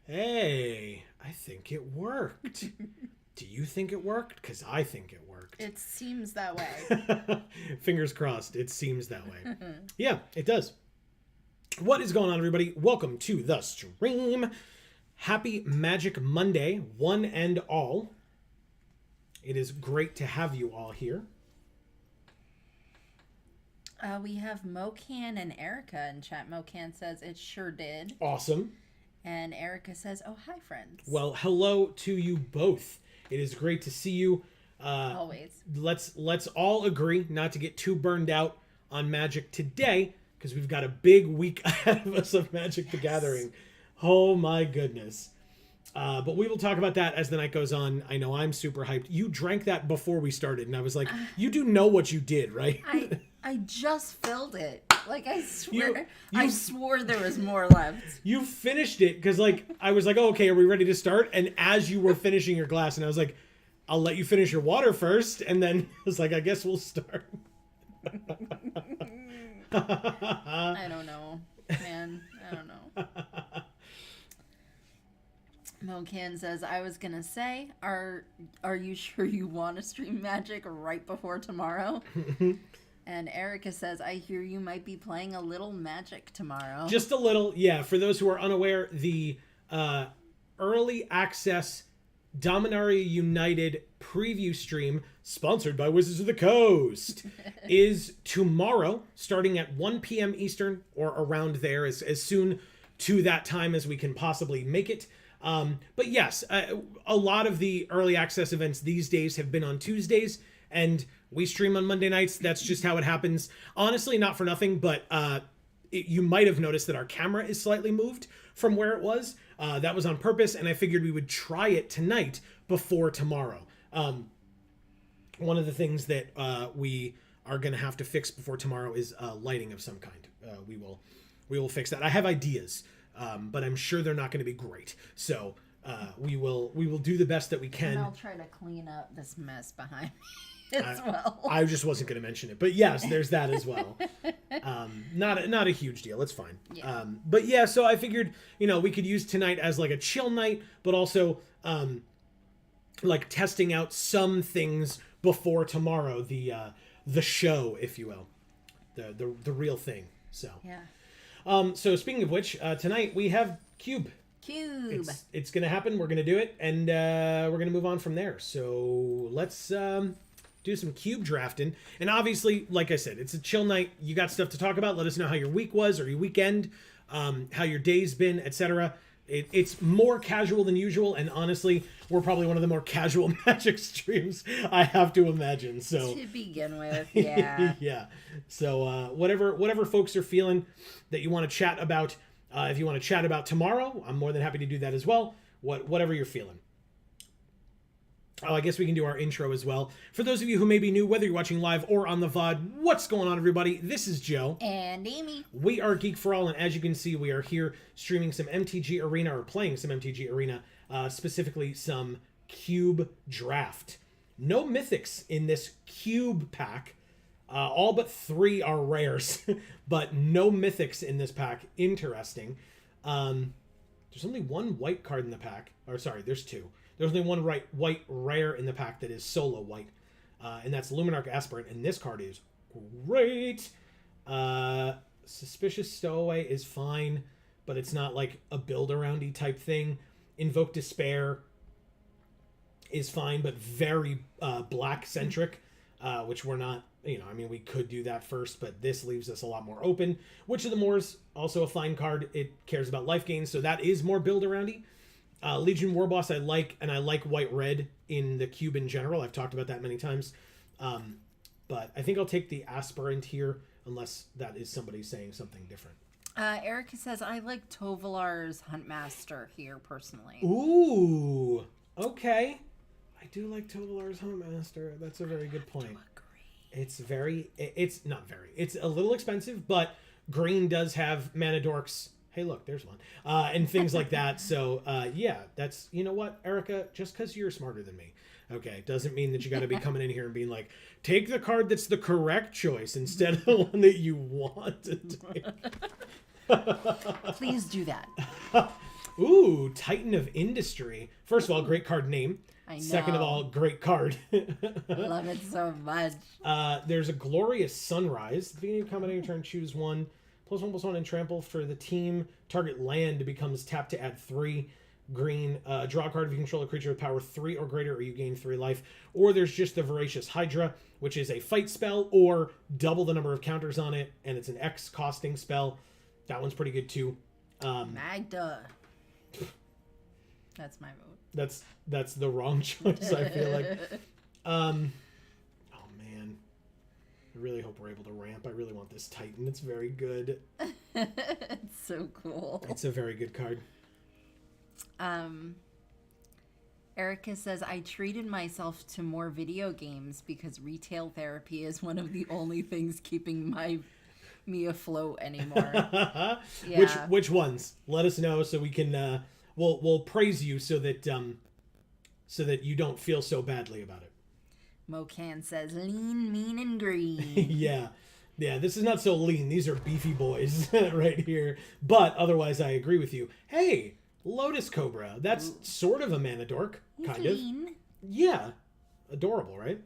Hey, I think it worked. Do you think it worked? Because I think it worked. It seems that way. Fingers crossed. It seems that way. Yeah, it does. What is going on, everybody? Welcome to the stream. Happy Magic Monday, one and all. It is great to have you all here. We have Mocan and Erica in chat. Mocan says it sure did. Awesome. And Erica says, oh, hi, friends. Well, hello to you both. It is great to see you. Always. Let's all agree not to get too burned out on Magic today, because we've got a big week ahead of us of Magic the Gathering. Oh my goodness. But we will talk about that as the night goes on. I know I'm super hyped. You drank that before we started, and I was like, you do know what you did, right? I just filled it. Like, I swear, I swore there was more left. You finished it, because, like, I was like, oh, okay, are we ready to start? And as you were finishing your glass, and I was like, I'll let you finish your water first, and then I was like, I guess we'll start. I don't know, man. I don't know. Mocan says, I was gonna say, are you sure you want to stream Magic right before tomorrow? And Erica says, I hear you might be playing a little Magic tomorrow. Just a little, yeah. For those who are unaware, the early access Dominaria United preview stream, sponsored by Wizards of the Coast, is tomorrow, starting at 1 p.m. Eastern, or around there, as soon to that time as we can possibly make it. But yes, a lot of the early access events these days have been on Tuesdays, and we stream on Monday nights. That's just how it happens. Honestly, not for nothing, but you might have noticed that our camera is slightly moved from where it was. That was on purpose, and I figured we would try it tonight before tomorrow. One of the things that we are going to have to fix before tomorrow is lighting of some kind. We will fix that. I have ideas, but I'm sure they're not going to be great. So we will do the best that we can. And I'll try to clean up this mess behind me. As well. I just wasn't going to mention it, but yes, there's that as well. Not a huge deal. It's fine. Yeah. But yeah, so I figured, we could use tonight as like a chill night, but also like testing out some things before tomorrow, the show, if you will, the real thing. So yeah. So speaking of which, tonight we have Cube. It's going to happen. We're going to do it, and we're going to move on from there. So let's do some cube drafting. And obviously, like I said, it's a chill night. You got stuff to talk about. Let us know how your week was or your weekend, how your day's been, etc. It's more casual than usual, and honestly, we're probably one of the more casual Magic streams, I have to imagine. So to begin with, yeah. Yeah. So whatever folks are feeling that you want to chat about, if you want to chat about tomorrow, I'm more than happy to do that as well. Whatever you're feeling. Oh, I guess we can do our intro as well. For those of you who may be new, whether you're watching live or on the VOD, what's going on, everybody? This is Joe. And Amy. We are Geek for All, and as you can see, we are here streaming some MTG Arena, or playing some MTG Arena, specifically some Cube Draft. No Mythics in this Cube pack. All but 3 are rares, but no Mythics in this pack. Interesting. There's only 1 white card in the pack. Or sorry, there's 2. There's only 1 white rare in the pack that is solo white, and that's Luminarch Aspirant, and this card is great. Suspicious Stowaway is fine, but it's not like a build-around-y type thing. Invoke Despair is fine, but very black-centric, which we're not, we could do that first, but this leaves us a lot more open. Witch of the Moors, also a fine card. It cares about life gain, so that is more build-around-y. Legion Warboss I like, and I like white-red in the cube in general. I've talked about that many times. But I think I'll take the Aspirant here, unless that is somebody saying something different. Erica says, I like Tovolar's Huntmaster here, personally. Ooh, okay. I do like Tovolar's Huntmaster. That's a very good point. It's not very. It's a little expensive, but green does have Mana Dorks. Hey, look, there's one. And things like that. So, yeah, that's, you know what, Erica, just because you're smarter than me, okay, doesn't mean that you got to be coming in here and being like, take the card that's the correct choice instead of the one that you want to take. Please do that. Ooh, Titan of Industry. First of all, great card name. I know. Second of all, great card. Love it so much. There's a Glorious Sunrise. At the beginning of combat, your turn, choose one. +1/+1 and trample for the team. Target land becomes tap to add 3 green. Draw a card if you control a creature with power 3 or greater, or you gain 3 life. Or there's just the Voracious Hydra, which is a fight spell, or double the number of counters on it, and it's an X costing spell. That one's pretty good too. Magda. That's my vote. That's the wrong choice, I feel like. Oh man. I really hope we're able to ramp. I really want this Titan. It's very good. It's so cool. It's a very good card. Erica says, I treated myself to more video games because retail therapy is one of the only things keeping me afloat anymore. Yeah. Which ones? Let us know so we can we'll praise you so that you don't feel so badly about it. Mocan says, lean, mean, and green. Yeah, this is not so lean. These are beefy boys right here. But otherwise, I agree with you. Hey, Lotus Cobra. That's sort of a mana dork, kind of. Yeah, adorable, right?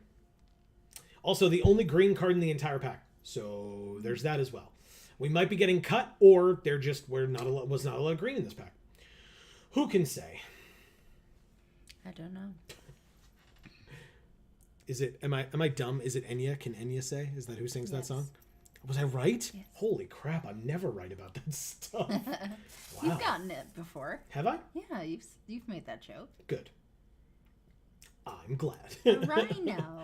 Also, the only green card in the entire pack. So there's that as well. We might be getting cut, or was not a lot of green in this pack. Who can say? I don't know. Is it? Am I dumb? Is it Enya? Can Enya say? Is that who sings that song? Was I right? Yes. Holy crap! I'm never right about that stuff. Wow. You've gotten it before. Have I? Yeah, you've made that joke. Good. I'm glad. Rhino.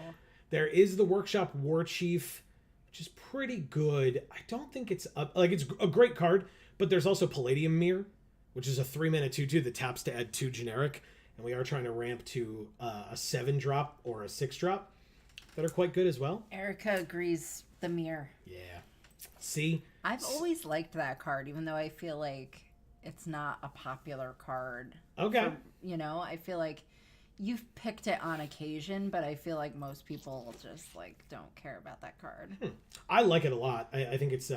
There is the Workshop War Chief, which is pretty good. I don't think it's it's a great card, but there's also Palladium Mirror, which is a 3-mana 2/2 that taps to add 2 generic, and we are trying to ramp to a 7-drop or a 6-drop that are quite good as well. Erica agrees. The mirror. Yeah. See? I've always liked that card, even though I feel like it's not a popular card. Okay. I feel like you've picked it on occasion, but I feel like most people just don't care about that card. I like it a lot. I think it's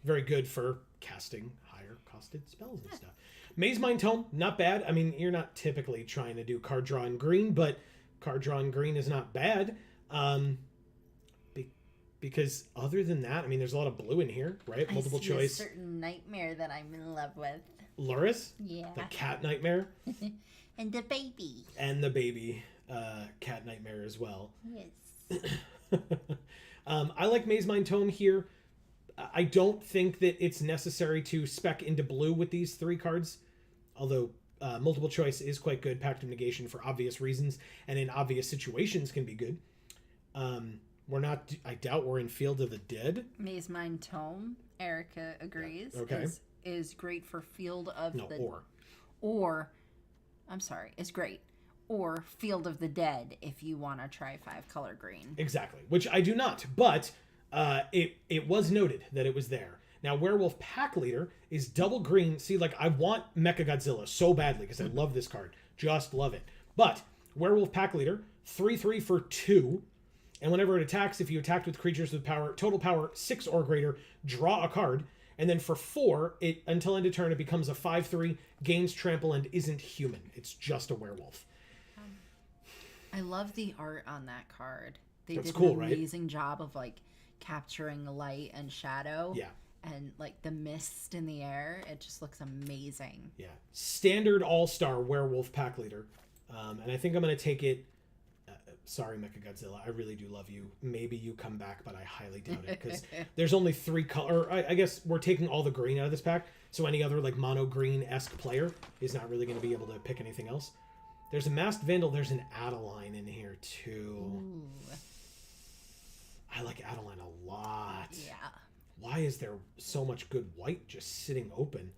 very good for casting higher costed spells and stuff. Maze Mind Tome, not bad. I mean, you're not typically trying to do card draw in green, but card draw in green is not bad. Because other than that, I mean, there's a lot of blue in here, right? Multiple choice. A certain nightmare that I'm in love with. Luris? Yeah. The cat nightmare. And the baby. And the baby cat nightmare as well. Yes. I like Maze Mind Tome here. I don't think that it's necessary to spec into blue with these 3 cards, although multiple choice is quite good. Pact of Negation for obvious reasons and in obvious situations can be good. I doubt we're in Field of the Dead. Maze Mind Tome, Erica agrees. Yeah. Okay. Is great for Field of the... is great. Or Field of the Dead if you want to try 5-color green. Exactly, which I do not, but it was noted that it was there. Now, Werewolf Pack Leader is double green. See, I want Mechagodzilla so badly because I love this card. Just love it. But Werewolf Pack Leader, 3/3 for 2. And whenever it attacks, if you attacked with creatures with total power 6 or greater, draw a card. And then for 4, until end of turn, it becomes a 5/3, gains trample, and isn't human. It's just a werewolf. I love the art on that card. That's did cool, an amazing job of capturing light and shadow. Yeah. And the mist in the air. It just looks amazing. Yeah. Standard all-star Werewolf Pack Leader. And I think I'm going to take it. Sorry, Mechagodzilla. I really do love you. Maybe you come back, but I highly doubt it because there's only 3 color. I guess we're taking all the green out of this pack, so any other mono green-esque player is not really going to be able to pick anything else. There's a Masked Vandal. There's an Adeline in here too. Ooh. I like Adeline a lot. Yeah. Why is there so much good white just sitting open?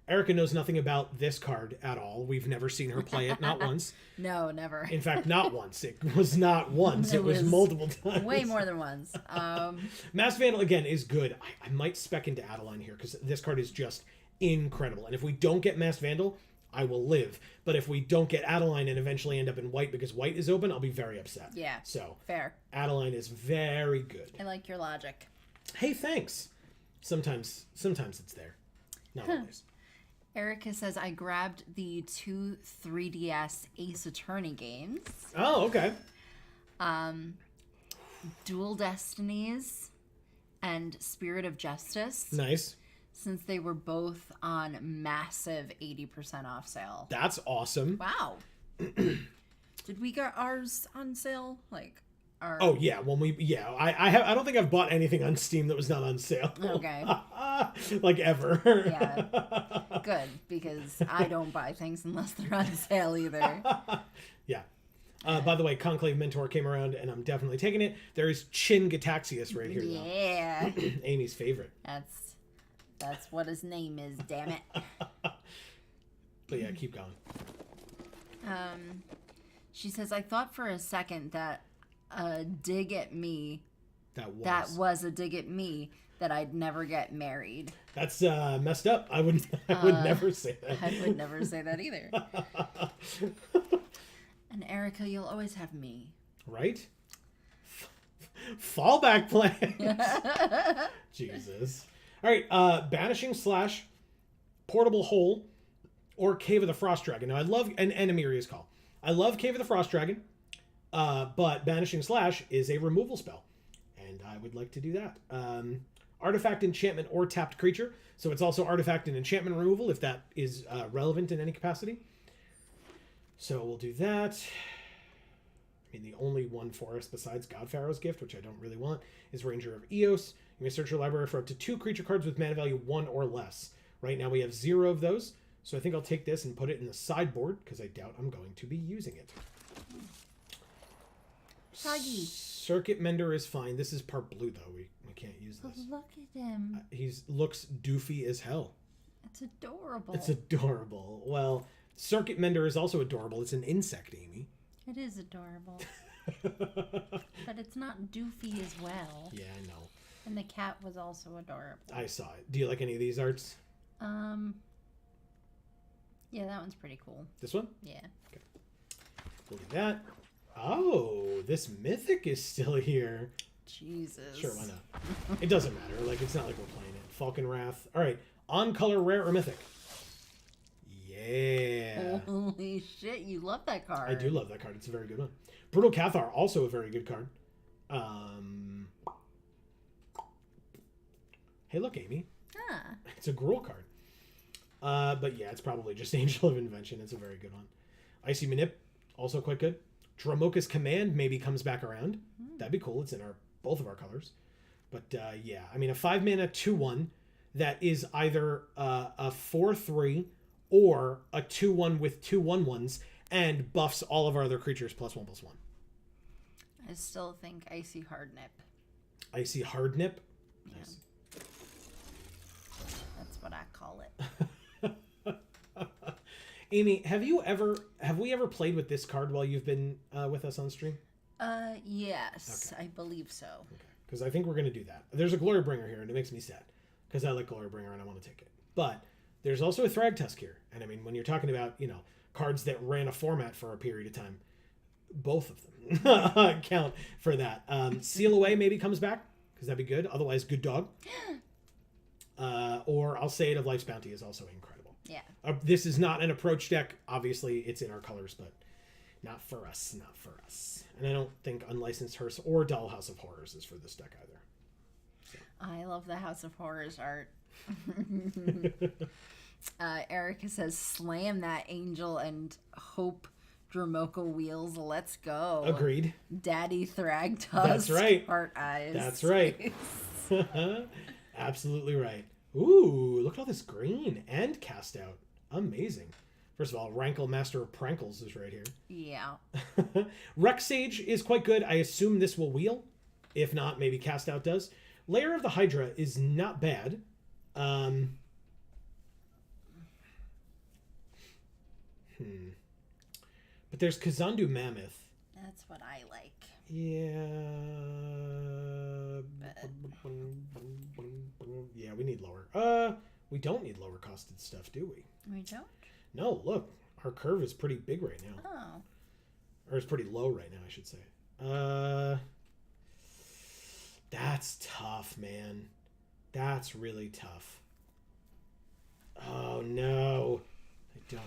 Erica knows nothing about this card at all. We've never seen her play it, not once. No, never. In fact, not once. It was not once. It was multiple times. Way more than once. Masked Vandal, again, is good. I might spec into Adeline here because this card is just incredible. And if we don't get Masked Vandal, I will live. But if we don't get Adeline and eventually end up in white because white is open, I'll be very upset. Yeah. So, fair. Adeline is very good. I like your logic. Hey, thanks. Sometimes it's there. Not always. Erica says, I grabbed the 2 3DS Ace Attorney games. Oh, okay. Dual Destinies and Spirit of Justice. Nice. Since they were both on massive 80% off sale. That's awesome. Wow. Did we get ours on sale? Like, our... Oh yeah, I don't think I've bought anything on Steam that was not on sale. Okay. Like ever. Yeah. Good, because I don't buy things unless they're on sale either. Yeah. By the way, Conclave Mentor came around, and I'm definitely taking it. There is Chin Gataxius right here, though. Yeah. Amy's favorite. That's what his name is, damn it. But yeah, keep going. She says, I thought for a second that a dig at me... That was a dig at me that I'd never get married. That's messed up. I would never say that. I would never say that either. And Erica, you'll always have me. Right? Fallback plans. Jesus. All right. Banishing / Portable Hole or Cave of the Frost Dragon. Now, I love an Enemiria's Call. I love Cave of the Frost Dragon, but Banishing / is a removal spell, and I would like to do that. Artifact, enchantment, or tapped creature. So it's also artifact and enchantment removal if that is relevant in any capacity. So we'll do that. I mean, the only one for us besides Godpharaoh's Gift, which I don't really want, is Ranger of Eos. You may search your library for up to 2 creature cards with mana value 1 or less. Right now we have 0 of those. So I think I'll take this and put it in the sideboard because I doubt I'm going to be using it. Soggy. Circuit Mender is fine. This is part blue, though. We can't use this. Look at him. He looks doofy as hell. It's adorable. It's adorable. Well, Circuit Mender is also adorable. It's an insect, Amy. It is adorable. But it's not doofy as well. Yeah, I know. And the cat was also adorable. I saw it. Do you like any of these arts? Yeah, that one's pretty cool. This one? Yeah. Okay. We'll do that. Oh, this mythic is still here. Jesus. Sure, why not? It doesn't matter. Like, it's not like we're playing it. Falcon Wrath. All right. On color, rare, or mythic? Yeah. Holy shit, you love that card. I do love that card. It's a very good one. Brutal Cathar, also a very good card. Hey, look, Amy. Ah. It's a Gruul card. But yeah, it's probably just Angel of Invention. It's a very good one. Icy Manip, also quite good. Dromoka's Command maybe comes back around. That'd be cool. It's in both of our colors. But yeah, I mean, a 5-mana 2/1 that is either a 4/3 or a 2/1 with 2 1/1s and buffs all of our other creatures +1/+1. I still think Icy Hardnip. Icy Hardnip? Yeah. Nice. That's what I call it. Amy, have we ever played with this card while you've been with us on stream? Yes, okay. I believe so. Okay, because I think we're going to do that. There's a Glorybringer here, and it makes me sad because I like Glorybringer and I want to take it. But there's also a Thragtusk here, and I mean, when you're talking about cards that ran a format for a period of time, both of them count for that. Seal Away maybe comes back because that'd be good. Otherwise, Good Dog. Or I'll say it of Life's Bounty is also incredible. Yeah. This is not an approach deck. Obviously, it's in our colors, but not for us. Not for us. And I don't think Unlicensed Hearse or Dollhouse of Horrors is for this deck either. So. I love the House of Horrors art. Erica says, slam that angel and hope Dromoka wheels. Let's go. Agreed. Daddy Thragtusk. That's right. Heart eyes. That's right. Absolutely right. Ooh, look at all this green and cast out. Amazing. First of all, Rankle Master of Prankles is right here. Yeah. Rex Sage is quite good. I assume this will wheel. If not, maybe cast out does. Lair of the Hydra is not bad. But there's Kazandu Mammoth. That's what I like. Yeah. But... yeah, we need lower. We don't need lower costed stuff, do we? We don't? No, look. Our curve is pretty big right now. Oh. Or it's pretty low right now, I should say. That's tough, man. That's really tough.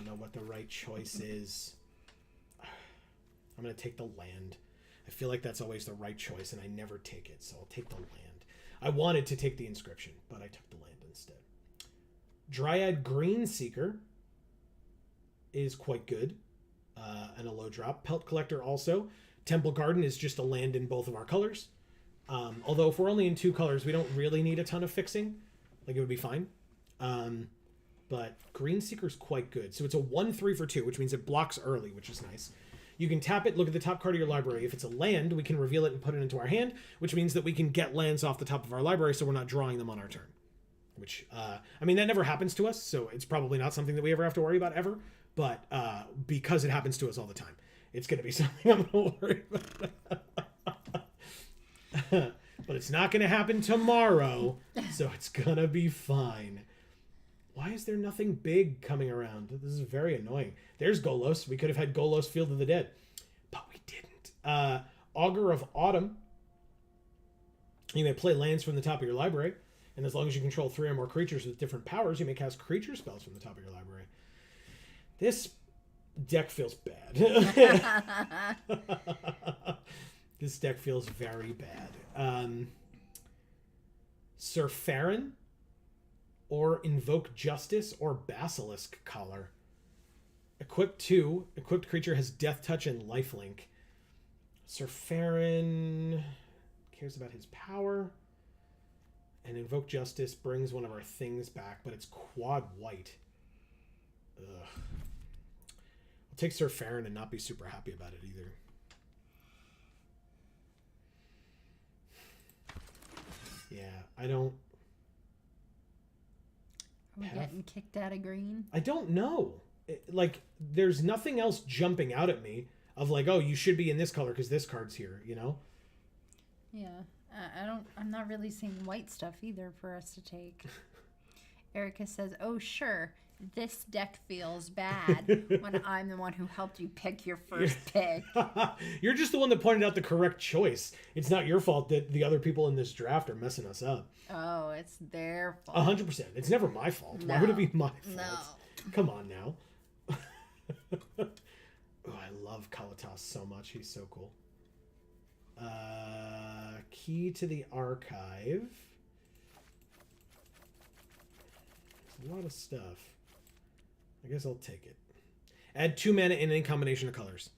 know what the right choice is. I'm going to take the land. I feel like that's always the right choice, and I never take it, so I'll take the land. I wanted to take the inscription, but I took the land instead. Dryad Greenseeker is quite good, and a low drop. Pelt Collector also. Temple Garden is just a land in both of our colors. Although if we're only in 2 colors, we don't really need a ton of fixing. Like, it would be fine. But Greenseeker's quite good. So it's a 1/3 for 2, which means it blocks early, which is nice. You can tap it, look at the top card of your library. If it's a land, we can reveal it and put it into our hand, which means that we can get lands off the top of our library so we're not drawing them on our turn. Which, I mean, that never happens to us, so it's probably not something that we ever have to worry about ever. But because it happens to us all the time, it's going to be something I'm going to worry about. But it's not going to happen tomorrow, so it's going to be fine. Why is there nothing big coming around? This is very annoying. There's Golos. We could have had Golos Field of the Dead, but we didn't. Augur of Autumn. You may play lands from the top of your library, and as long as you control 3 or more creatures with different powers, you may cast creature spells from the top of your library. This deck feels bad. This deck feels very bad. Sir Farron, or Invoke Justice, or Basilisk Collar. Equip 2. Equipped creature has Death Touch and Lifelink. Sir Farron cares about his power. And Invoke Justice brings one of our things back, but it's quad white. Ugh. I'll take Sir Farron and not be super happy about it either. Yeah, I don't... Are we getting kicked out of green? I don't know. Like, there's nothing else jumping out at me of like, oh, you should be in this color because this card's here, you know? Yeah. I'm not really seeing white stuff either for us to take. Erica says, oh, sure. This deck feels bad when I'm the one who helped you pick your first pick. You're just the one that pointed out the correct choice. It's not your fault that the other people in this draft are messing us up. Oh, it's their fault. 100%. It's never my fault. Why would it be my fault? No. Come on now. Oh, I love Kalatas so much. He's so cool. Key to the Archive. There's a lot of stuff. I guess I'll take it. Add 2 mana in any combination of colors.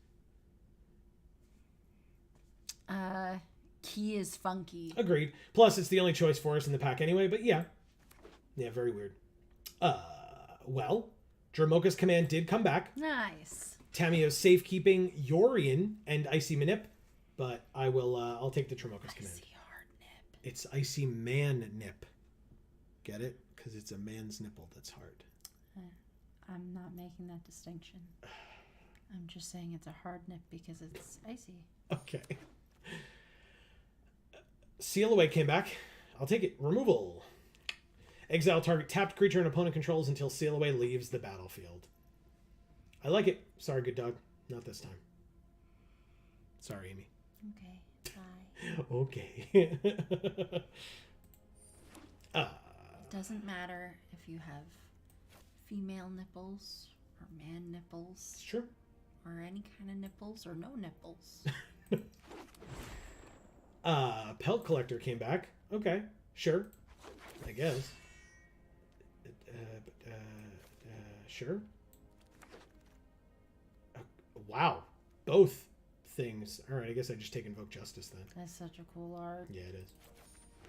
Key is funky. Agreed. Plus, it's the only choice for us in the pack anyway, but yeah. Yeah, very weird. Well, Dramoka's Command did come back. Nice. Tamiyo's Safekeeping, Yorion, and Icy Manip, but I'll take the Dramoka's Command. Icy hard nip. It's Icy Man Nip. Get it? Because it's a man's nipple that's hard. I'm not making that distinction. I'm just saying it's a hard nip because it's icy. Okay. Seal Away came back. I'll take it. Removal. Exile target tapped creature an opponent controls until Seal Away leaves the battlefield. I like it. Sorry, good dog. Not this time. Sorry, Amy. Okay, bye. Okay. It doesn't matter if you have female nipples or man nipples. Sure. Or any kind of nipples or no nipples. Pelt Collector came back. Okay, sure. I guess. Sure. Wow. Both things. All right, I guess I just take Invoke Justice then. That's such a cool art. Yeah, it is.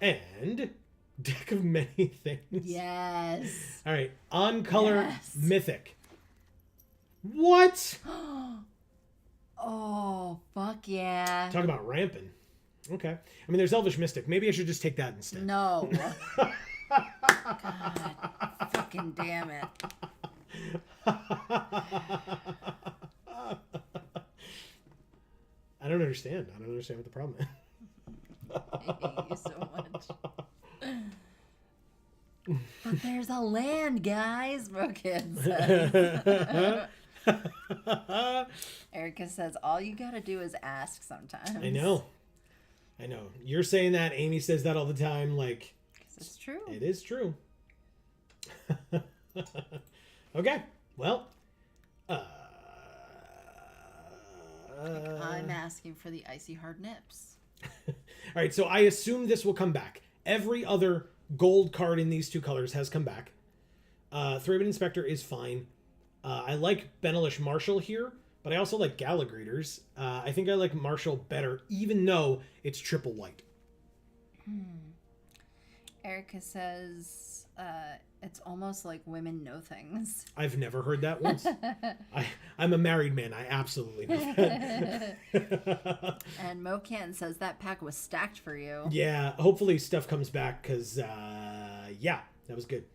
And Deck of Many Things. Yes. All right, On Color Mythic. What? Oh, fuck yeah. Talk about ramping. Okay. I mean, there's Elvish Mystic. Maybe I should just take that instead. No. God. Fucking damn it. I don't understand. I don't understand what the problem is. I hate you so much. But there's a land, guys. Brookhead says. Erica says, all you gotta do is ask sometimes. I know. You're saying that. Amy says that all the time. Like, 'cause it's true. It is true. Okay. Well, asking for the icy hard nips. All right, so I assume this will come back. Every other gold card in these two colors has come back. Three-Bit Inspector is fine. I like Benelish Marshall here, but I also like Gallagher's. I think I like Marshall better, even though it's triple white. Erica says it's almost like women know things. I've never heard that once. I'm a married man. I absolutely know that. And Mocan says that pack was stacked for you. Yeah, hopefully stuff comes back because, yeah, that was good.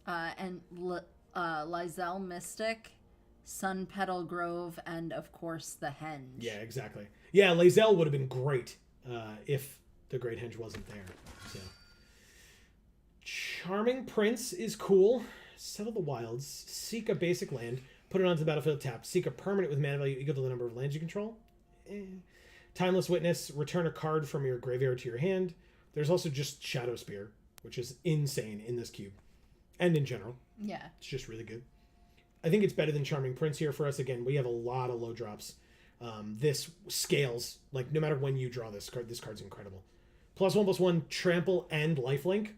And Lizelle Mystic, Sun Petal Grove, and of course the Henge. Yeah, exactly. Yeah, Lazelle would have been great if the Great Henge wasn't there. So, Charming Prince is cool. Settle the Wilds. Seek a basic land. Put it onto the battlefield tapped. Seek a permanent with mana value equal to the number of lands you control. Timeless Witness. Return a card from your graveyard to your hand. There's also just Shadow Spear, which is insane in this cube. And in general. Yeah. It's just really good. I think it's better than Charming Prince here for us. Again, we have a lot of low drops. This scales, like, no matter when you draw this card's incredible. +1/+1, trample, and lifelink.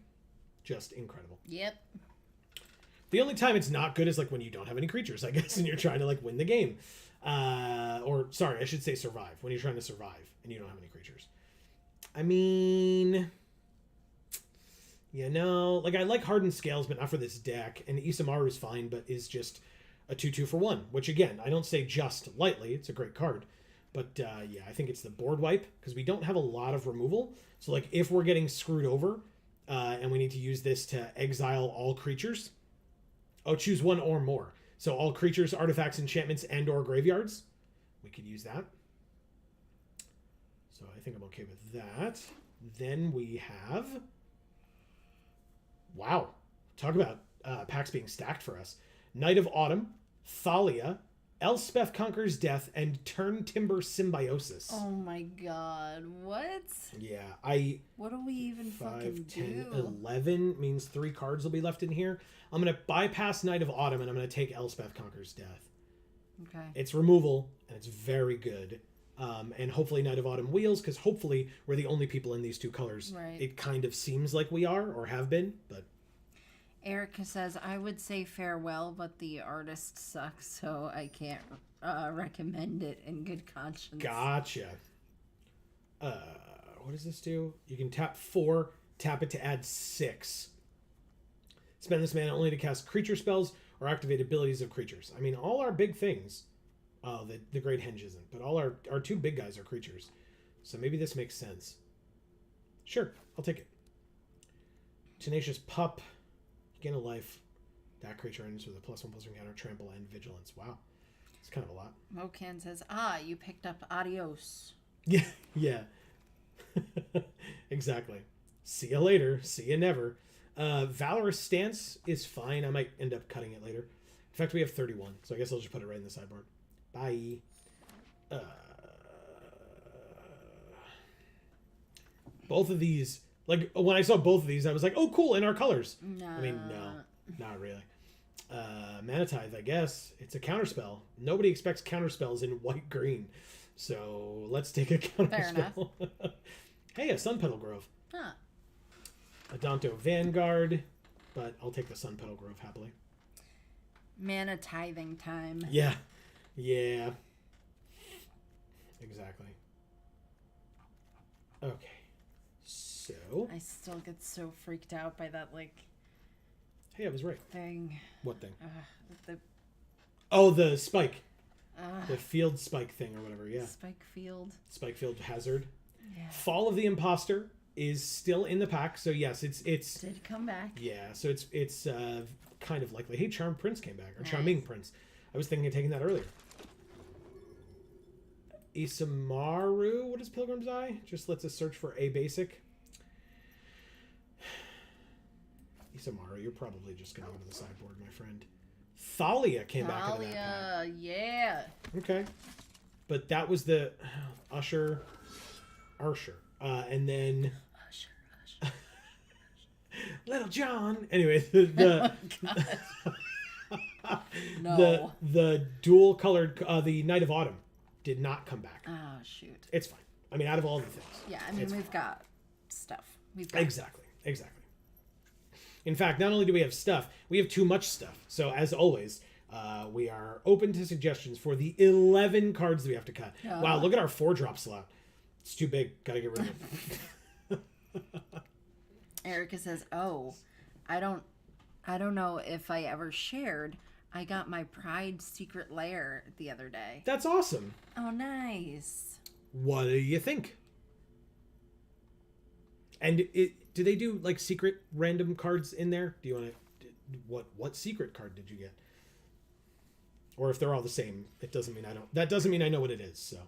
Just incredible. Yep. The only time it's not good is, like, when you don't have any creatures, I guess, and you're trying to, like, win the game. Or, sorry, I should say survive. When you're trying to survive and you don't have any creatures. I mean... You know, like, I like Hardened Scales, but not for this deck. And Isamaru's fine, but is just a 2/2 for 1. Which, again, I don't say just lightly. It's a great card. But, yeah, I think it's the board wipe. Because we don't have a lot of removal. So, like, if we're getting screwed over, and we need to use this to exile all creatures... Oh, choose one or more. So all creatures, artifacts, enchantments, and or graveyards. We could use that. So I think I'm okay with that. Then we have... Wow. Talk about packs being stacked for us. Knight of Autumn, Thalia, Elspeth Conquers Death, and Turn Timber Symbiosis. Oh my god, what? Yeah, What do we even 5, fucking 10, do? 11 means 3 cards will be left in here. I'm going to bypass Knight of Autumn, and I'm going to take Elspeth Conquers Death. Okay. It's removal, and it's very good. And hopefully Knight of Autumn wheels, because hopefully we're the only people in these two colors. Right. It kind of seems like we are, or have been, but... Erica says, I would say farewell, but the artist sucks, so I can't recommend it in good conscience. Gotcha. What does this do? You can tap 4, tap it to add 6. Spend this mana only to cast creature spells or activate abilities of creatures. I mean, all our big things... Oh, the Great Henge isn't, but all our 2 big guys are creatures. So maybe this makes sense. Sure, I'll take it. Tenacious Pup. Gain a life. That creature ends with a +1/+1 counter, trample, and vigilance. Wow. It's kind of a lot. Mocan says, you picked up Adios. Yeah, yeah. Exactly. See you later. See you never. Valorous Stance is fine. I might end up cutting it later. In fact, we have 31, so I guess I'll just put it right in the sideboard. Bye. Both of these, like, when I saw both of these, I was like, oh, cool, in our colors. No. I mean, no, not really. Mana Tithe, I guess. It's a counterspell. Nobody expects counterspells in white-green. So let's take a counterspell. Hey, a Sun Petal Grove. Huh. A Danto Vanguard, but I'll take the Sun Petal Grove happily. Mana tithing time. Yeah. Yeah. Exactly. Okay. So. I still get so freaked out by that, like... Hey, I was right. Thing. What thing? The Oh, the spike. The field spike thing or whatever, yeah. Spike Field. Spike field hazard. Yeah. Fall of the Imposter is still in the pack, so yes, it's Did come back. yeah, so it's kind of likely. Hey, Charmed Prince came back, or Nice. Charming Prince. I was thinking of taking that earlier. Isamaru, what is Pilgrim's Eye? Just lets us search for a basic. Isamaru, you're probably just going to go to the sideboard, my friend. Thalia came back into that pack. Thalia, yeah. Okay. But that was the Usher. And then Usher. Little John. Anyway, the No. the dual colored the Knight of Autumn did not come back. Oh, shoot. It's fine. I mean, out of all the things. Yeah, I mean, we've got stuff. We've got Exactly. In fact, not only do we have stuff, we have too much stuff. So as always, we are open to suggestions for the 11 cards that we have to cut. Wow, look at our 4-drop slot. It's too big. Gotta get rid of it. Erica says, "Oh, I don't know if I ever shared. I got my Pride secret lair the other day." That's awesome. Oh, nice. What do you think? And do they do like secret random cards in there? Do you want to? What secret card did you get? Or if they're all the same, it doesn't mean I don't. That doesn't mean I know what it is. So,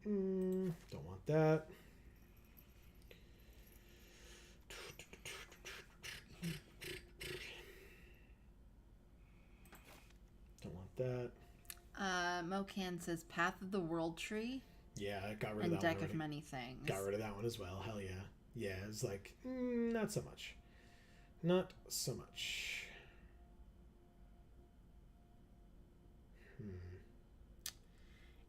don't want that. Don't want that. Mocan says Path of the World Tree. Yeah, I got rid of and that Deck one of Many Things. Got rid of that one as well. Hell yeah. Yeah, it's like, not so much. Not so much.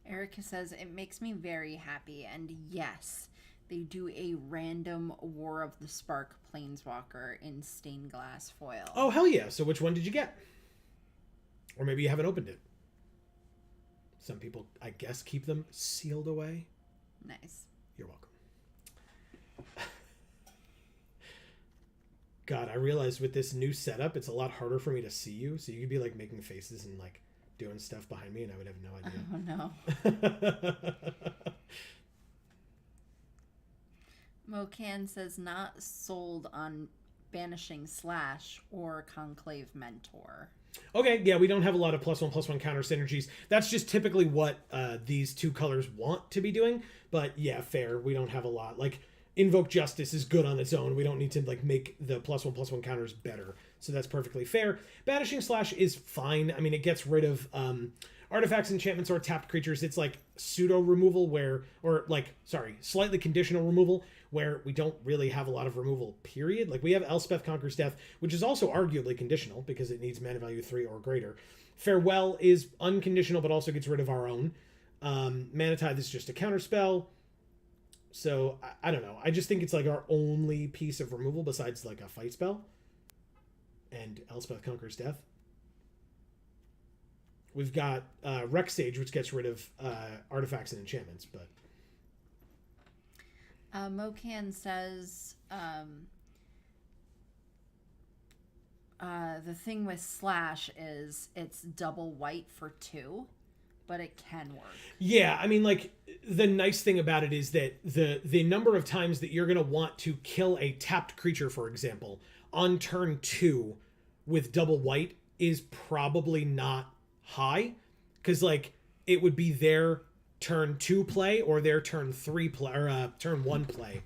Erica says, it makes me very happy. And yes, they do a random War of the Spark Planeswalker in stained glass foil. Oh, hell yeah. So which one did you get? Or maybe you haven't opened it. Some people, I guess, keep them sealed away. Nice. You're welcome. God, I realized with this new setup, it's a lot harder for me to see you. So you could be like making faces and like doing stuff behind me and I would have no idea. Oh, no. Mocan says not sold on Banishing Slash or Conclave Mentor. Okay, yeah, we don't have a lot of +1/+1 counter synergies. That's just typically what these two colors want to be doing. But yeah, fair. We don't have a lot. Like, Invoke Justice is good on its own. We don't need to like make the +1/+1 counters better. So that's perfectly fair. Banishing Slash is fine. I mean, it gets rid of artifacts, enchantments, or tapped creatures. It's like pseudo removal slightly conditional removal where we don't really have a lot of removal, period. Like, we have Elspeth Conquers Death, which is also arguably conditional because it needs mana value 3 or greater. Farewell is unconditional, but also gets rid of our own. Mana Tithe is just a counter spell. So, I don't know. I just think it's like our only piece of removal besides like a fight spell. And Elspeth Conquers Death. We've got Rex Sage, which gets rid of artifacts and enchantments, but... Mocan says the thing with Slash is it's double white for 2, but it can work. Yeah, I mean, like, the nice thing about it is that the number of times that you're going to want to kill a tapped creature, for example, on turn 2 with double white is probably not high, because, like, it would be their turn 2 play or their turn 3 play or turn 1 play.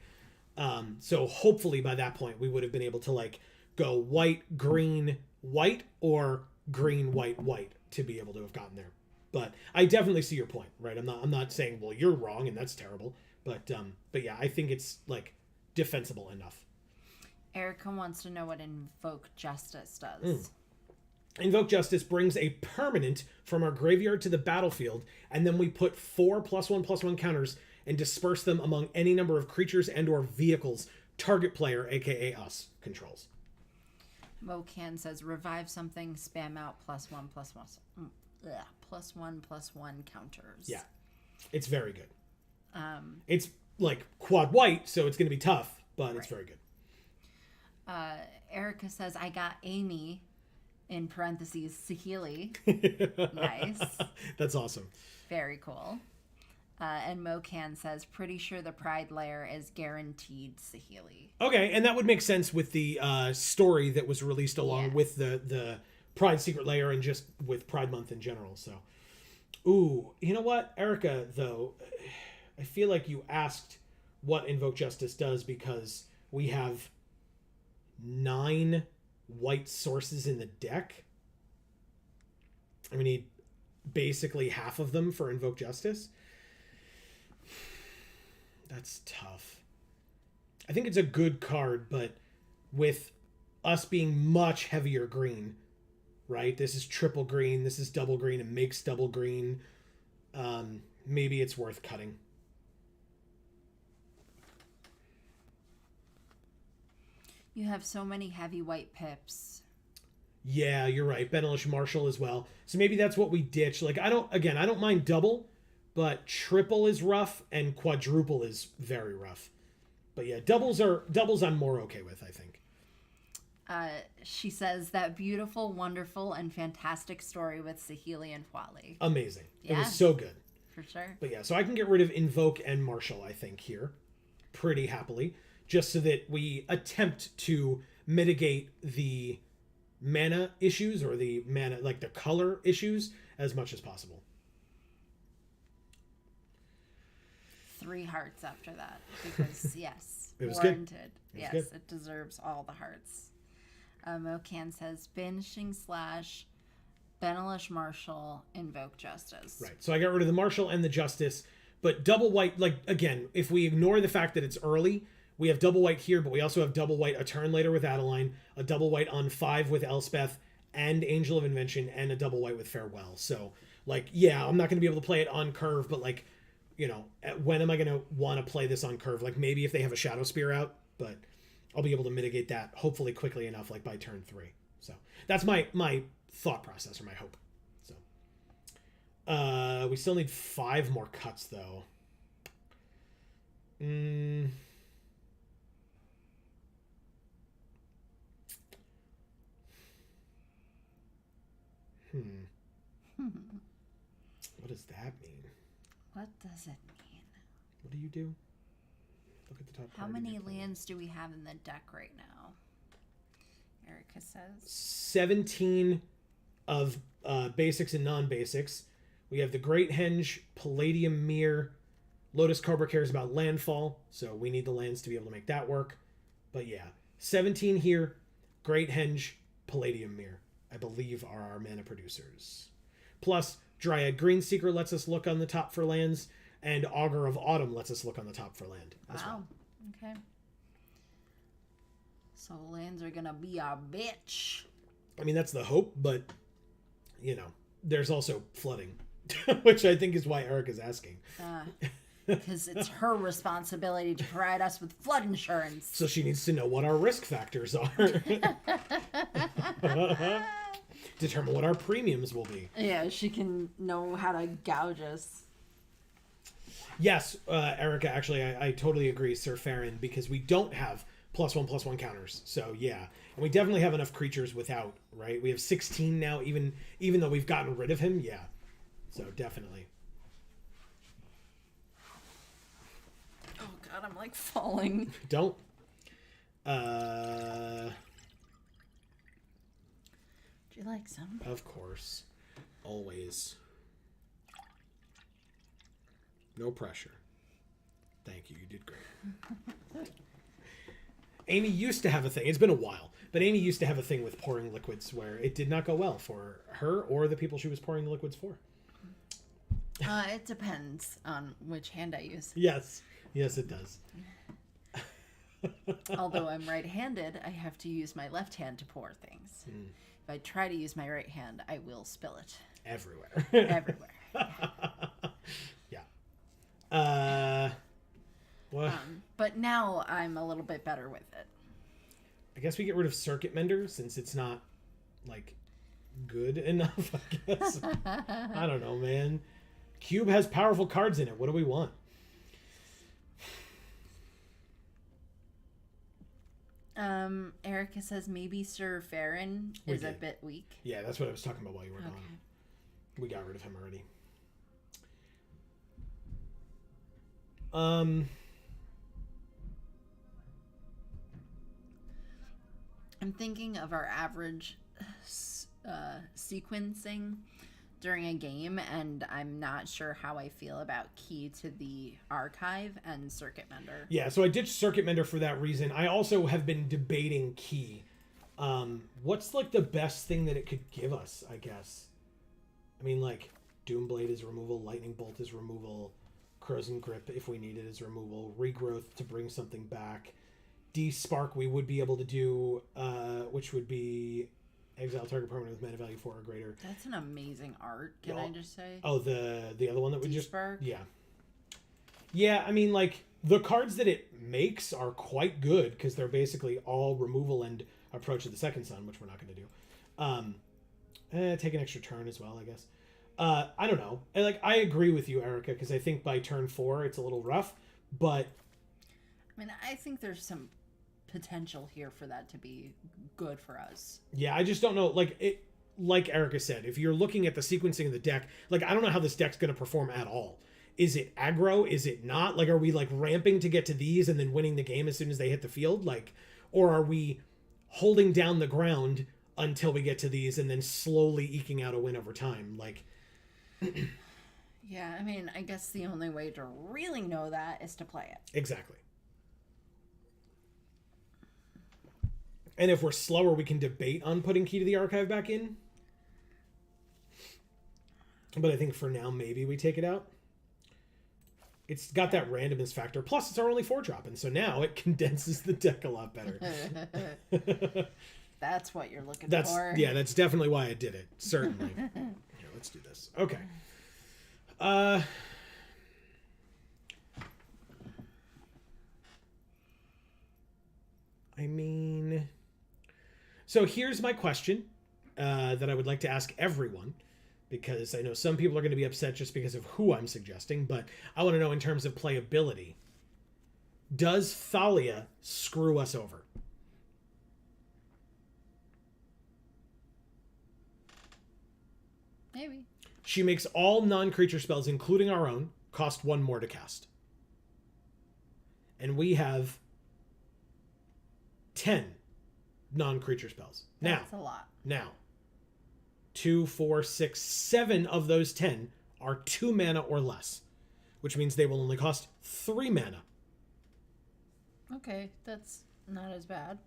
So hopefully by that point we would have been able to like go white, green, white, or green, white, white to be able to have gotten there. But I definitely see your point, right? I'm not saying, well, you're wrong and that's terrible, but yeah, I think it's like defensible enough. Erica wants to know what Invoke Justice does. Invoke Justice brings a permanent from our graveyard to the battlefield, and then we put 4 +1/+1 counters and disperse them among any number of creatures and or vehicles target player, aka us, controls. Mocan says revive something, spam out +1/+1 counters. Yeah, it's very good. It's like quad white, so it's going to be tough, but it's very good. Erica says I got Amy. In parentheses, Sahili. Nice. That's awesome. Very cool. And Mocan says, pretty sure the Pride layer is guaranteed Sahili. Okay, and that would make sense with the story that was released along with the Pride Secret Layer and just with Pride Month in general. So, ooh, you know what, Erica, though, I feel like you asked what Invoke Justice does because we have 9 white sources in the deck. And we need basically half of them for Invoke Justice. That's tough. I think it's a good card, but with us being much heavier green, right? This is triple green, this is double green, it makes double green. maybe it's worth cutting. You have so many heavy white pips. Yeah, you're right. Benelish Marshall as well. So maybe that's what we ditch. Like, I don't mind double, but triple is rough and quadruple is very rough. But yeah, doubles I'm more okay with, I think. She says that beautiful, wonderful, and fantastic story with Sahili and Fwali. Amazing. Yeah. It was so good. For sure. But yeah, so I can get rid of Invoke and Marshall, I think, here. Pretty happily. Just so that we attempt to mitigate the mana issues or the mana, like the color issues, as much as possible. 3 hearts after that. Because, yes, it was warranted. Good. Yes, good. It deserves all the hearts. Mocan says, banishing slash Benelish Marshall, invoke justice. Right. So I got rid of the Marshall and the Justice, but double white, like, again, if we ignore the fact that it's early, we have double white here, but we also have double white a turn later with Adeline, a double white on 5 with Elspeth and Angel of Invention, and a double white with Farewell. So, like, yeah, I'm not going to be able to play it on curve, but, like, you know, when am I going to want to play this on curve? Like, maybe if they have a Shadow Spear out, but I'll be able to mitigate that hopefully quickly enough, like by turn 3. So that's my thought process, or my hope. So we still need 5 more cuts, though. What does that mean? What does it mean? What do you do? Look at the top. How many lands do we have in the deck right now? Erica says 17 of basics and non-basics. We have the Great Henge, Palladium Mirror. Lotus Cobra cares about landfall, so we need the lands to be able to make that work. But yeah, 17 here. Great Henge, Palladium Mirror, I believe, are our mana producers. Plus, Dryad Greenseeker lets us look on the top for lands, and Augur of Autumn lets us look on the top for land as well. Okay. So lands are gonna be a bitch. I mean, that's the hope, but, you know, there's also flooding, which I think is why Eric is asking. Because it's her responsibility to provide us with flood insurance. So she needs to know what our risk factors are. Determine what our premiums will be. Yeah, she can know how to gouge us. Yes, Erica, actually, I totally agree, Sir Farron, because we don't have +1/+1 counters. So, yeah. And we definitely have enough creatures without, right? We have 16 now, even though we've gotten rid of him. Yeah. So, definitely. Oh, God, I'm, like, falling. Don't. Do you like some? Of course. Always. No pressure. Thank you. You did great. Amy used to have a thing. It's been a while, but Amy used to have a thing with pouring liquids where it did not go well for her or the people she was pouring the liquids for. It depends on which hand I use. Yes. Yes, it does. Although I'm right-handed, I have to use my left hand to pour things. If I try to use my right hand, I will spill it. Everywhere. Everywhere. Yeah. What? But now I'm a little bit better with it. I guess we get rid of Circuit Mender since it's not, like, good enough, I guess. I don't know, man. Cube has powerful cards in it. What do we want? Erica says maybe Sir Farron is a bit weak. Yeah, that's what I was talking about while you were gone. We got rid of him already. I'm thinking of our average sequencing during a game, and I'm not sure how I feel about Key to the Archive and Circuit Mender. Yeah, so I ditched Circuit Mender for that reason. I also have been debating Key. What's, like, the best thing that it could give us, I guess? I mean, like, Doomblade is removal, Lightning Bolt is removal, Frozen Grip, if we need it, is removal, Regrowth to bring something back. D-Spark we would be able to do, which would be Exile target permanent with mana value 4 or greater. That's an amazing art, can I just say? Oh, the other one that we just... Yeah. Yeah, I mean, like, the cards that it makes are quite good, because they're basically all removal and Approach of the Second Sun, which we're not going to do. Take an extra turn as well, I guess. I don't know. I agree with you, Erica, because I think by turn 4 it's a little rough, but... I mean, I think there's some potential here for that to be good for us. Yeah, I just don't know. Like Erica said, if you're looking at the sequencing of the deck, I don't know how this deck's going to perform at all. Is it aggro? Is it not? Are we ramping to get to these and then winning the game as soon as they hit the field? Or are we holding down the ground until we get to these and then slowly eking out a win over time? Yeah, I mean, I guess the only way to really know that is to play it. Exactly. And if we're slower, we can debate on putting Key to the Archive back in. But I think for now, maybe we take it out. It's got that randomness factor. Plus, it's our only 4-drop. And so now it condenses the deck a lot better. That's what you're looking for. Yeah, that's definitely why I did it. Certainly. Here, let's do this. Okay. I mean... So here's my question that I would like to ask everyone, because I know some people are going to be upset just because of who I'm suggesting, but I want to know in terms of playability. Does Thalia screw us over? Maybe. She makes all non-creature spells, including our own, cost 1 more to cast. And we have 10 non-creature spells. That's a lot. Now, 2, 4, 6, 7 of those 10 are 2 mana or less, which means they will only cost 3 mana. Okay, that's not as bad.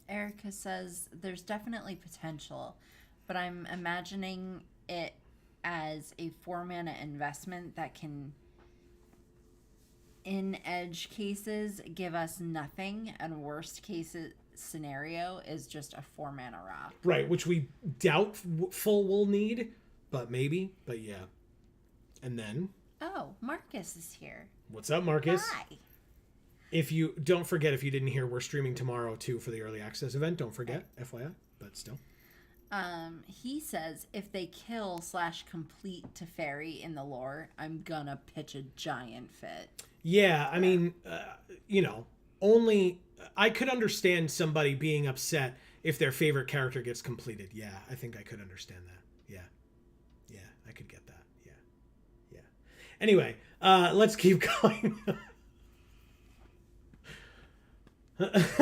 Erica says there's definitely potential, but I'm imagining it as a 4-mana investment that can, in edge cases, give us nothing, and worst cases scenario is just a 4-mana rock. Right, which we doubtful we'll need, but maybe. But yeah. And then... Oh, Marcus is here. What's up, Marcus? Hi. If you don't forget, if you didn't hear, we're streaming tomorrow too for the early access event. Don't forget, FYI, but still. He says if they kill / complete Teferi in the lore, I'm gonna pitch a giant fit. Yeah, I mean, only I could understand somebody being upset if their favorite character gets completed. Yeah, I think I could understand that. Yeah, I could get that. Yeah. Anyway, let's keep going. It's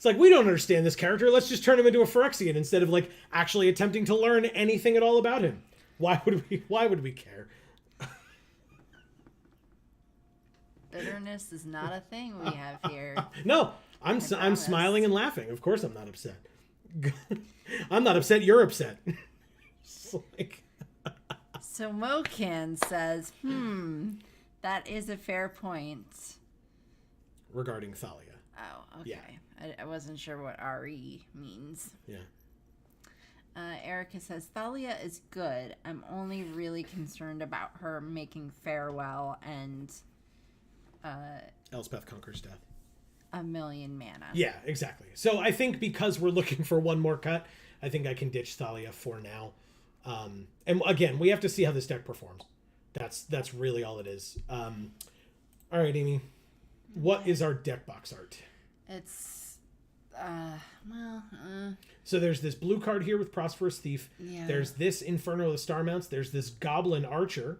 we don't understand this character. Let's just turn him into a Phyrexian instead of actually attempting to learn anything at all about him. Why would we care? Bitterness is not a thing we have here. No, I'm smiling and laughing. Of course I'm not upset. I'm not upset. You're upset. So Mocan says, that is a fair point. Regarding Thalia. Oh, okay. Yeah. I wasn't sure what RE means. Yeah. Erica says, Thalia is good. I'm only really concerned about her making Farewell and... Elspeth Conquers Death. 1,000,000 mana. Yeah, exactly. So I think because we're looking for one more cut, I think I can ditch Thalia for now. And again, we have to see how this deck performs. That's really all it is. All right, Amy. What is our deck box art? It's, So there's this blue card here with Prosperous Thief. Yeah. There's this Inferno of the Star Mounts. There's this Goblin Archer.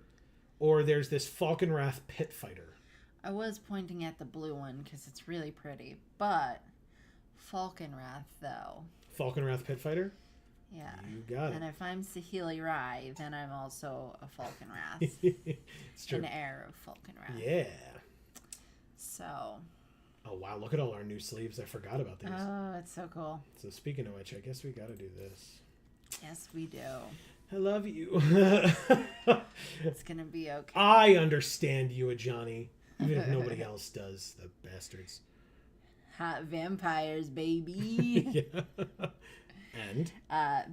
Or there's this Falconwrath Pit Fighter. I was pointing at the blue one because it's really pretty. But Falconwrath, though. Falconwrath Pit Fighter? Yeah. You got it. And if I'm Saheeli Rai, then I'm also a Falconwrath. It's true. An heir of Falconwrath. Yeah. So. Oh, wow. Look at all our new sleeves. I forgot about these. Oh, it's so cool. So speaking of which, I guess we got to do this. Yes, we do. I love you. It's going to be okay. I understand you, Johnny. Even if nobody else does, the bastards. Hot vampires, baby. Yeah. And?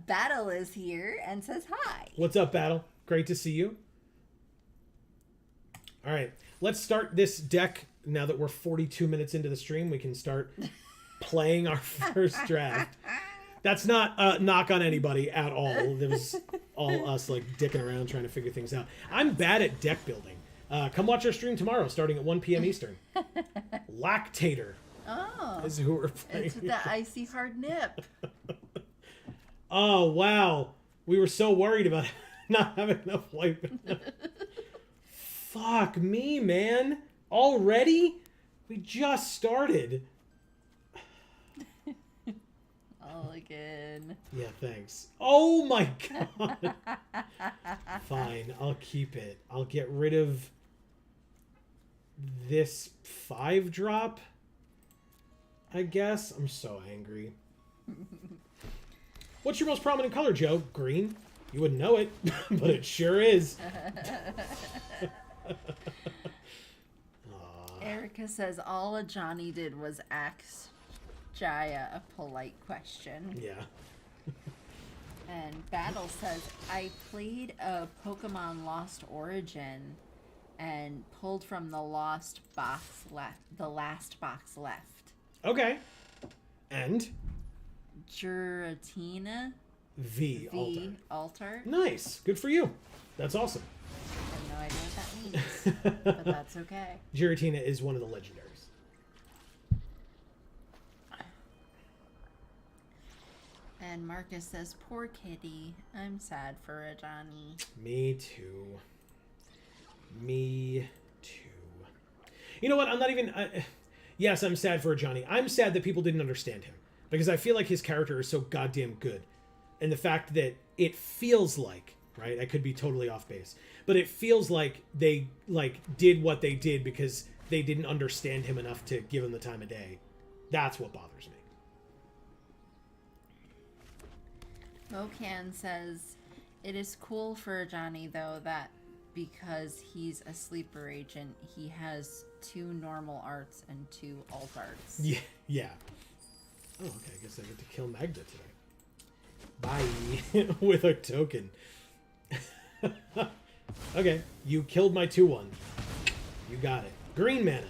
Battle is here and says hi. What's up, Battle? Great to see you. All right. Let's start this deck. Now that we're 42 minutes into the stream, we can start playing our first draft. That's not a knock on anybody at all. It was all us like dicking around trying to figure things out. I'm bad at deck building. Come watch our stream tomorrow starting at 1 p.m. Eastern. Lactator is who we're playing. It's with the icy hard nip. Oh, wow. We were so worried about not having enough white. Fuck me, man. Already? We just started. All again. Yeah, thanks. Oh my god. Fine, I'll keep it. I'll get rid of this 5-drop, I guess. I'm so angry. What's your most prominent color, Joe? Green? You wouldn't know it, but it sure is. Erica says all a Johnny did was ask Jaya a polite question. Yeah. And Battle says, I played a Pokemon Lost Origin and pulled from the last box left. Okay. And? Giratina V Altar. Nice. Good for you. That's awesome. I have no idea what that means, but that's okay. Giratina is one of the legendaries. And Marcus says, poor kitty. I'm sad for a Johnny. Me too. Me too. You know what? I'm not even... yes, I'm sad for Johnny. I'm sad that people didn't understand him. Because I feel like his character is so goddamn good. And the fact that it feels like... Right? I could be totally off base. But it feels like they did what they did because they didn't understand him enough to give him the time of day. That's what bothers me. Mocan says, it is cool for Johnny, though, that because he's a sleeper agent, he has 2 normal arts and 2 alt arts. Yeah. Oh, okay. I guess I get to kill Magda today. Bye. With a token. Okay. You killed my 2-1. You got it. Green mana.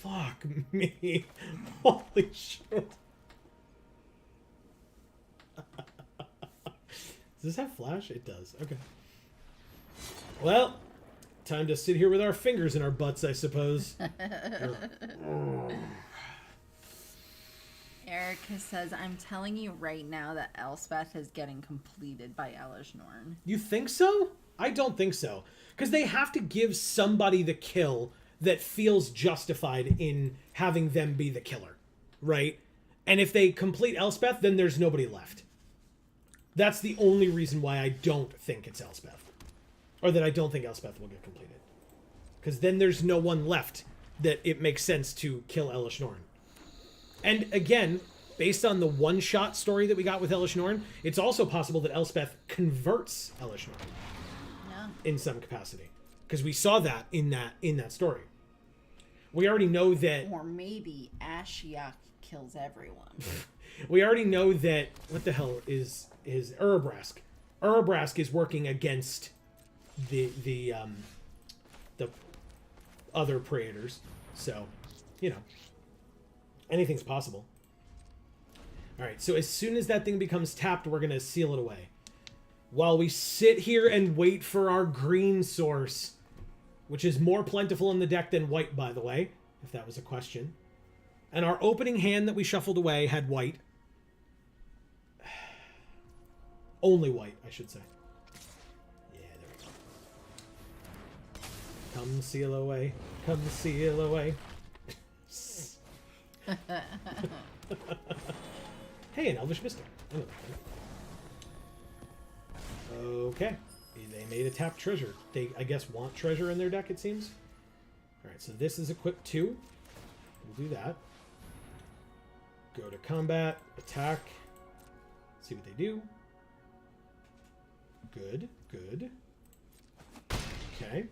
Fuck me. Holy shit. Does this have flash? It does. Okay. Well, time to sit here with our fingers in our butts, I suppose. Erica says, I'm telling you right now that Elspeth is getting completed by Elishnorn. You think so? I don't think so. Because they have to give somebody the kill that feels justified in having them be the killer. Right? And if they complete Elspeth, then there's nobody left. That's the only reason why I don't think it's Elspeth. Or that I don't think Elspeth will get completed. Because then there's no one left that it makes sense to kill Elishnorn. And again, based on the one-shot story that we got with Elishnorn, it's also possible that Elspeth converts Elishnorn. Yeah. In some capacity. Because we saw that in that story. We already know that... Or maybe Ashiok kills everyone. We already know that... What the hell is Urabrask? Urabrask is working against the other Praetors. So, you know. Anything's possible. Alright, so as soon as that thing becomes tapped, we're going to seal it away. While we sit here and wait for our green source, which is more plentiful in the deck than white, by the way, if that was a question. And our opening hand that we shuffled away had white. Only white, I should say. Yeah, there we go. Come seal away. Come seal away. Hey, an Elvish Mystic. I know that. Okay. They made a tap treasure. They, I guess, want treasure in their deck, it seems. Alright, so this is equipped too. We'll do that. Go to combat, attack. See what they do. Good, good. Okay.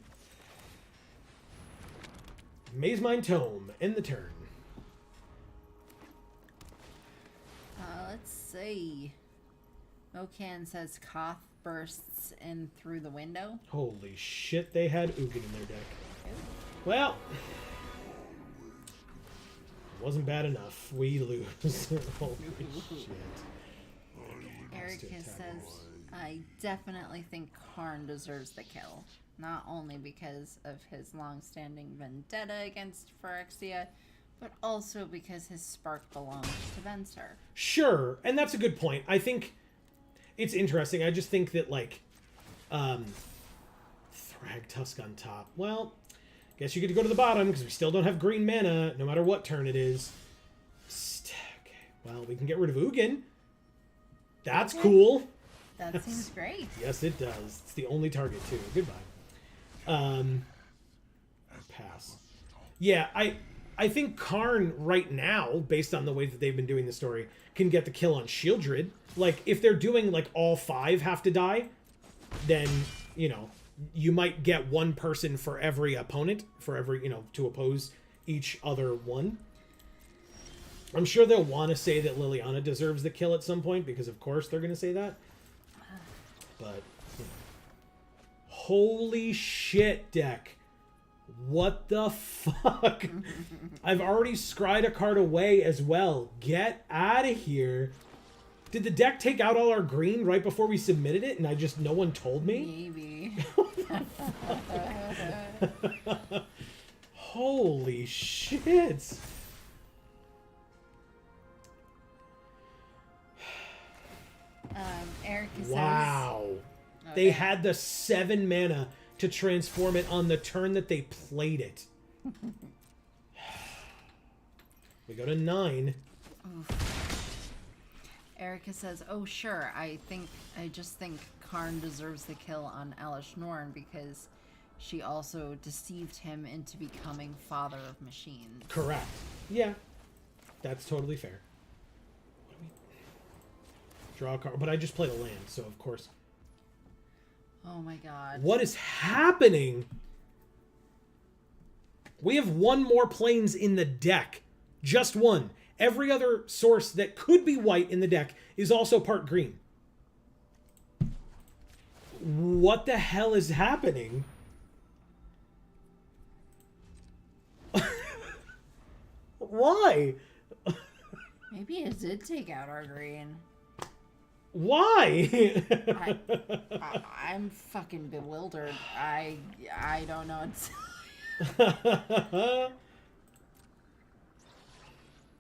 Maze Mine Tome. End the turn. Let's see. Okan says Koth bursts in through the window. Holy shit, they had Ugin in their deck. Well, wasn't bad enough. We lose. Holy shit. Erica says, I definitely think Karn deserves the kill. Not only because of his long-standing vendetta against Phyrexia, but also because his spark belongs to Venser. Sure, and that's a good point. I think it's interesting. I just think that, like, Thrag Tusk on top. Well, guess you get to go to the bottom, because we still don't have green mana, no matter what turn it is. Okay, well, we can get rid of Ugin. That's cool. That seems great. Yes, it does. It's the only target, too. Goodbye. Pass. Yeah, I think Karn right now, based on the way that they've been doing the story, can get the kill on Shieldred. Like, if they're doing, like, all 5 have to die, then, you know, you might get one person for every opponent, for every, you know, to oppose each other one. I'm sure they'll want to say that Liliana deserves the kill at some point, because of course they're going to say that. But, you know. Holy shit, deck. What the fuck? I've already scryed a card away as well. Get out of here. Did the deck take out all our green right before we submitted it and no one told me? Maybe. Holy shit. Erica says... Wow. Okay. They had the 7 mana to transform it on the turn that they played it. We go to 9. Oof. Erica says, oh sure, I just think Karn deserves the kill on Alish Norn because she also deceived him into becoming father of machines. Correct. Yeah. That's totally fair. Draw a card. But I just played a land, so of course. Oh my god. What is happening? We have one more planes in the deck. Just one. Every other source that could be white in the deck is also part green. What the hell is happening? Why? Maybe it did take out our green. Why? I'm fucking bewildered. I don't know.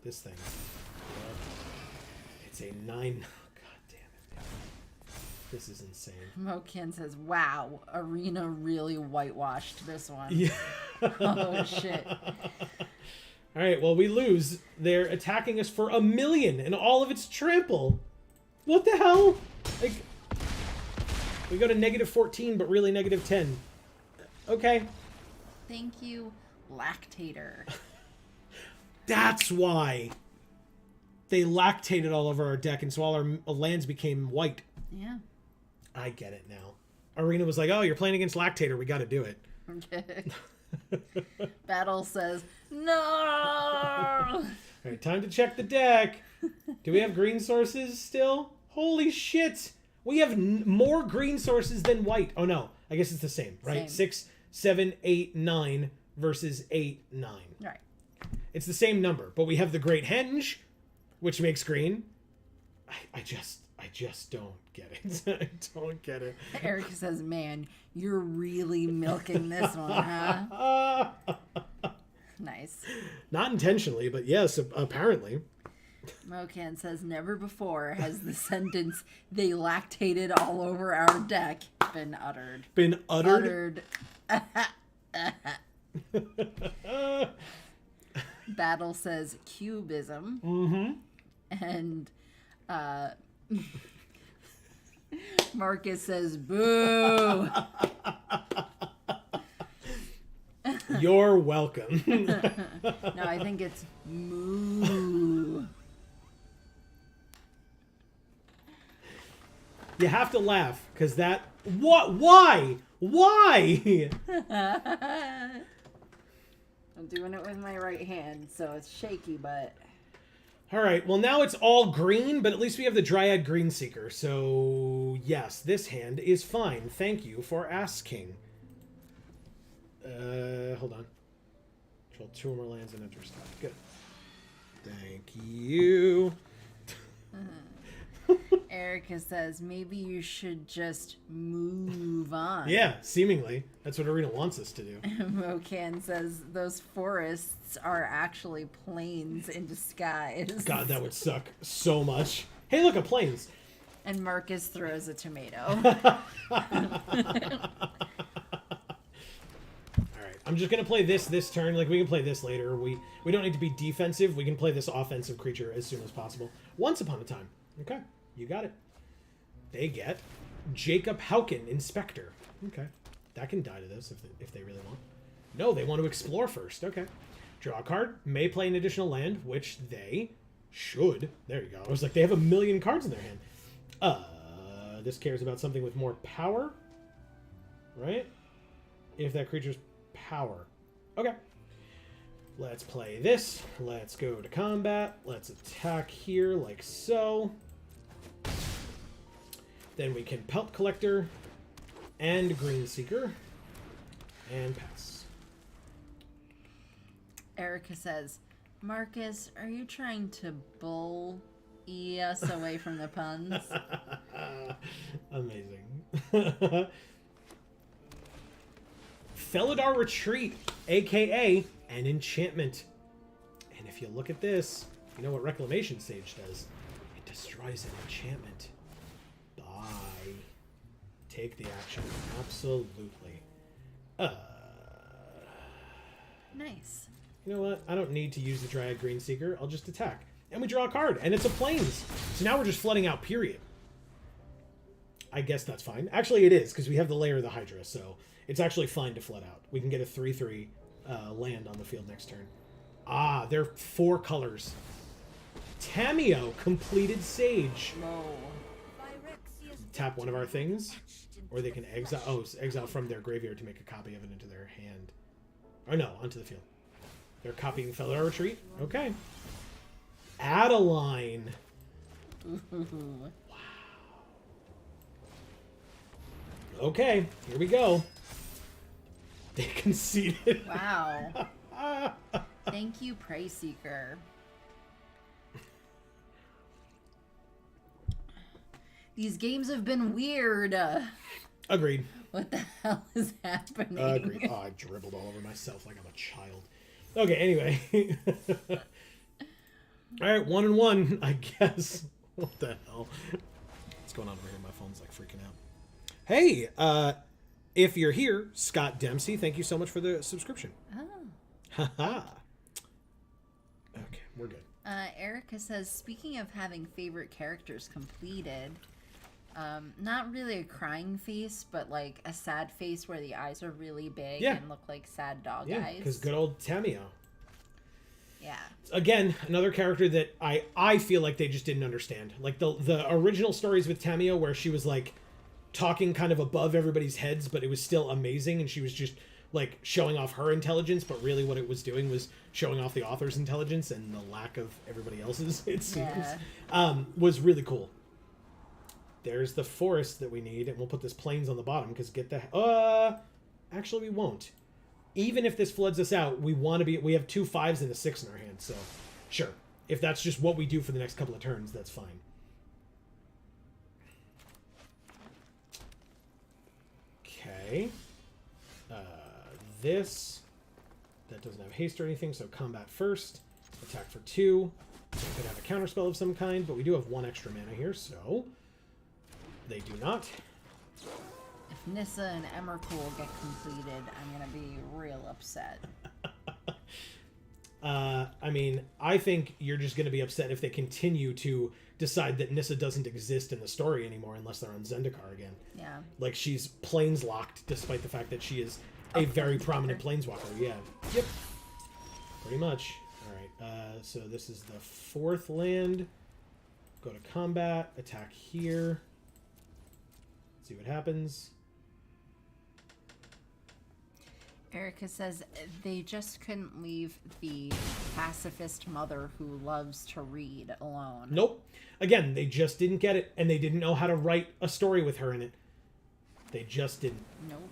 This thing. It's a 9. God damn it. This is insane. Mokin says, wow, Arena really whitewashed this one. Yeah. Oh, shit. All right, well, we lose. They're attacking us for 1,000,000 and all of its trample. What the hell? Like, we go to -14, but really -10. Okay. Thank you, Lactator. That's why. They lactated all over our deck, and so all our lands became white. Yeah. I get it now. Arena was like, oh, you're playing against Lactator. We got to do it. Battle says, no! All right, time to check the deck. Do we have green sources still? Holy shit. We have more green sources than white. Oh, no. I guess it's the same, right? Same. 6, 7, 8, 9 versus 8, 9. Right. It's the same number, but we have the Great Henge, which makes green. I just don't get it. I don't get it. Erica says, man, you're really milking this one, huh? Nice. Not intentionally, but yes, apparently. Mokan says, never before has the sentence, they lactated all over our deck, been uttered. Been uttered? Battle says, cubism. Mm-hmm. And Marcus says, boo. You're welcome. No, I think it's moo. You have to laugh, because that... What? Why? Why? I'm doing it with my right hand, so it's shaky, but... All right, well, now it's all green, but at least we have the Dryad Greenseeker. So, yes, this hand is fine. Thank you for asking. Hold on. Control 2 or more lands and enter stop. Good. Thank you. Erica says, maybe you should just move on. Yeah, seemingly. That's what Arena wants us to do. Mocan says, those forests are actually plains in disguise. God, that would suck so much. Hey, look, a plains. And Marcus throws a tomato. Alright, I'm just going to play this turn. Like, we can play this later. We don't need to be defensive. We can play this offensive creature as soon as possible. Once upon a time. Okay, you got it. They get Jacob Hauken, Inspector. Okay, that can die to this if they really want. No, they want to explore first. Okay. Draw a card. May play an additional land, which they should. There you go. I was like, they have 1 million cards in their hand. This cares about something with more power. Right? If that creature's power. Okay. Let's play this. Let's go to combat. Let's attack here like so. Then we can Pelt Collector and Greenseeker and pass. Erica says, Marcus, are you trying to bull us away from the puns? Amazing. Felidar Retreat, aka an enchantment. And if you look at this, you know what Reclamation Sage does? It destroys an enchantment. Bye. Take the action. Absolutely. Nice. You know what? I don't need to use the Dryad Greenseeker. I'll just attack. And we draw a card. And it's a Plains. So now we're just flooding out, period. I guess that's fine. Actually, it is, because we have the Lair of the Hydra. So it's actually fine to flood out. We can get a 3/3 land on the field next turn. Ah, they're 4 colors. Tameo, Completed Sage. Whoa. Tap one of our things. Or they can exile. Oh, exile from their graveyard to make a copy of it into their hand. Or no, onto the field. They're copying Felidar Retreat. Okay. Adeline. Wow. Okay, here we go. They conceded. Wow. Thank you, Prey Seeker. These games have been weird. Agreed. What the hell is happening? Agreed. Oh, I dribbled all over myself like I'm a child. Okay, anyway. All right, 1-1, I guess. What the hell? What's going on over here? My phone's like freaking out. Hey, if you're here, Scott Dempsey, thank you so much for the subscription. Oh. Haha. Okay, we're good. Erica says, speaking of having favorite characters completed, not really a crying face, but like a sad face where the eyes are really big and look like sad dog eyes. Yeah, because good old Tameo. Yeah. Again, another character that I feel like they just didn't understand. Like the original stories with Tameo where she was like talking kind of above everybody's heads, but it was still amazing, and she was just like showing off her intelligence, but really what it was doing was showing off the author's intelligence and the lack of everybody else's, it seems. Was really cool. There's the forest that we need, and we'll put this plains on the bottom, because actually we won't. Even if this floods us out, we have 2 5s and a 6 in our hand, so sure. If that's just what we do for the next couple of turns, that's fine. Okay. That doesn't have haste or anything, so combat first. Attack for 2. So we could have a counterspell of some kind, but we do have 1 extra mana here, so they do not. If Nissa and Emrakul get completed, I'm going to be real upset. I mean, I think you're just going to be upset if they continue to decide that Nissa doesn't exist in the story anymore unless they're on Zendikar again. Yeah. Like, she's planeslocked despite the fact that she is a very prominent planeswalker. Yeah. Yep. Pretty much. Alright, so this is the 4th land. Go to combat. Attack here. See what happens. Erica says they just couldn't leave the pacifist mother who loves to read alone. Nope. Again, they just didn't get it, and they didn't know how to write a story with her in it. They just didn't. Nope.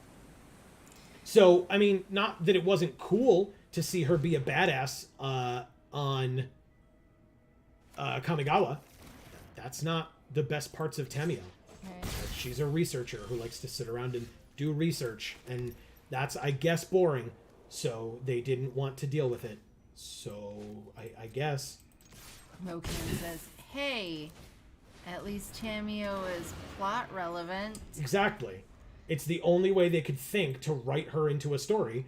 So, I mean, not that it wasn't cool to see her be a badass on Kamigawa. That's not the best parts of Tamio. Okay. She's a researcher who likes to sit around and do research, and that's, I guess, boring. So they didn't want to deal with it. So I guess. Mokan says, hey, at least Tamio is plot relevant. Exactly. It's the only way they could think to write her into a story,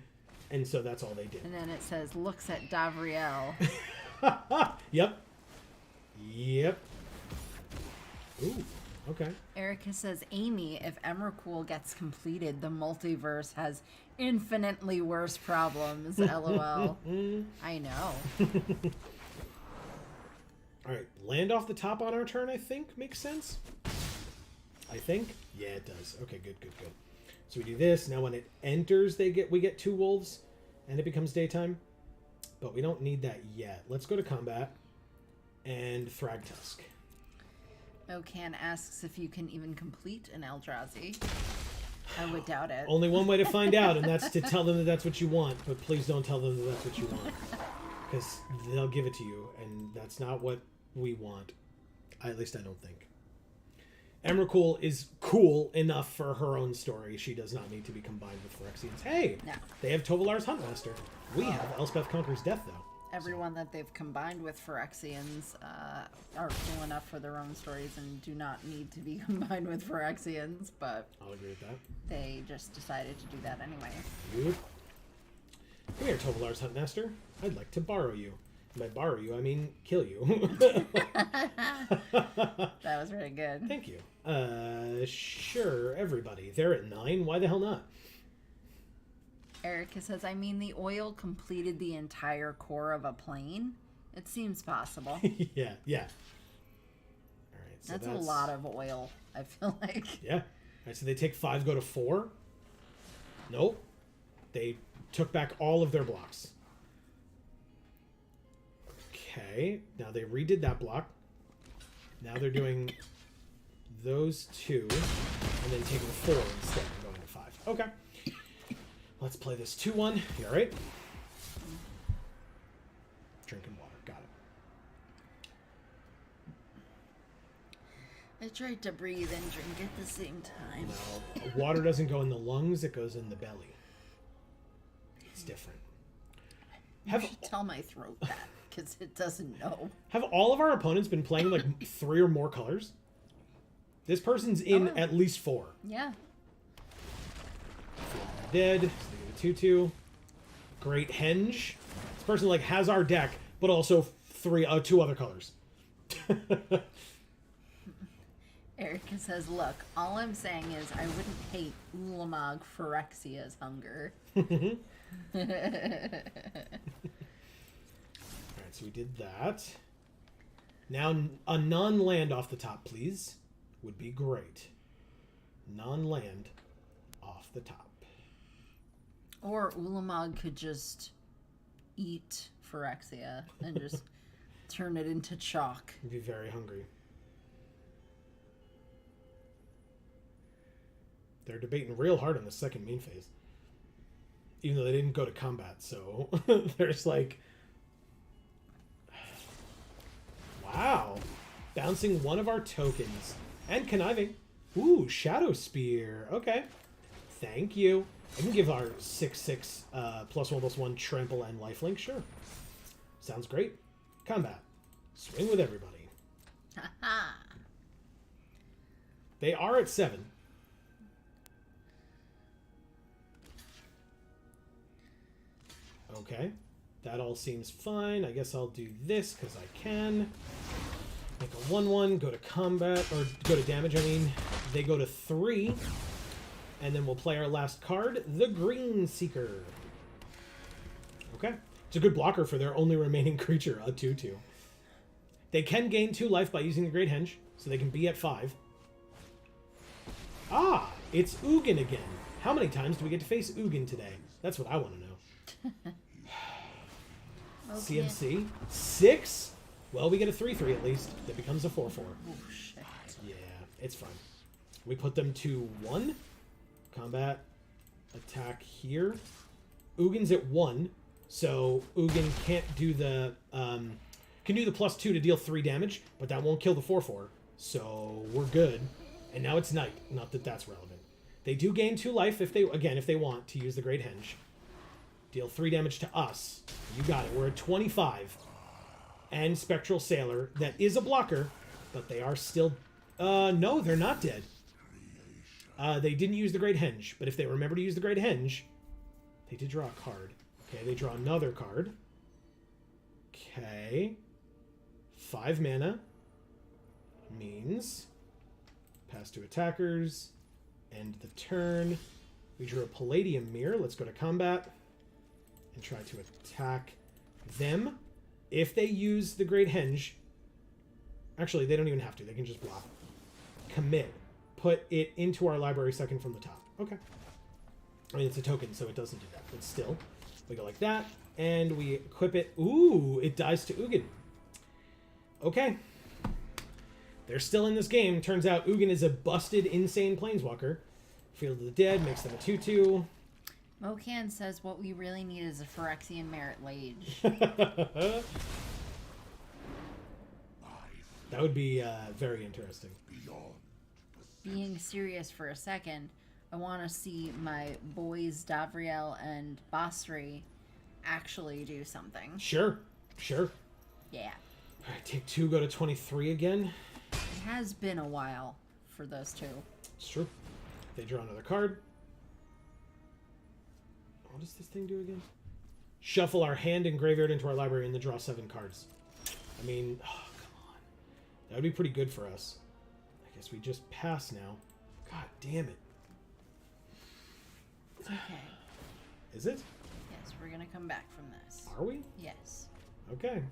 and so that's all they did. And then it says, looks at Davriel. Yep. Ooh, okay. Erica says, Amy, if Emrakul gets completed, the multiverse has infinitely worse problems. LOL. I know. All right, land off the top on our turn, I think, makes sense. I think? Yeah, it does. Okay, good. So we do this. Now when it enters, we get 2 wolves, and it becomes daytime. But we don't need that yet. Let's go to combat and Thragtusk. Mokan asks if you can even complete an Eldrazi. I would doubt it. Only one way to find out, and that's to tell them that that's what you want. But please don't tell them that that's what you want, because they'll give it to you, and that's not what we want. At least I don't think. Emrakul is cool enough for her own story. She does not need to be combined with Phyrexians. Hey, No. They have Tovalar's Huntmaster. We have Elspeth Conquers Death, though. Everyone that they've combined with Phyrexians are cool enough for their own stories and do not need to be combined with Phyrexians, but I'll agree with that. they just decided to do that anyway. Good. Come here, Tovalar's Huntmaster. I'd like to borrow you. And by borrow you, I mean kill you. That was very good. Thank you. Sure, everybody. They're at 9. Why the hell not? Erica says, I mean, the oil completed the entire core of a plane. It seems possible. Yeah. All right, so That's a lot of oil, I feel like. Yeah. All right, so they take 5, go to 4. Nope. They took back all of their blocks. Okay. Now they redid that block. Now they're doing those 2 and then taking 4 instead and going to 5. Okay. Let's play this 2-1. You all right? Drinking water. Got it. I tried to breathe and drink at the same time. No, water doesn't go in the lungs. It goes in the belly. It's different. You should tell my throat that, because it doesn't know. Have all of our opponents been playing like 3 or more colors? This person's in at least 4. Yeah. Dead. So they get a 2/2. Great henge. This person like has our deck, but also 2 other colors. Erica says, look, all I'm saying is I wouldn't hate Ulamog Phyrexia's hunger. Alright, so we did that. Now a non-land off the top, please. Would be great. Non-land off the top. Or Ulamog could just eat Phyrexia and just turn it into chalk. I'd be very hungry. They're debating real hard on the second main phase. Even though they didn't go to combat, so there's like... Wow. Bouncing one of our tokens. And conniving. Ooh, Shadow Spear. Okay. Thank you. I can give our 6/6 +1/+1 trample and lifelink. Sure. Sounds great. Combat. Swing with everybody. They are at 7. Okay. That all seems fine. I guess I'll do this because I can. Make a 1/1, go to combat, or go to damage, I mean. They go to 3. And then we'll play our last card, the Green Seeker. Okay. It's a good blocker for their only remaining creature, a 2/2. They can gain 2 life by using the Great Henge, so they can be at 5. Ah, it's Ugin again. How many times do we get to face Ugin today? That's what I want to know. Okay. CMC 6. Well, we get a 3/3 at least. That becomes a 4/4. Oh shit. Yeah, it's fine. We put them to 1. Combat attack here. Ugin's at 1, so Ugin can't do the can do the +2 to deal 3 damage, but that won't kill the 4/4. So we're good. And now it's night. Not that that's relevant. They do gain 2 life if they want to use the Great Henge. Deal 3 damage to us. You got it. We're at 25. And Spectral Sailor. That is a blocker, but they are still... no, they're not dead. They didn't use the Great Henge, but if they remember to use the Great Henge, they did draw a card. Okay, they draw another card. Okay. 5 mana means pass to attackers, end the turn. We drew a Palladium Mirror. Let's go to combat and try to attack them. If they use the Great Henge, actually, they don't even have to. They can just block. Commit. Put it into our library second from the top. Okay. I mean, it's a token, so it doesn't do that. But still, we go like that, and we equip it. Ooh, it dies to Ugin. Okay. They're still in this game. Turns out Ugin is a busted, insane planeswalker. Field of the Dead makes them a 2/2. Mocan says what we really need is a Phyrexian Merit Lage. That would be very interesting. Being serious for a second, I want to see my boys Davriel and Basri actually do something. Sure. Sure. Yeah. All right, take 2, go to 23 again. It has been a while for those two. It's true. They draw another card. What does this thing do again? Shuffle our hand and graveyard into our library and then draw 7 cards. I mean, oh, come on. That would be pretty good for us. I guess we just pass now. God damn it. It's okay. Is it? Yes, we're going to come back from this. Are we? Yes. Okay.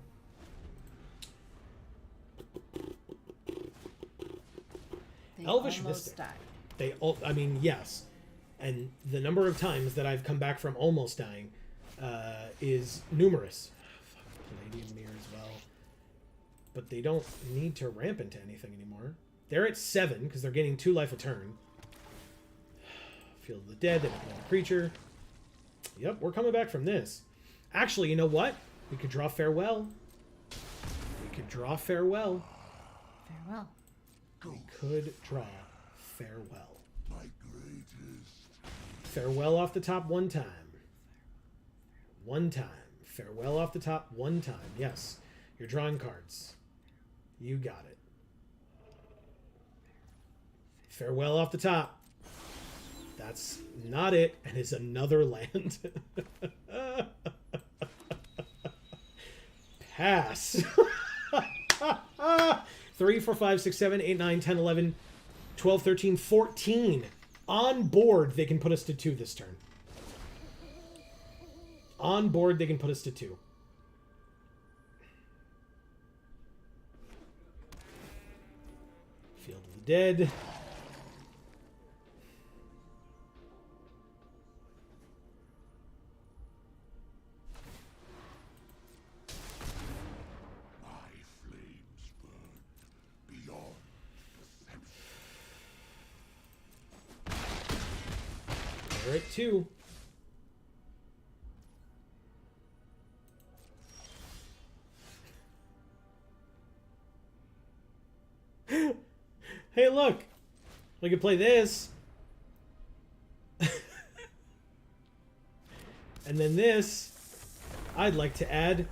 They Elvish almost Mystic. died. They all, I mean, yes. And the number of times that I've come back from almost dying is numerous. Palladium Mirror as well. But they don't need to ramp into anything anymore. They're at 7 because they're gaining 2 life a turn. Field of the Dead, they don't have a creature. Yep, we're coming back from this. Actually, you know what? We could draw Farewell. We could draw Farewell. Farewell. We could draw Farewell. Farewell off the top 1 time. 1 time. Farewell off the top 1 time. Yes. You're drawing cards. You got it. Farewell off the top. That's not it, and it's another land. Pass. 3, 4, 5, 6, 7, 8, 9, 10, 11, 12, 13, 14. On board, they can put us to 2 this turn. On board, they can put us to 2. Field of the Dead. They're at 2. Hey, look. We could play this. And then this. I'd like to add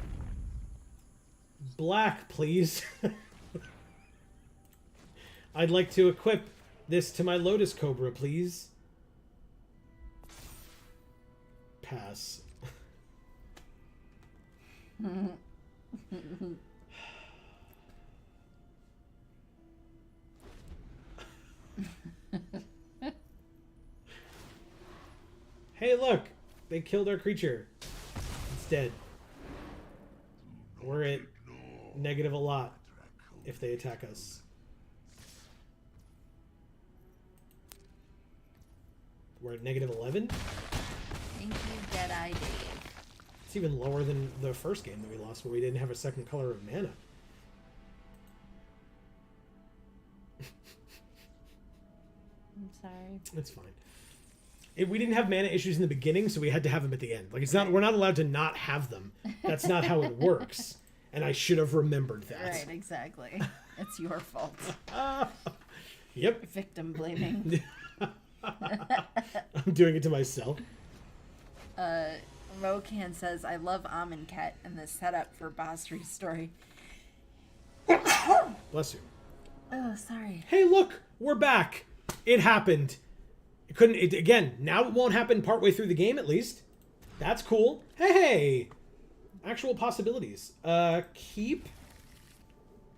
black, please. I'd like to equip this to my Lotus Cobra, please. Pass. Hey, look! They killed our creature. It's dead. We're at negative a lot if they attack us. We're at negative 11? Thank you, Deadeye Dave. It's even lower than the first game that we lost where we didn't have a second color of mana. I'm sorry. It's fine. We didn't have mana issues in the beginning, so we had to have them at the end. Like, it's not, we're not allowed to not have them. That's not how it works. And I should have remembered that. Right, exactly. It's your fault. Yep. Victim blaming. I'm doing it to myself. Mocan says, I love Amonkhet and the setup for boss story. Bless you. Oh, sorry. Hey, look, we're back. It happened. It couldn't. Again, now it won't happen partway through the game, at least. That's cool. Hey, actual possibilities. Keep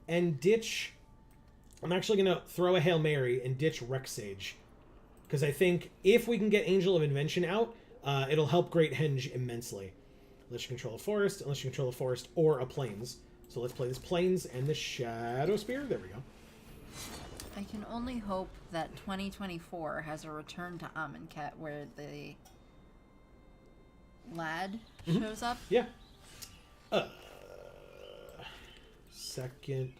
and ditch. I'm actually gonna throw a Hail Mary and ditch Rex Sage, because I think if we can get Angel of Invention out, it'll help Great Henge immensely. Unless you control a forest, or a plains. So let's play this plains and the Shadow Spear. There we go. I can only hope that 2024 has a return to Amonkhet where the lad shows up. Yeah. Second.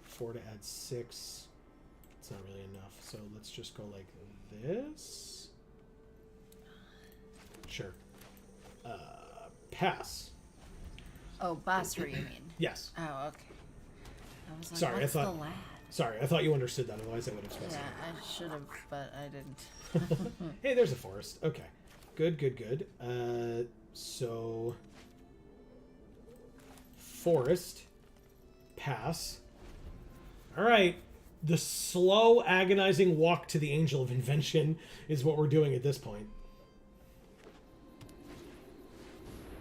4 to add 6. It's not really enough. So let's just go like this. Sure. Pass. Oh, Basri, you mean? Yes. Oh, okay. I was like, Sorry, what's I thought. the lad? Sorry, I thought you understood that. Otherwise, I would have specified. Yeah, I should have, but I didn't. Hey, there's a forest. Okay. Good, good, good. So... Forest. Pass. Alright. The slow, agonizing walk to the Angel of Invention is what we're doing at this point.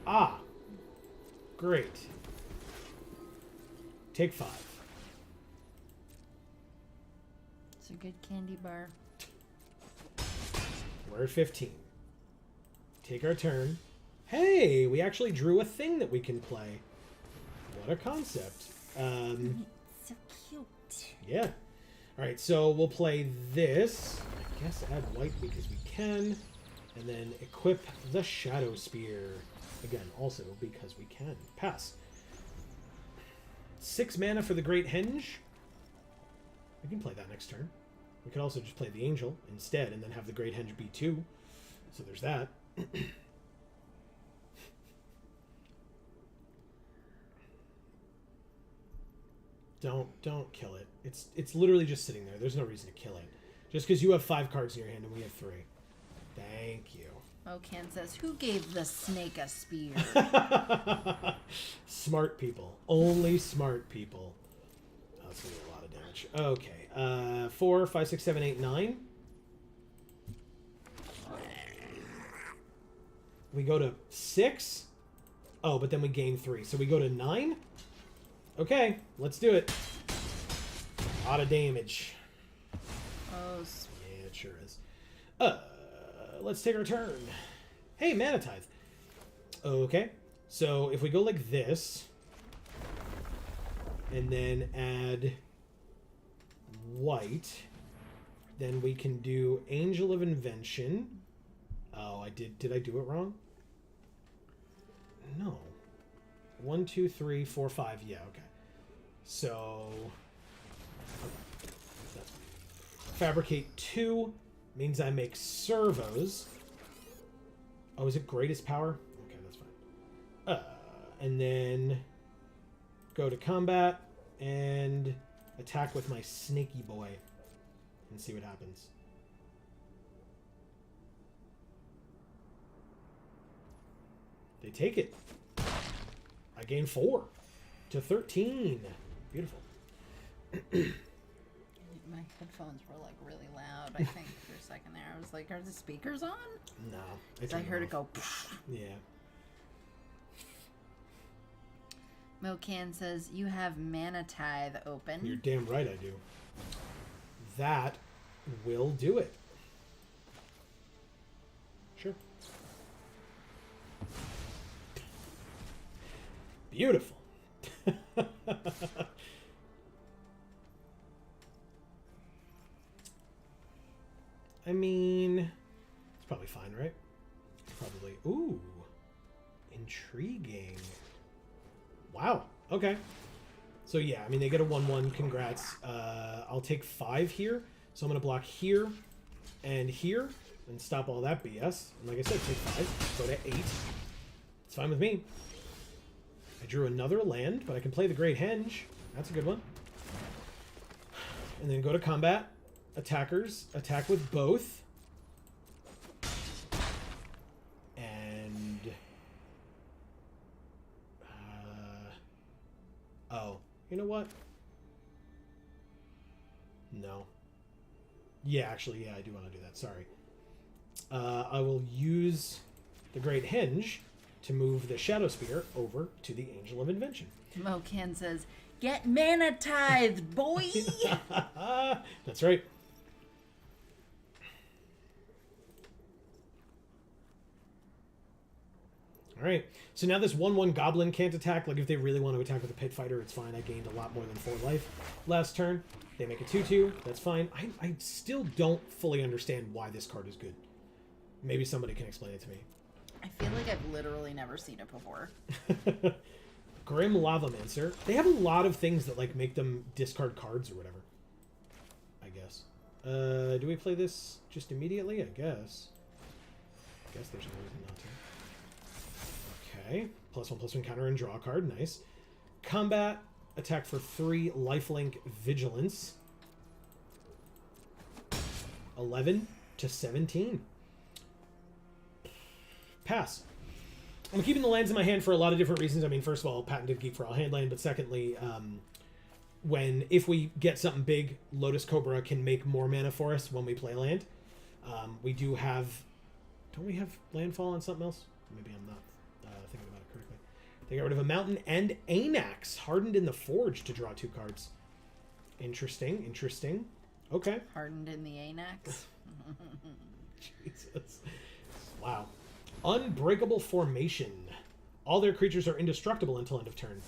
Ah. Great. Take 5. It's a good candy bar. We're at 15. Take our turn. Hey, we actually drew a thing that we can play. What a concept. So cute. Yeah. Alright, so we'll play this. I guess add white because we can. And then equip the Shadow Spear. Again, also because we can. Pass. 6 mana for the Great Henge. We can play that next turn. We could also just play the Angel instead and then have the Great Henge be 2. So there's that. Don't kill it. It's literally just sitting there. There's no reason to kill it. Just because you have 5 cards in your hand and we have 3. Thank you. Mocan says, who gave the snake a spear? Smart people. Only smart people. Oh, that's going to be a lot of damage. Okay. 4, 5, 6, 7, 8, 9. We go to 6. Oh, but then we gain 3. So we go to 9? Okay, let's do it. A lot of damage. Oh, yeah, it sure is. Let's take our turn. Hey, Mana Tithe. Okay, so if we go like this, and then add white, then we can do Angel of Invention. Oh, I did I do it wrong? No. 1, 2, 3, 4, 5. Yeah, okay. So, that's fabricate 2 means I make servos. Oh, is it greatest power? Okay, that's fine. And then go to combat and attack with my snaky boy and see what happens. They take it. I gain 4 to 13. Beautiful. my headphones were like really loud, I think, for a second there. I was like, are the speakers on? No. I heard it go. Yeah. Mocan says, you have Mana Tithe open. You're damn right I do. That will do it. Sure. Beautiful. I mean, it's probably fine, right? Probably. Ooh. Intriguing. Wow. Okay. So yeah, I mean, they get a 1/1. Congrats. I'll take 5 here. So I'm going to block here and here and stop all that BS. And like I said, take 5. Go to 8. It's fine with me. I drew another land, but I can play the Great Henge. That's a good one. And then go to combat. Attackers. Attack with both. And... oh. You know what? No. Yeah, actually, yeah, I do want to do that. Sorry. I will use the Great Henge to move the Shadow Spear over to the Angel of Invention. Mocan says, "Get mana tithed, boy!" That's right. All right. So now this 1/1 Goblin can't attack. Like, if they really want to attack with a Pit Fighter, it's fine. I gained a lot more than 4 life last turn. They make a 2/2. That's fine. I still don't fully understand why this card is good. Maybe somebody can explain it to me. I feel like I've literally never seen it before. Grim Lavamancer. They have a lot of things that, like, make them discard cards or whatever. I guess. Do we play this just immediately? I guess. I guess there's no reason not to. Okay. +1/+1 counter and draw a card. Nice. Combat. Attack for 3. Lifelink Vigilance. 11 to 17. Pass. I'm keeping the lands in my hand for a lot of different reasons. I mean, first of all, patented Geek for All hand land, but secondly, if we get something big, Lotus Cobra can make more mana for us when we play land. We do have... don't we have landfall on something else? Maybe I'm not thinking about it correctly. They got rid of a mountain and Anax, hardened in the Forge, to draw 2 cards. Interesting, interesting. Okay. Hardened in the Anax. Jesus. Wow. Unbreakable Formation. All their creatures are indestructible until end of turn.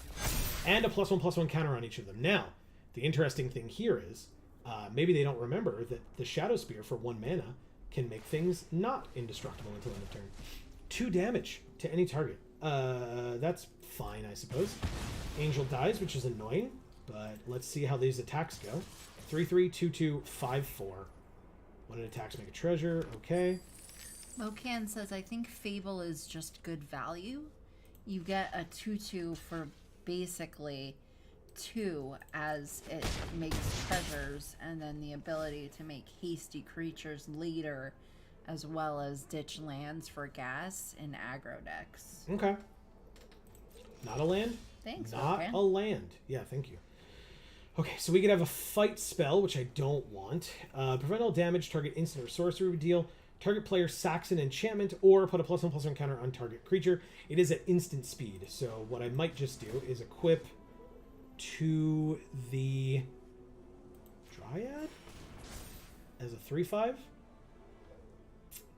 And a +1/+1 counter on each of them. Now, the interesting thing here is, maybe they don't remember that the Shadow Spear for 1 mana can make things not indestructible until end of turn. 2 damage to any target. That's fine, I suppose. Angel dies, which is annoying, but let's see how these attacks go. 3/3, 2/2, 5/4. When it attacks, make a treasure. Okay. Mocan says, "I think Fable is just good value. You get a 2/2 for basically 2 as it makes treasures, and then the ability to make hasty creatures later, as well as ditch lands for gas in aggro decks." Okay. Not a land? Thanks, Not Mocan. a land. Yeah, thank you. Okay, so we could have a fight spell, which I don't want. Prevent all damage, target instant or sorcery would deal. Target player sacks an enchantment, or put a +1/+1 counter on target creature. It is at instant speed, so what I might just do is equip to the Dryad as a 3/5.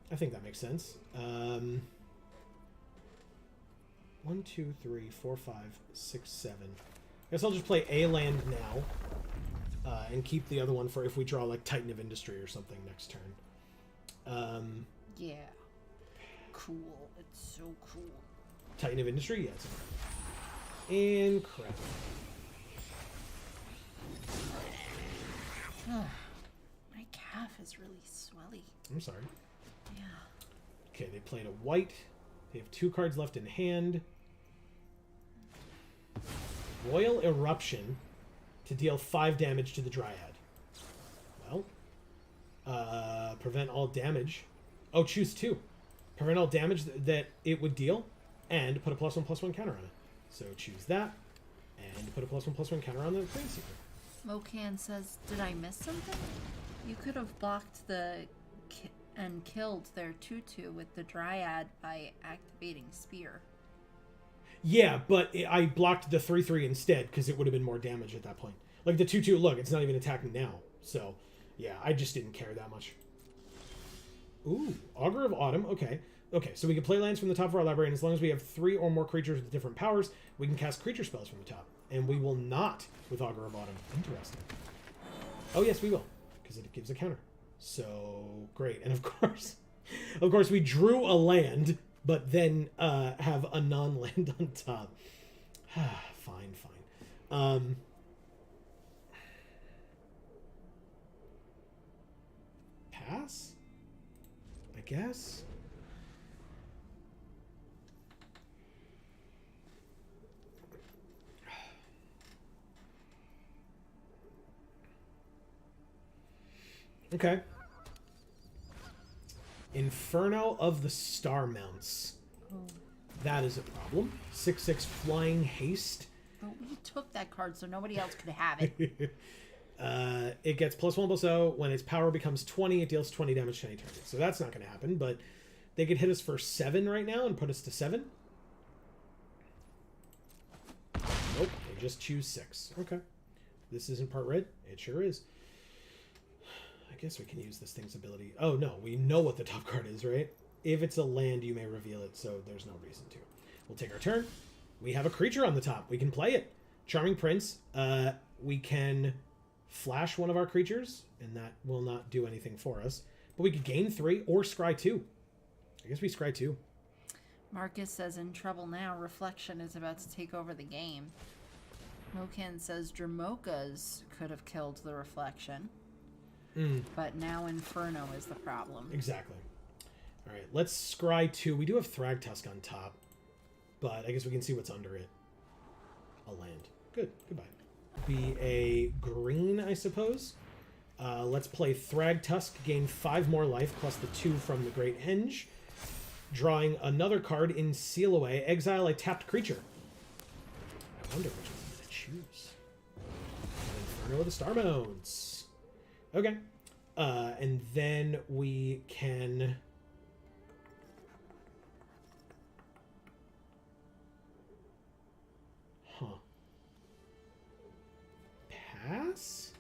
I think that makes sense. 1, 2, 3, 4, 5, 6, 7. I guess I'll just play a land now, and keep the other one for if we draw like Titan of Industry or something next turn. Yeah. Cool. It's so cool. Titan of Industry? Yeah, it's incredible. My calf is really swelly. I'm sorry. Yeah. Okay, they played a white. They have 2 cards left in hand. Royal Eruption to deal 5 damage to the Dryad. Well, prevent all damage. Oh, choose 2. Prevent all damage that it would deal, and put a +1/+1 counter on it. So choose that, and put a +1/+1 counter on the Planeswalker. Mocan says, "Did I miss something? You could have blocked and killed their 2/2 with the Dryad by activating Spear." Yeah, but I blocked the 3/3 instead because it would have been more damage at that point. Like the 2/2, look, it's not even attacking now. So, yeah, I just didn't care that much. Ooh, Augur of Autumn. Okay. Okay, so we can play lands from the top of our library, and as long as we have 3 or more creatures with different powers, we can cast creature spells from the top. And we will not with Augur of Autumn. Interesting. Oh, yes, we will, because it gives a counter. So great. And of course, we drew a land, but then have a non-land on top. Fine. Pass? I guess? Okay. Inferno of the Star Mounts. Oh. That is a problem. 6/6 flying haste. But we took that card so nobody else could have it. It gets +1/+0. When its power becomes 20, it deals 20 damage to any target. So that's not going to happen, but they could hit us for 7 right now and put us to 7. Nope, they just choose 6. Okay. This isn't part red? It sure is. I guess we can use this thing's ability. Oh, no, we know what the top card is, right? If it's a land, you may reveal it, so there's no reason to. We'll take our turn. We have a creature on the top. We can play it. Charming Prince. We can flash one of our creatures, and that will not do anything for us. But we could gain 3 or scry 2. I guess we scry 2. Marcus says, in trouble now. Reflection is about to take over the game. Mokan says, Dramokas could have killed the Reflection. But now Inferno is the problem. Exactly. All right, let's scry 2. We do have Thragtusk on top, but I guess we can see what's under it. A land. Good. Goodbye. Be a green, I suppose. Let's play Thragtusk. Gain 5 more life, plus the 2 from the Great Henge. Drawing another card in Seal Away. Exile a tapped creature. I wonder which one I'm going to choose. Inferno of the Star Mounts. Okay. And then we can... Pass?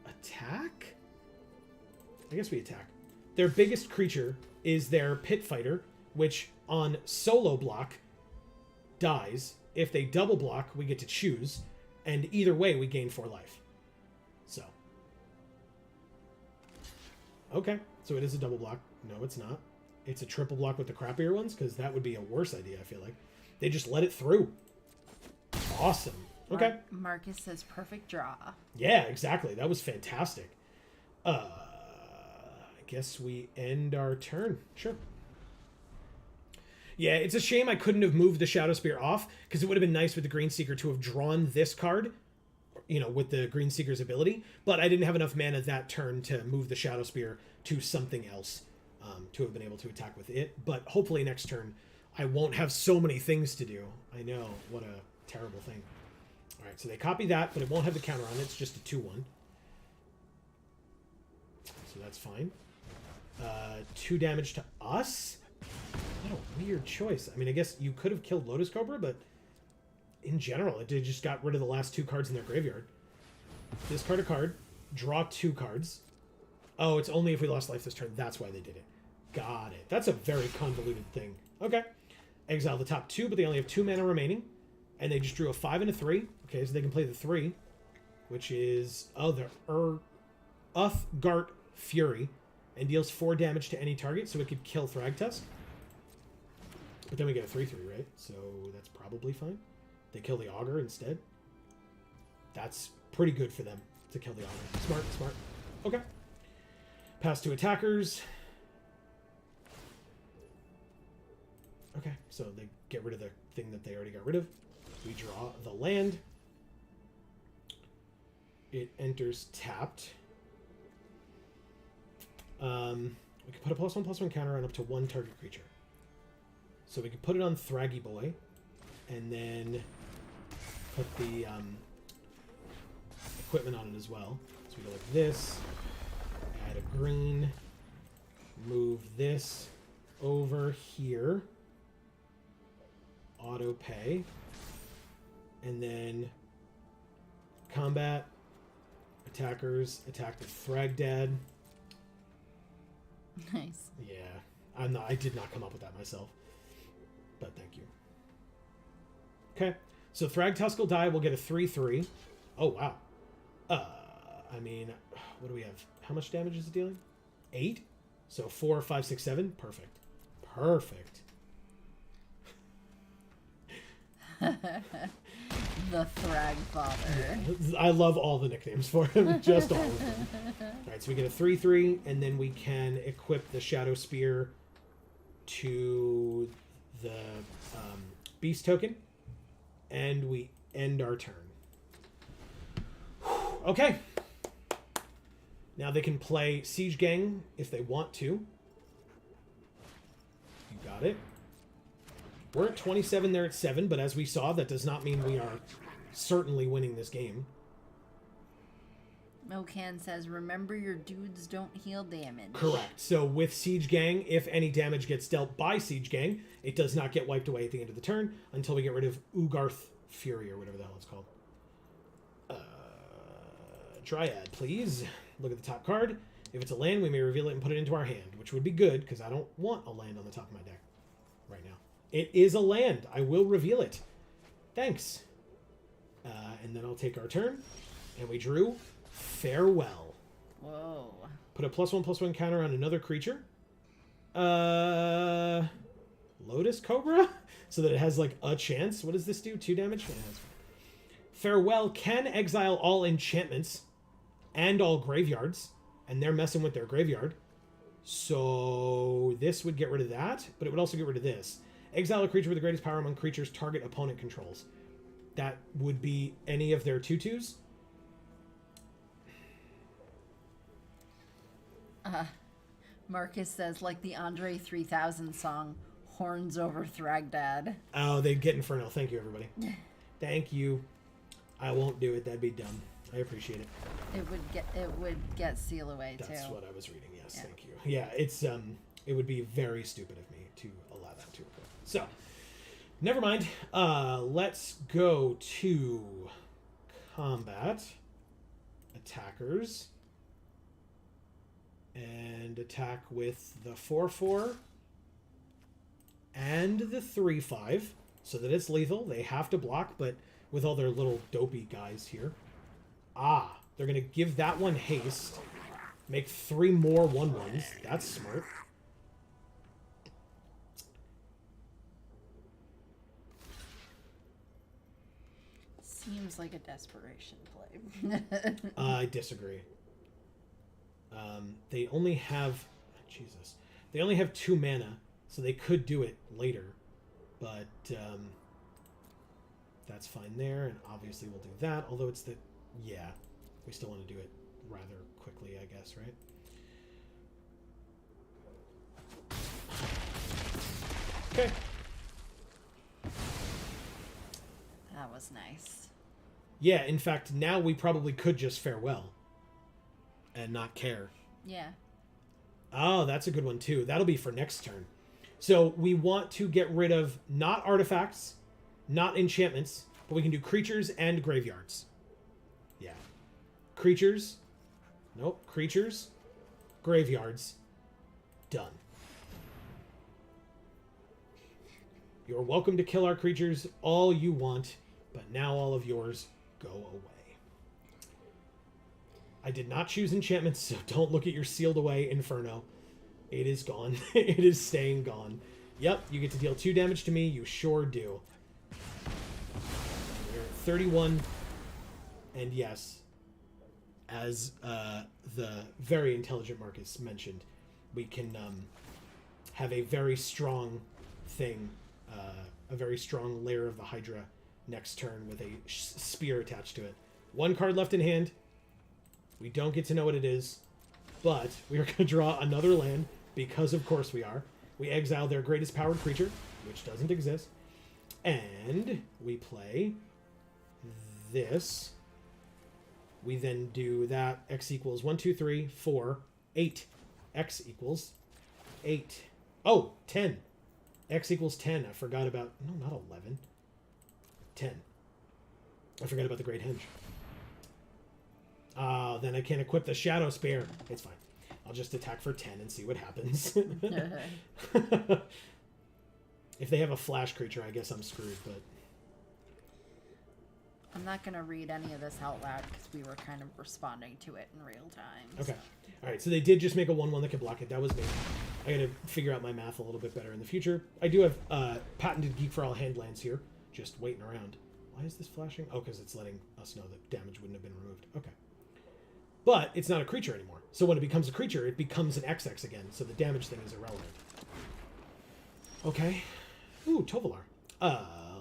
Attack? I guess we attack. Their biggest creature is their Pit Fighter, which on solo block dies. If they double block, we get to choose. And either way, we gain 4 life. So. Okay, so it is a double block. No, it's not. It's a triple block with the crappier ones, because that would be a worse idea, I feel like. They just let it through. Awesome. Okay. Marcus says perfect draw. Yeah, exactly. That was fantastic. I guess we end our turn. Sure. Yeah, it's a shame I couldn't have moved the Shadow Spear off, because it would have been nice with the Green Seeker to have drawn this card, you know, with the Green Seeker's ability, but I didn't have enough mana that turn to move the Shadow Spear to something else to have been able to attack with it. But hopefully next turn I won't have so many things to do. I know, what a terrible thing. All right, so they copy that, but it won't have the counter on it. It's just a 2/1. So that's fine. 2 damage to us? What a weird choice. I mean, I guess you could have killed Lotus Cobra, but in general, it just got rid of the last 2 cards in their graveyard. Discard a card, draw 2 cards. Oh, it's only if we lost life this turn. That's why they did it. Got it. That's a very convoluted thing. Okay. Exile the top 2, but they only have 2 mana remaining. And they just drew a 5 and a 3. Okay, so they can play the 3, which is the Uthgart Fury, and deals 4 damage to any target, so it could kill Thragtusk. But then we get a 3/3, right? So that's probably fine. They kill the Augur instead. That's pretty good for them to kill the Augur. Smart. Okay. Pass to attackers. Okay, so they get rid of the thing that they already got rid of. We draw the land. It enters tapped. We can put a +1/+1 counter on up to 1 target creature. So we can put it on Thraggy Boy, and then put the equipment on it as well. So we go like this, add a green, move this over here, auto pay, and then combat, attackers, attack the Thragdad. Nice. Yeah, I did not come up with that myself, but thank you. Okay, so Thragtusk will die. We'll get a 3/3. Oh wow. I mean, what do we have? How much damage is it dealing? 8? So 4, 5, 6, 7. Perfect. Perfect. The Thrag Father. Yeah, I love all the nicknames for him. Just all of them. Alright, so we get a 3/3, and then we can equip the Shadow Spear to the Beast token, and we end our turn. Okay. Now they can play Siege Gang if they want to. You got it. We're at 27, they're at 7, but as we saw, that does not mean we are certainly winning this game. Mocan says, remember your dudes don't heal damage. Correct. So with Siege Gang, if any damage gets dealt by Siege Gang, it does not get wiped away at the end of the turn until we get rid of Ugarth Fury or whatever the hell it's called. Dryad, please. Look at the top card. If it's a land, we may reveal it and put it into our hand, which would be good because I don't want a land on the top of my deck right now. It is a land. I will reveal it. Thanks. And then I'll take our turn. And we drew Farewell. Whoa. Put a +1/+1 counter on another creature. Lotus Cobra? So that it has like a chance. What does this do? 2 damage? Yeah, that's fine. Farewell can exile all enchantments and all graveyards. And they're messing with their graveyard. So this would get rid of that, but it would also get rid of this. Exile a creature with the greatest power among creatures target opponent controls. That would be any of their 2/2s. Marcus says, like the Andre 3000 song, horns over Thragdad. Oh, they'd get Inferno. Thank you, everybody. Thank you. I won't do it. That'd be dumb. I appreciate it. It would get Seal Away too. That's what I was reading. Yes, yeah. Thank you. Yeah, it's it would be very stupid of me to allow that to occur. So, never mind. Let's go to combat. Attackers. And attack with the 4/4 and the 3/5 so that it's lethal. They have to block, but with all their little dopey guys here. They're going to give that one haste. Make 3 more 1/1s. That's smart. Seems like a desperation play. I disagree. They only have... Jesus. They only have 2 mana, so they could do it later. But that's fine there, and obviously we'll do that. Although it's the... Yeah, we still want to do it rather quickly, I guess, right? Okay. That was nice. Yeah, in fact, now we probably could just farewell and not care. Yeah. Oh, that's a good one, too. That'll be for next turn. So we want to get rid of not artifacts, not enchantments, but we can do creatures and graveyards. Yeah. Creatures. Nope. Creatures. Graveyards. Done. You're welcome to kill our creatures all you want, but now all of yours go away. I did not choose enchantments, so don't look at your sealed away Inferno. It is gone. It is staying gone. Yep, you get to deal 2 damage to me. You sure do. We're at 31. And yes, as the very intelligent Marcus mentioned, we can have a very strong thing, a very strong layer of the Hydra next turn with a spear attached to it. 1 card left in hand. We don't get to know what it is, but we are going to draw another land, because of course we are. We exile their greatest powered creature, which doesn't exist, and we play this. We then do that. X equals 1, 2, 3, 4, 8. X equals 8. Oh, 10. X equals 10. I forgot about... No, not 11. 10. I forgot about the Great Henge. Then I can't equip the Shadow Spear. It's fine. I'll just attack for 10 and see what happens. If they have a flash creature, I guess I'm screwed, but... I'm not going to read any of this out loud because we were kind of responding to it in real time. Okay. So. All right, so they did just make a 1/1 that could block it. That was me. I got to figure out my math a little bit better in the future. I do have patented Geek for All hand lands here, just waiting around. Why is this flashing? Oh, because it's letting us know that damage wouldn't have been removed. Okay. But it's not a creature anymore. So when it becomes a creature, it becomes an XX again. So the damage thing is irrelevant. Okay. Ooh, Tovolar.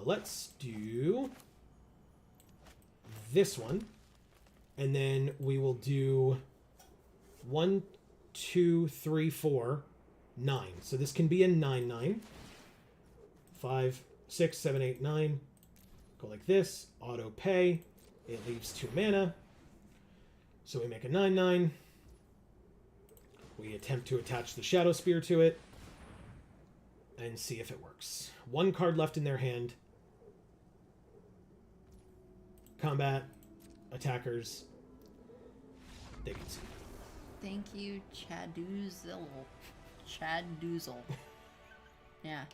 Let's do this one. And then we will do 1, 2, 3, 4, 9. So this can be a 9/9. 5, 6, 7, 8, 9. Go like this. Auto pay. It leaves 2 mana. So we make a 9/9. We attempt to attach the Shadow Spear to it. And see if it works. 1 card left in their hand. Combat. Attackers. They can see. Thank you, Chadoozle. Chadoozle. Yeah.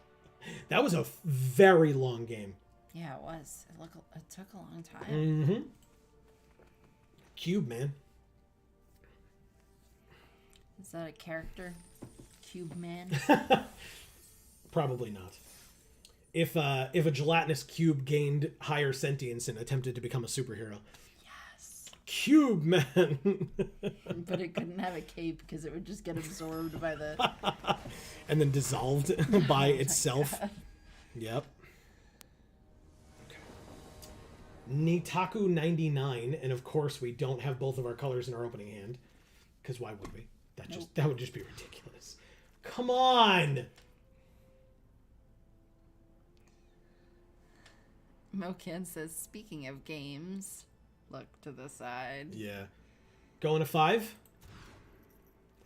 That was a very long game. Yeah, it was. It took a long time. Mm-hmm. Cube, man. Is that a character? Cube Man? Probably not. If a gelatinous cube gained higher sentience and attempted to become a superhero. Yes. Cube Man. But it couldn't have a cape because it would just get absorbed by the... And then dissolved by itself. God. Yep. Nitaku 99, and of course we don't have both of our colors in our opening hand, because why would we? That would just be ridiculous. Come on. Mocan says, speaking of games, look to the side. Yeah. Going to 5.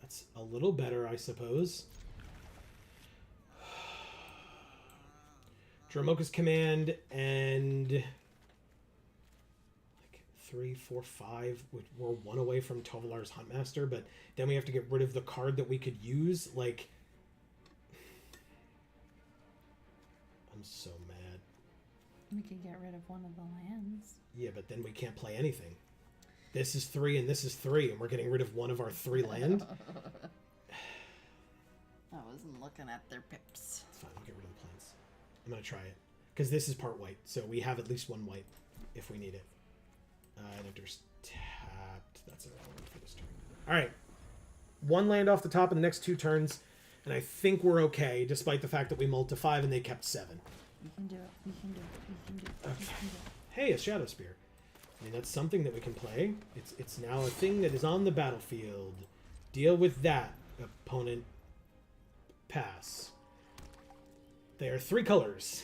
That's a little better, I suppose. Dromoka's Command and 3, 4, 5. We're 1 away from Tovolar's Huntmaster, but then we have to get rid of the card that we could use. Like, I'm so mad. We could get rid of one of the lands. Yeah, but then we can't play anything. This is 3 and this is 3, and we're getting rid of one of our 3 land. I wasn't looking at their pips. It's fine, I'll get rid of the plants. I'm going to try it. Because this is part white, so we have at least 1 white if we need it. And if there's tapped, that's irrelevant for this turn. Alright. 1 land off the top of the next 2 turns, and I think we're okay, despite the fact that we mulled to 5 and they kept 7. We can do it. We can do it. We can do it. Okay. We can do it. Hey, a Shadow Spear. I mean, that's something that we can play. It's now a thing that is on the battlefield. Deal with that, opponent. Pass. They are 3 colors.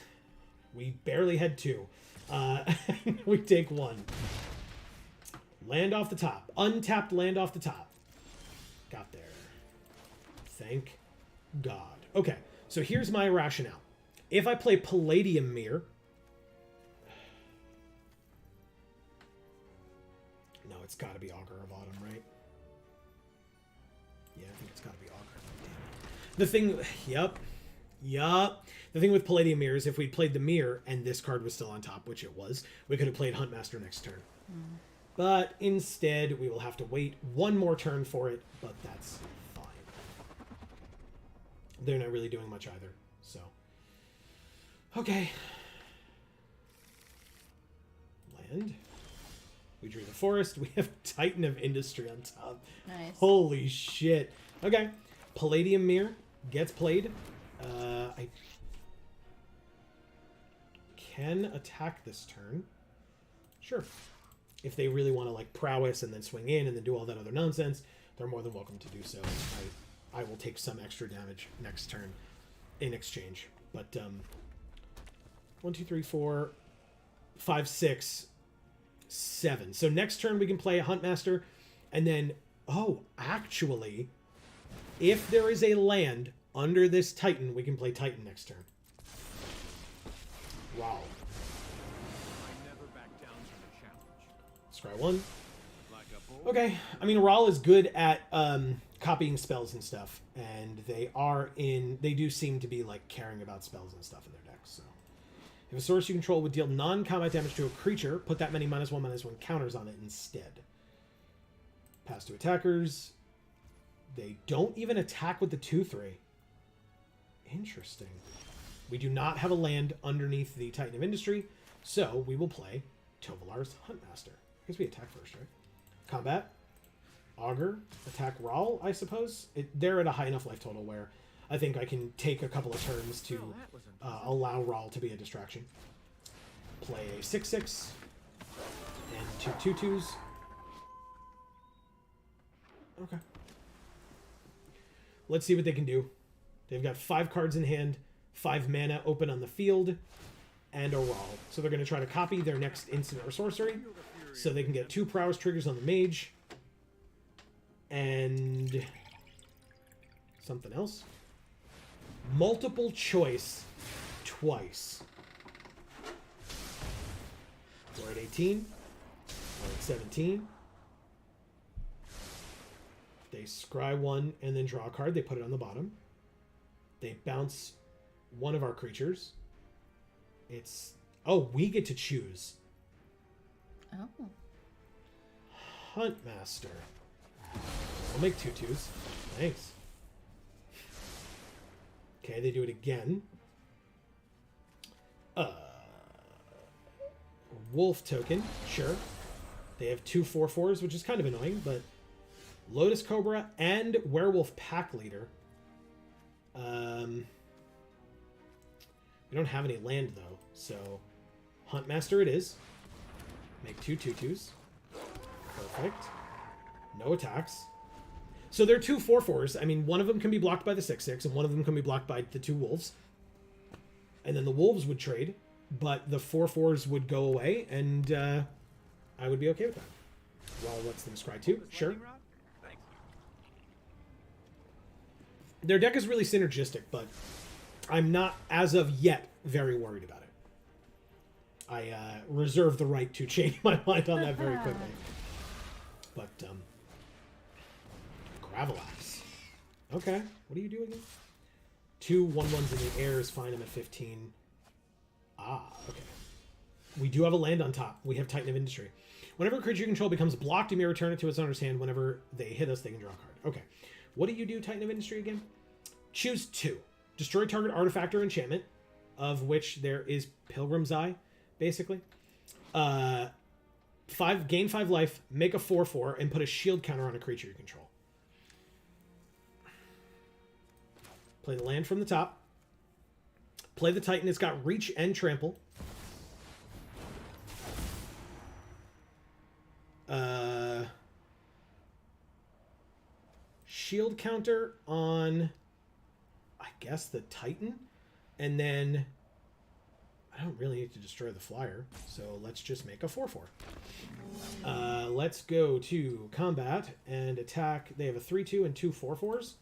We barely had 2. We take 1. Land off the top. Untapped land off the top. Got there. Thank God. Okay, so here's my rationale. If I play Palladium Mirror... No, it's got to be Augur of Autumn, right? Yeah, I think it's got to be Augur. Damn it. The thing... Yup. The thing with Palladium Mirror is if we played the Mirror and this card was still on top, which it was, we could have played Huntmaster next turn. Mm. But instead, we will have to wait 1 more turn for it, but that's fine. They're not really doing much either, so... Okay. Land. We drew the forest. We have Titan of Industry on top. Nice. Holy shit. Okay. Palladium Mirror gets played. I can attack this turn. Sure. If they really want to, like, prowess and then swing in and then do all that other nonsense, they're more than welcome to do so. I will take some extra damage next turn in exchange. But, 1, 2, 3, 4, 5, 6, 7. So next turn we can play a Huntmaster, and then, oh, actually, if there is a land under this Titan, we can play Titan next turn. Wow. I never back down from a challenge. Scry 1. Like a bull. Okay, I mean, Rahl is good at copying spells and stuff, and they do seem to be, like, caring about spells and stuff in their decks, so. If a source you control would deal non-combat damage to a creature, put that many -1/-1 counters on it instead. Pass to attackers. They don't even attack with the 2/3. Interesting. We do not have a land underneath the Titan of Industry, so we will play Tovalar's Huntmaster. I guess we attack first, right? Combat. Augur. Attack Rawl, I suppose. They're at a high enough life total where I think I can take a couple of turns to allow Rawl to be a distraction. Play a 6/6 and 2 2/2s. Okay. Let's see what they can do. They've got 5 cards in hand, 5 mana open on the field, and a Rawl. So they're going to try to copy their next instant or sorcery, so they can get 2 prowess triggers on the mage, and something else. Multiple choice twice. We're at 18. We're at 17. They scry 1 and then draw a card. They put it on the bottom. They bounce one of our creatures. It's... Oh, we get to choose. Oh. Huntmaster. I'll make 2 2s. Thanks. Okay, they do it again. Wolf token. Sure. They have 2 4/4s, which is kind of annoying, but... Lotus Cobra and Werewolf Pack Leader. We don't have any land, though, so... Huntmaster it is. Make 2 2/2s. Perfect. No attacks. So they're 2 4/4s. I mean, one of them can be blocked by the 6/6, and one of them can be blocked by the 2 wolves. And then the wolves would trade, but the 4/4s would go away, and I would be okay with that. Well, let's them scry 2. Sure. Their deck is really synergistic, but I'm not, as of yet, very worried about it. I reserve the right to change my mind on that very quickly. But, Gravelax. Okay, what do you do again? 2 1/1s in the air is fine. I'm at 15. Ah, okay. We do have a land on top. We have Titan of Industry. Whenever a creature you control becomes blocked, you may return it to its owner's hand. Whenever they hit us, they can draw a card. Okay. What do you do, Titan of Industry, again? Choose 2. Destroy target artifact or enchantment, of which there is Pilgrim's Eye, basically. 5, gain 5 life, make a 4/4, and put a shield counter on a creature you control. Play the land from the top. Play the Titan. It's got reach and trample. Shield counter on, I guess, the Titan. And then I don't really need to destroy the flyer, so let's just make a 4/4. Let's go to combat and attack. They have a 3/2 and 2 4/4s.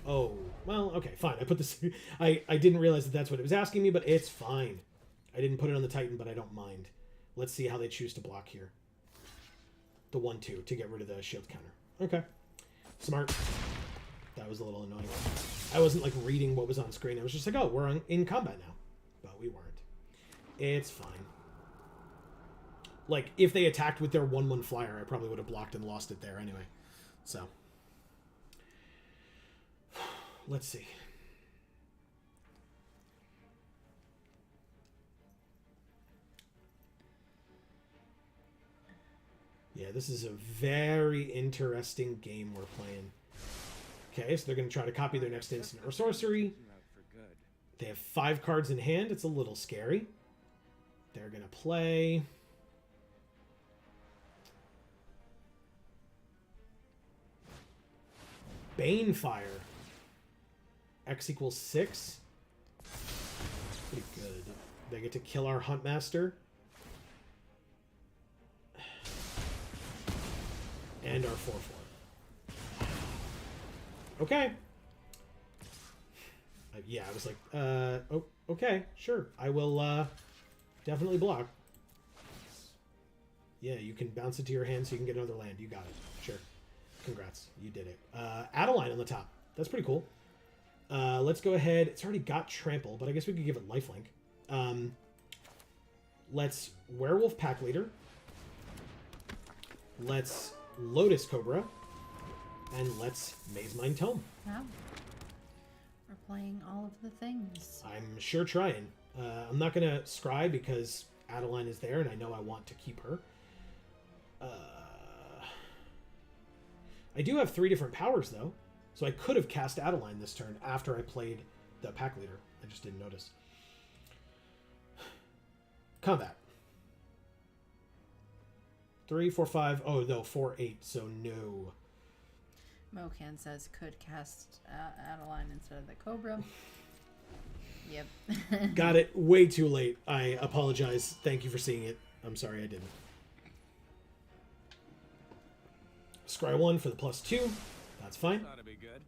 Oh, well, okay, fine. I put this... I didn't realize that that's what it was asking me, but it's fine. I didn't put it on the Titan, but I don't mind. Let's see how they choose to block here. The 1/2 to get rid of the shield counter. Okay. Smart. That was a little annoying. I wasn't, like, reading what was on screen. I was just like, oh, we're in combat now. But we weren't. It's fine. Like, if they attacked with their 1/1 flyer, I probably would have blocked and lost it there anyway. So... Let's see. Yeah, this is a very interesting game we're playing. Okay, so they're going to try to copy their next instant or sorcery. They have 5 cards in hand. It's a little scary. They're going to play... Banefire. X equals 6. Pretty good. They get to kill our Huntmaster. And our 4/4. Okay. Yeah, I was like, oh, okay, sure. I will definitely block. Yeah, you can bounce it to your hand so you can get another land. You got it. Sure. Congrats. You did it. Adeline on the top. That's pretty cool. Let's go ahead. It's already got trample, but I guess we could give it lifelink. Let's Werewolf Pack Leader. Let's Lotus Cobra. And let's Maze Mine Tome. Wow. We're playing all of the things. I'm sure trying. I'm not going to scry because Adeline is there and I know I want to keep her. I do have 3 different powers, though. So I could have cast Adeline this turn after I played the Pack Leader. I just didn't notice. Combat. 3, 4, 5. Oh, no, 4, 8. So no. Mocan says could cast Adeline instead of the Cobra. Yep. Got it way too late. I apologize. Thank you for seeing it. I'm sorry I didn't. Scry 1 for the +2. That's fine. That'd be good.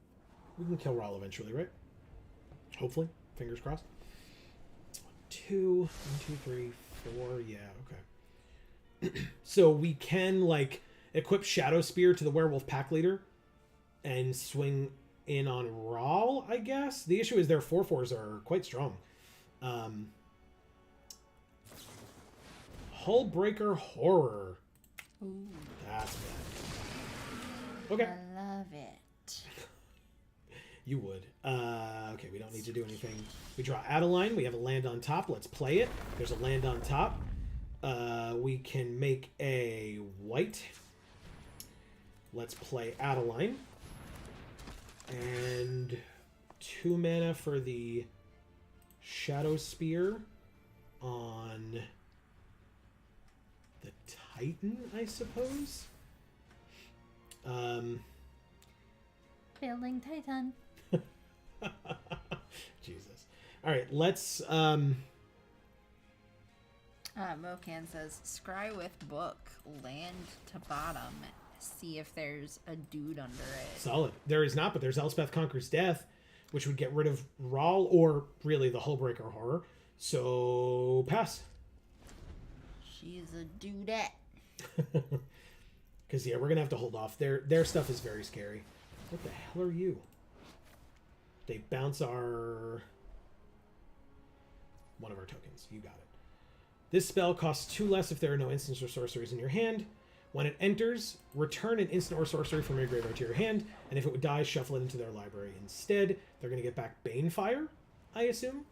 We can kill Rawl eventually, right? Hopefully. Fingers crossed. 2, 1, 2, 3, 4. Yeah, okay. So we can, like, equip Shadow Spear to the Werewolf Pack Leader and swing in on Rawl, I guess. The issue is their 4/4s are quite strong. Hullbreaker Horror. Ooh, That's bad. Okay. I love it. You would. Okay, we don't need to do anything. We draw Adeline. We have a land on top. Let's play it. There's a land on top. We can make a white. Let's play Adeline. And 2 mana for the Shadow Spear on the Titan, I suppose. Building Titan. Jesus. All right, let's Mocan says scry with book, land to bottom, see if there's a dude under it. solid. There is not, but there's Elspeth Conquers Death, which would get rid of Rawl or really the Hullbreaker Horror. So pass. She's a dudette. Because yeah, we're gonna have to hold off. Their stuff is very scary. What the hell are you? They bounce our one of our tokens. You got it. This spell costs 2 less if there are no instants or sorceries in your hand. When it enters, return an instant or sorcery from your graveyard to your hand, and if it would die, shuffle it into their library instead. They're gonna get back Banefire, I assume.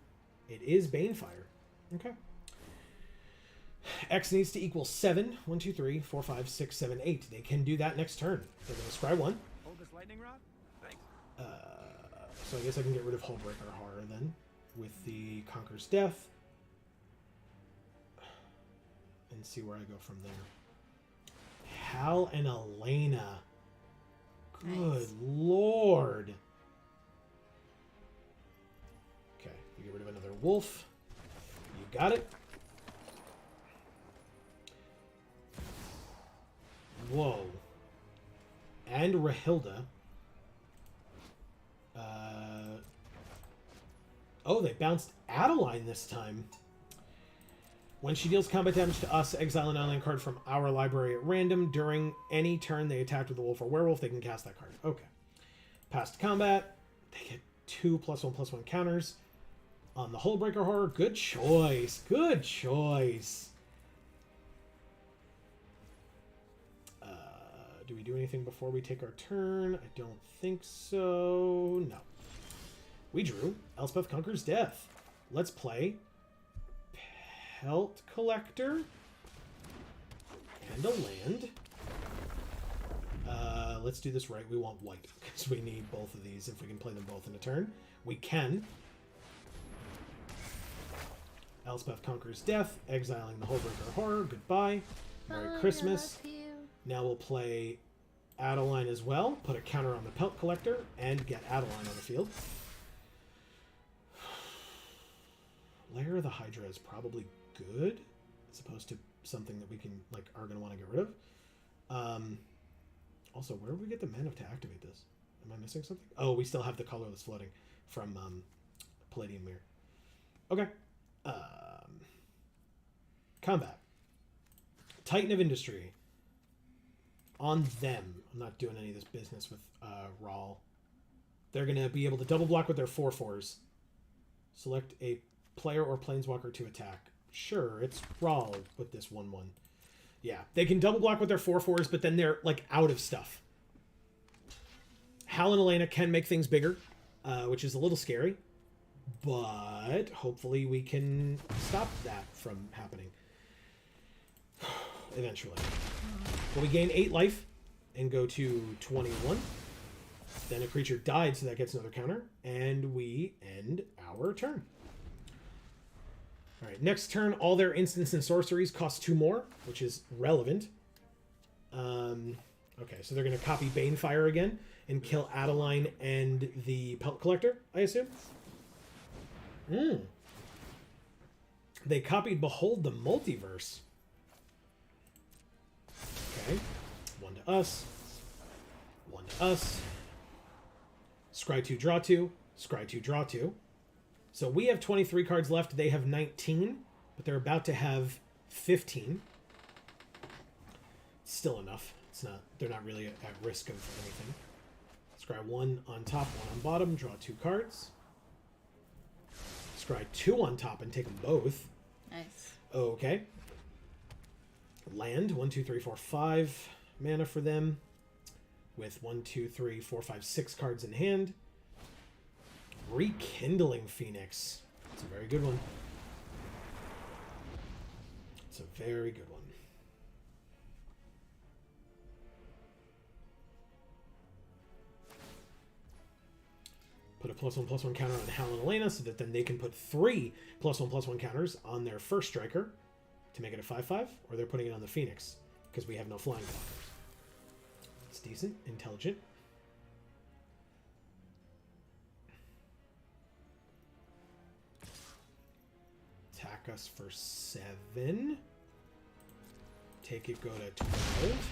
It is Banefire. Okay. X needs to equal 7. 1, 2, 3, 4, 5, 6, 7, 8. They can do that next turn. They're going to scry 1. Hold this lightning rod? Thanks. So I guess I can get rid of Hullbreaker Horror then with the Conquer's Death. And see where I go from there. Hal and Elena. Good Nice. lord. Okay, you get rid of another wolf. You got it. Whoa. And Rahilda. Oh, they bounced Adeline this time. When she deals combat damage to us, exile an alien card from our library at random. During any turn they attack with a wolf or werewolf, they can cast that card. Okay. Past combat. They get 2 +1/+1 counters on the Hullbreaker Horror. Good choice. Good choice. Do we do anything before we take our turn? I don't think so. No. We drew Elspeth Conquers Death. Let's play Pelt Collector and a land. Let's do this right. We want white because we need both of these. If we can play them both in a turn, we can. Elspeth Conquers Death, exiling the Hullbreaker Horror. Goodbye. Merry Christmas. I love you. Now we'll play Adeline as well. Put a counter on the Pelt Collector and get Adeline on the field. Lair of the Hydra is probably good, as opposed to something that we can are going to want to get rid of. Also, where do we get the mana to activate this? Am I missing something? Oh, we still have the colorless floating from Palladium Mirror. Okay. Combat. Titan of Industry. On them. I'm not doing any of this business with Rawl. They're going to be able to double block with their 4/4s. Select a player or planeswalker to attack. Sure, it's Brawl with this 1/1. Yeah, they can double block with their 4/4s, but then they're like out of stuff. Hal and Elena can make things bigger, which is a little scary, but hopefully we can stop that from happening eventually. Well, we gain 8 life and go to 21. Then a creature died, so that gets another counter, and we end our turn. All right, next turn, all their instants and sorceries cost 2 more, which is relevant. Okay, so they're going to copy Banefire again and kill Adeline and the Pelt Collector, I assume. They copied Behold the Multiverse. Okay, 1 to us. 1 to us. Scry 2, draw 2. Scry 2, draw 2. So we have 23 cards left. They have 19, but they're about to have 15. Still enough. It's not. They're not really at risk of anything. Scry 1 on top, 1 on bottom. Draw 2 cards. Scry 2 on top and take them both. Nice. Okay. Land 1, 2, 3, 4, 5 mana for them. With 1, 2, 3, 4, 5, 6 cards in hand. Rekindling Phoenix. It's a very good one. It's a very good one. Put a +1/+1 counter on Hal and Elena so that then they can put 3 +1/+1 counters on their first striker to make it a 5/5, or they're putting it on the Phoenix because we have no flying blockers. It's decent, intelligent. Attack us for 7. Take it, go to 12.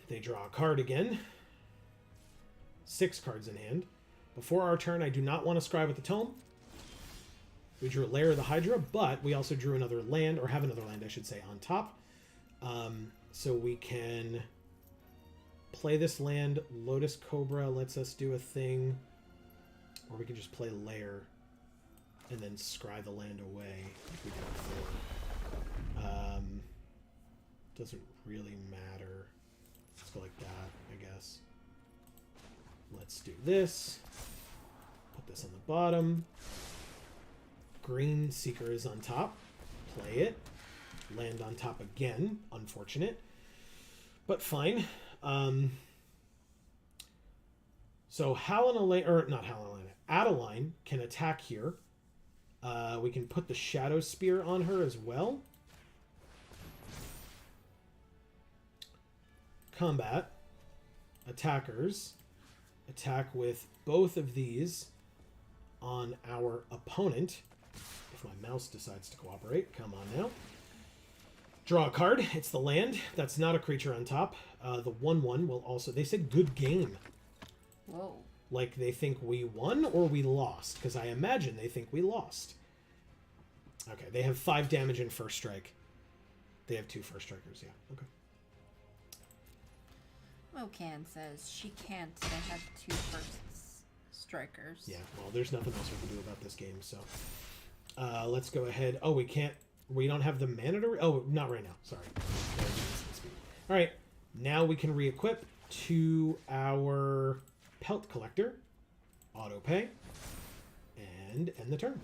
They draw a card again. 6 cards in hand. Before our turn, I do not want to scry with the tome. We drew Lair of the Hydra, but we also drew another land, or have another land, I should say, on top. So we can play this land. Lotus Cobra lets us do a thing. Or we can just play Lair and then scry the land away like we did before. Doesn't really matter. Let's go like that, I guess. Let's do this. Put this on the bottom. Green Seeker is on top. Play it. Land on top again. Unfortunate. But fine. So Hal and Elena, or not Hal and Elena, Adeline can attack here. We can put the Shadow Spear on her as well. Combat. Attackers. Attack with both of these on our opponent. If my mouse decides to cooperate. Come on now. Draw a card. It's the land. That's not a creature on top. The 1/1 will also... They said good game. Whoa. Like they think we won or we lost. Because I imagine they think we lost. Okay, they have 5 damage in first strike. They have 2 first strikers, yeah. Okay. Mocan says she can't. They have 2 first strikers. Yeah, well, there's nothing else we can do about this game, so... let's go ahead. Oh, we can't... We don't have the mana to... Oh, not right now. Sorry. Alright, now we can re-equip to our Pelt Collector. Auto pay. And end the turn.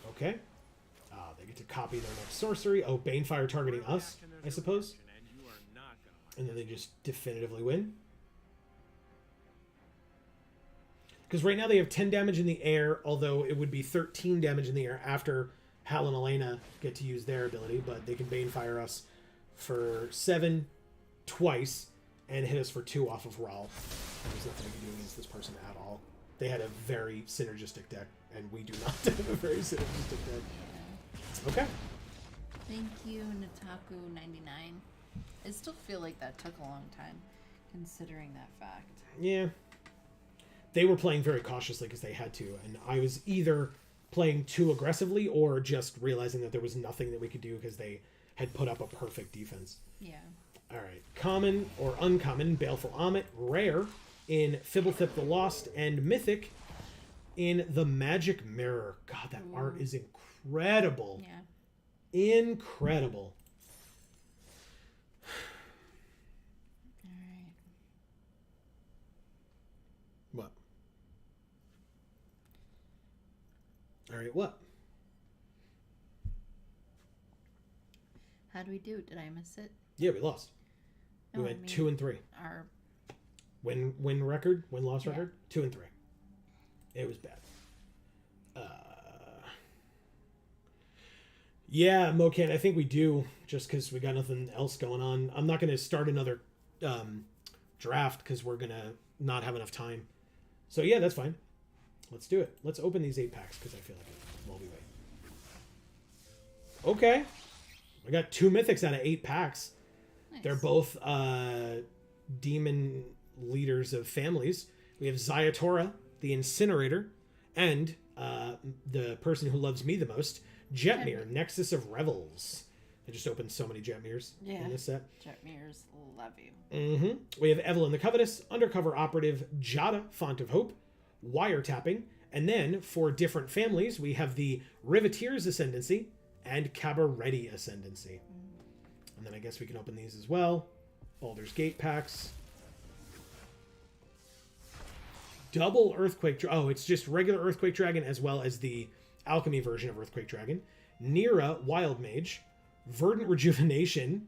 Okay. They get to copy their next sorcery. Oh, Banefire targeting us, I suppose. And then they just definitively win. Because right now they have 10 damage in the air, although it would be 13 damage in the air after Hal and Elena get to use their ability. But they can Banefire us for 7 twice and hit us for 2 off of Rawl. There's nothing we can do against this person at all. They had a very synergistic deck, and we do not have a very synergistic deck. Okay. Thank you, Nataku99. I still feel like that took a long time, considering that fact. Yeah. They were playing very cautiously because they had to, and I was either playing too aggressively or just realizing that there was nothing that we could do because they had put up a perfect defense. Yeah. All right. Common or uncommon, Baleful Amit, rare, in Fibblethip the Lost, and Mythic in the Magic Mirror. God, that art is incredible. Yeah. Incredible. All right. What? All right, what? How'd we do? Did I miss it? Yeah, we lost. No, We I went mean, 2 and 3. Our Win loss Yeah. record, 2 and 3. It was bad. Yeah, Mocan, I think we do, just because we got nothing else going on. I'm not going to start another draft because we're going to not have enough time. So yeah, that's fine. Let's do it. Let's open these 8 packs because I feel like it while we wait. Okay. I got 2 mythics out of 8 packs. nice. They're both demon leaders of families. We have Zayatora, the Incinerator, and the person who loves me the most, Jetmir, Nexus of Revels. I just opened so many Jetmirs in this set. Jetmirs love you. Mm-hmm. We have Evelyn the Covetous, Undercover Operative, Jada, Font of Hope, Wiretapping, and then for different families, we have the Riveteer's Ascendancy and Cabaretti Ascendancy. And then I guess we can open these as well. Baldur's Gate packs. Double Earthquake... Oh, it's just regular Earthquake Dragon as well as the Alchemy version of Earthquake Dragon. Nira, Wild Mage. Verdant Rejuvenation.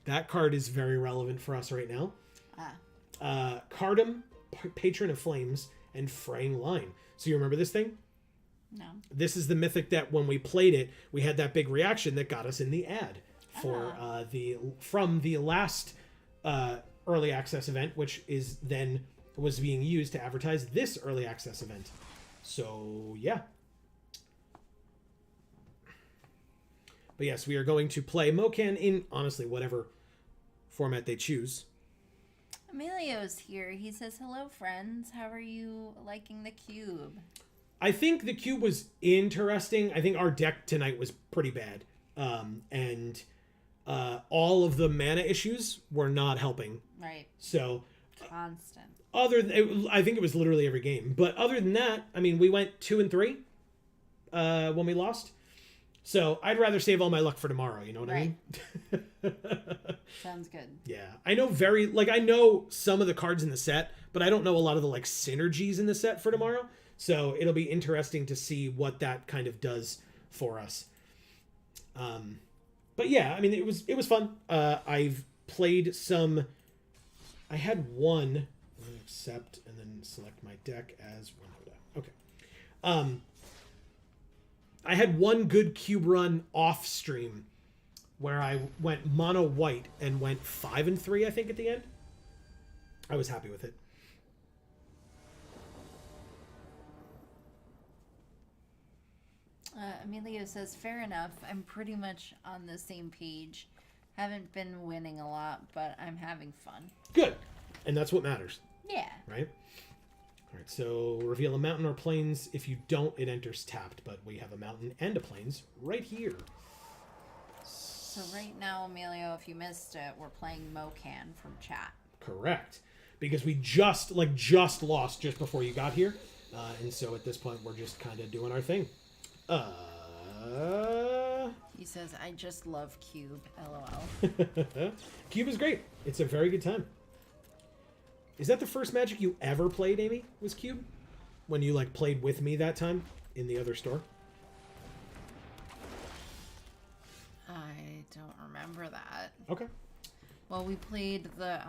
That card is very relevant for us right now. Cardam, Patron of Flames, and Fraying Line. So you remember this thing? No. This is the mythic that when we played it, we had that big reaction that got us in the ad for from the last early access event, which is then was being used to advertise this early access event. So yeah. But yes, we are going to play Mocan in honestly whatever format they choose. Emilio's here. He says, hello, friends. How are you liking the cube? I think the cube was interesting. I think our deck tonight was pretty bad. And all of the mana issues were not helping. Right. So Constant. I think it was literally every game. But other than that, I mean, we went 2 and 3 when we lost. So I'd rather save all my luck for tomorrow. You know what I mean? Sounds good. Yeah. I know some of the cards in the set, but I don't know a lot of the synergies in the set for tomorrow. So it'll be interesting to see what that kind of does for us. But yeah, I mean, it was fun. I've played some. I had one. Accept and then select my deck as one. Okay. I had one good cube run off stream where I went mono white and went 5 and 3. I think at the end. I was happy with it. Emilio says, fair enough. I'm pretty much on the same page. Haven't been winning a lot, but I'm having fun. Good. And that's what matters. Yeah. Right? All right, so reveal a mountain or plains. If you don't, it enters tapped, but we have a mountain and a plains right here. So right now, Emilio, if you missed it, we're playing Mocan from chat. Correct. Because we just lost just before you got here. And so at this point, we're just kind of doing our thing. He says, I just love Cube, LOL. Cube is great. It's a very good time. Is that the first Magic you ever played, Amy? Was Cube? When you played with me that time in the other store? I don't remember that. Okay. Well, we played the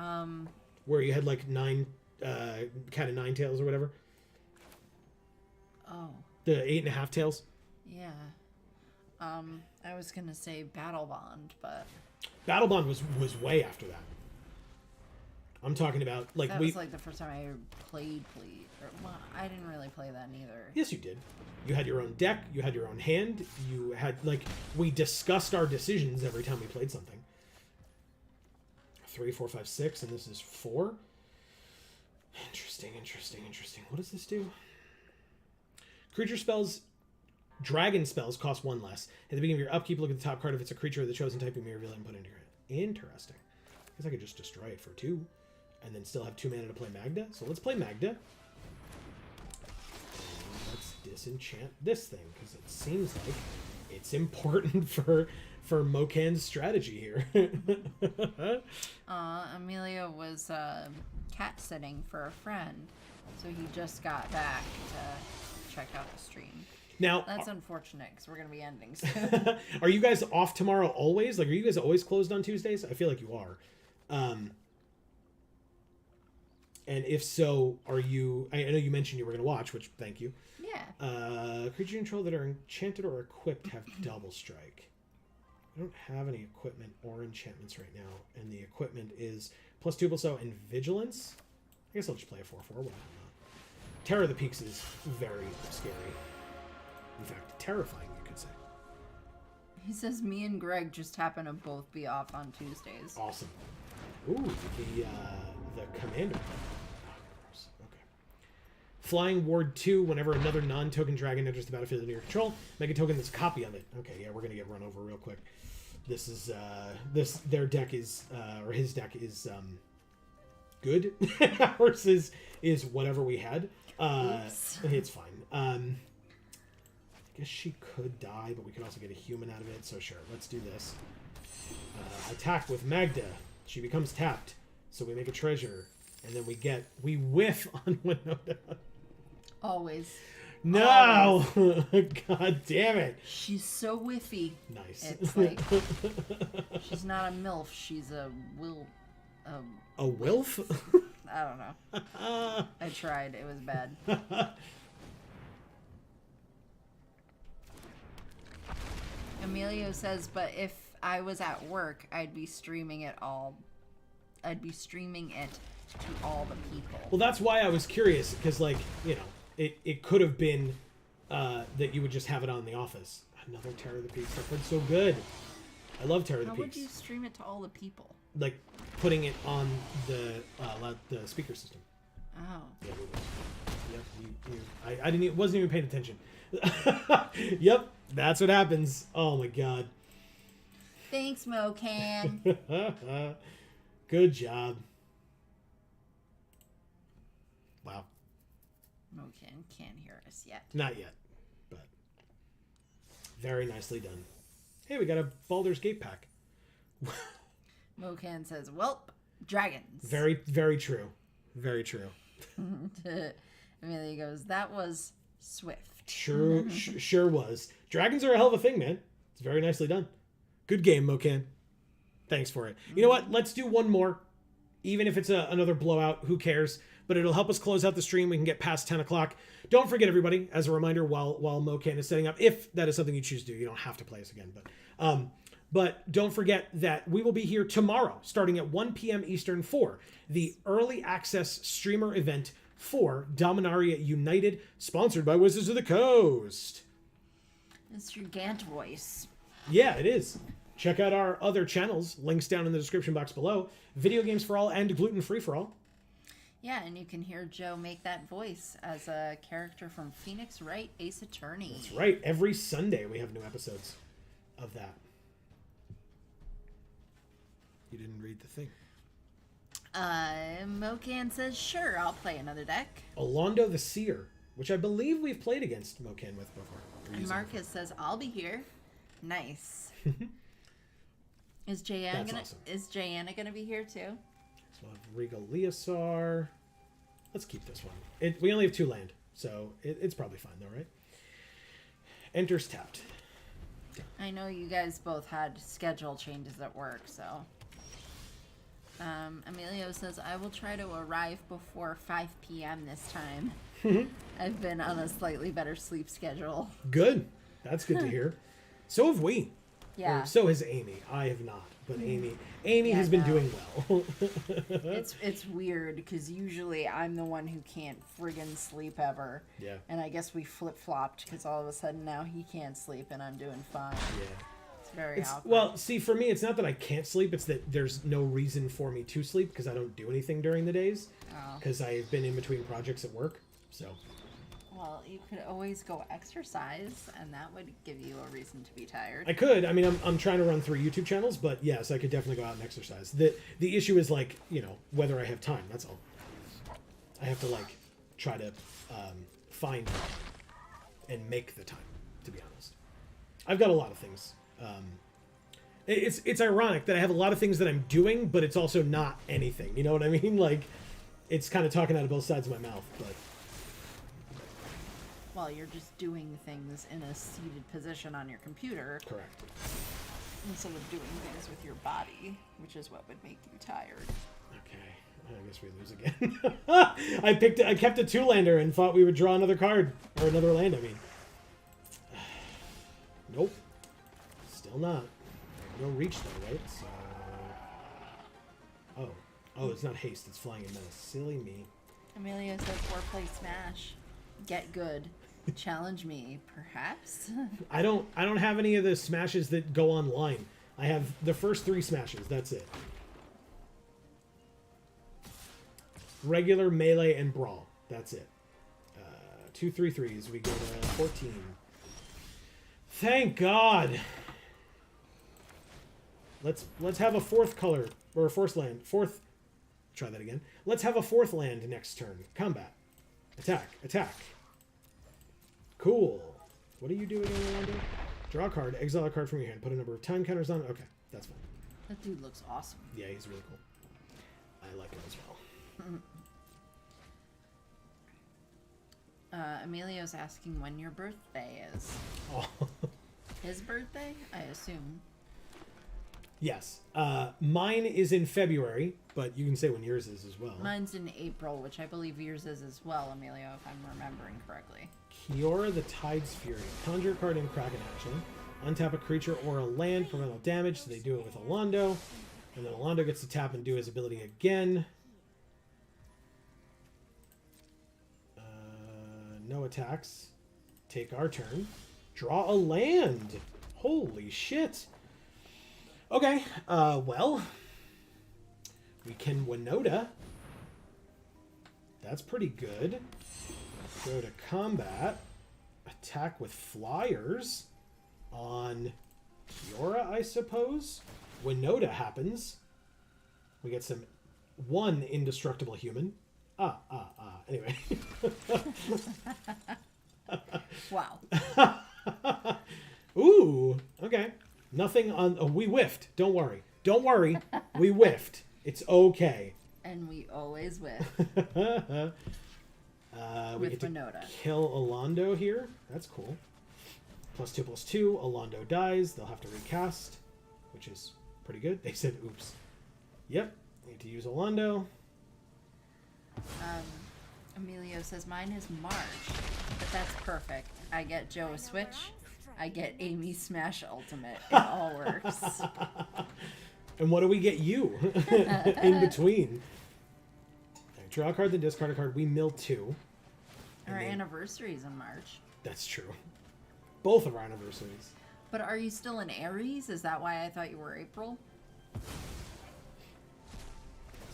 Where you had 9 Cat of 9 tails or whatever. Oh. The 8.5 tails. Yeah. I was gonna say Battle Bond, but Battle Bond was way after that. I'm talking about that was the first time I ever played. Well, I didn't really play that neither. Yes, you did. You had your own deck. You had your own hand. You had we discussed our decisions every time we played something. 3, 4, 5, 6, and this is 4. Interesting. What does this do? Creature spells. Dragon spells cost 1 less. At the beginning of your upkeep, look at the top card. If it's a creature of the chosen type, you may reveal it and put it into your hand. Interesting. I guess I could just destroy it for 2. and then still have 2 mana to play Magda. So let's play Magda. And let's disenchant this thing, because it seems like it's important for Mokan's strategy here. Amelia was cat sitting for a friend, so he just got back to check out the stream. Now, that's unfortunate because we're going to be ending soon. Are you guys off tomorrow always? Like, are you guys always closed on Tuesdays? I feel like you are. And if so, are you... I know you mentioned you were going to watch, which, thank you. Yeah. Creature control that are enchanted or equipped have double strike. I don't have any equipment or enchantments right now, and the equipment is +2+0 and vigilance. I guess I'll just play a 4/4. Why not? Terror of the Peaks is very scary. In fact, terrifying, you could say. He says me and Greg just happen to both be off on Tuesdays. Awesome. Ooh, the commander. Okay. Flying Ward 2, whenever another non-token dragon enters the battlefield under your control, make a token that's a copy of it. Okay, yeah, we're gonna get run over real quick. This is their deck is or his deck is good. Ours is whatever we had. It's fine. I guess she could die, but we could also get a human out of it. So sure, let's do this. Attack with Magda. She becomes tapped, so we make a treasure, and then we whiff on Winota. Always. No! Always. God damn it. She's so whiffy. Nice. It's like, she's not a MILF, she's a a wilf? I don't know. I tried, it was bad. Emilio says, but if I was at work, I'd be streaming it to all the people. Well, that's why I was curious, because, like, you know, it could have been that you would just have it on The Office. Another Terror of the Peaks. That part's so good. I love Terror of the Peaks. How would you stream it to all the people? Like, putting it on the speaker system. Oh. Yeah, I didn't. Wasn't even paying attention. Yep, that's what happens. Oh my god. Thanks, Mokan. Good job. Wow. Mokan can't hear us yet. Not yet, but very nicely done. Hey, we got a Baldur's Gate pack. Mokan says, "Welp, dragons." Very, very true. Very true. Amelia goes, "That was swift." Sure was. Dragons are a hell of a thing, man. It's very nicely done. Good game, Mokan. Thanks for it. You know what? Let's do one more. Even if it's another blowout, who cares? But it'll help us close out the stream. We can get past 10 o'clock. Don't forget, everybody, as a reminder, while Mokan is setting up, if that is something you choose to do, you don't have to play us again. But don't forget that we will be here tomorrow, starting at 1 p.m. Eastern, for the early access streamer event for Dominaria United, sponsored by Wizards of the Coast. It's your Gant voice. Yeah, it is. Check out our other channels. Links down in the description box below. Video Games for All and Gluten Free for All. Yeah, and you can hear Joe make that voice as a character from Phoenix Wright Ace Attorney. That's right. Every Sunday we have new episodes of that. You didn't read the thing. Mokan says, sure, I'll play another deck. Alondo the Seer, which I believe we've played against Mokan with before. And Marcus says, I'll be here. Nice. Is Jayanna gonna be here too? So we'll have Regal Leosar. Let's keep this one. We only have 2 land, so it's probably fine though, right? Enters tapped. I know you guys both had schedule changes at work, so. Emilio says, I will try to arrive before 5 p.m. this time. I've been on a slightly better sleep schedule. Good. That's good to hear. So have we. Yeah. Or so has Amy. I have not. But Amy has been doing well. It's weird because usually I'm the one who can't friggin' sleep ever. Yeah. And I guess we flip-flopped because all of a sudden now he can't sleep and I'm doing fine. Yeah. It's very awkward. Well, see, for me, it's not that I can't sleep. It's that there's no reason for me to sleep because I don't do anything during the days. Because I've been in between projects at work. So. Well, you could always go exercise, and that would give you a reason to be tired. I could. I mean, I'm trying to run 3 YouTube channels, but yes, I could definitely go out and exercise. The issue is, like, you know, whether I have time. That's all. I have to, like, try to find and make the time, to be honest. I've got a lot of things. It's ironic that I have a lot of things that I'm doing, but it's also not anything. You know what I mean? Like, it's kind of talking out of both sides of my mouth, but... Well, you're just doing things in a seated position on your computer. Correct. Instead of doing things with your body, which is what would make you tired. Okay, I guess we lose again. I kept a 2-lander and thought we would draw another card. Or another land, I mean. Nope. Still not. No reach though, right? So... Oh, it's not haste, it's flying in menace. Silly me. Amelia says, foreplay smash. Get good. Challenge me, perhaps? I don't have any of the smashes that go online. I have the first 3 smashes, that's it. Regular, melee, and brawl. That's it. 2 3/3s, we go to 14. Thank God! Let's have a 4th color, or a 4th land. 4th, try that again. Let's have a 4th land next turn. Combat. Attack. Attack. Cool. What are you doing, Orlando? Draw a card, exile a card from your hand, put a number of time counters on it. Okay, that's fine. That dude looks awesome. Yeah, he's really cool. I like him as well. Emilio's asking when your birthday is. Oh. His birthday, I assume. Yes. Mine is in February, but you can say when yours is as well. Mine's in April, which I believe yours is as well, Emilio, if I'm remembering correctly. Kiora the Tide's Fury. Conjure a card in Kraken action. Untap a creature or a land, prevent all damage, so they do it with Alando. And then Alando gets to tap and do his ability again. No attacks. Take our turn. Draw a land. Holy shit. Okay, well, we can Winota. That's pretty good. Go to combat. Attack with flyers on Kiora, I suppose. Winota happens. We get some 1 indestructible human. Anyway. Wow. Ooh, okay. Nothing on... Oh, we whiffed. Don't worry. Don't worry. We whiffed. It's okay. And we always whiff. We With get to Winota. kill Alando here. That's cool. +2/+2. Alando dies. They'll have to recast, which is pretty good. They said, oops. Yep. Need to use Alando. Emilio says mine is March, but that's perfect. I get Joe a Switch. I get Amy Smash Ultimate. It all works. And what do we get you in between? Right, draw a card, then discard a card. We mill 2. Our anniversary is in March. That's true. Both of our anniversaries. But are you still in Aries? Is that why I thought you were April?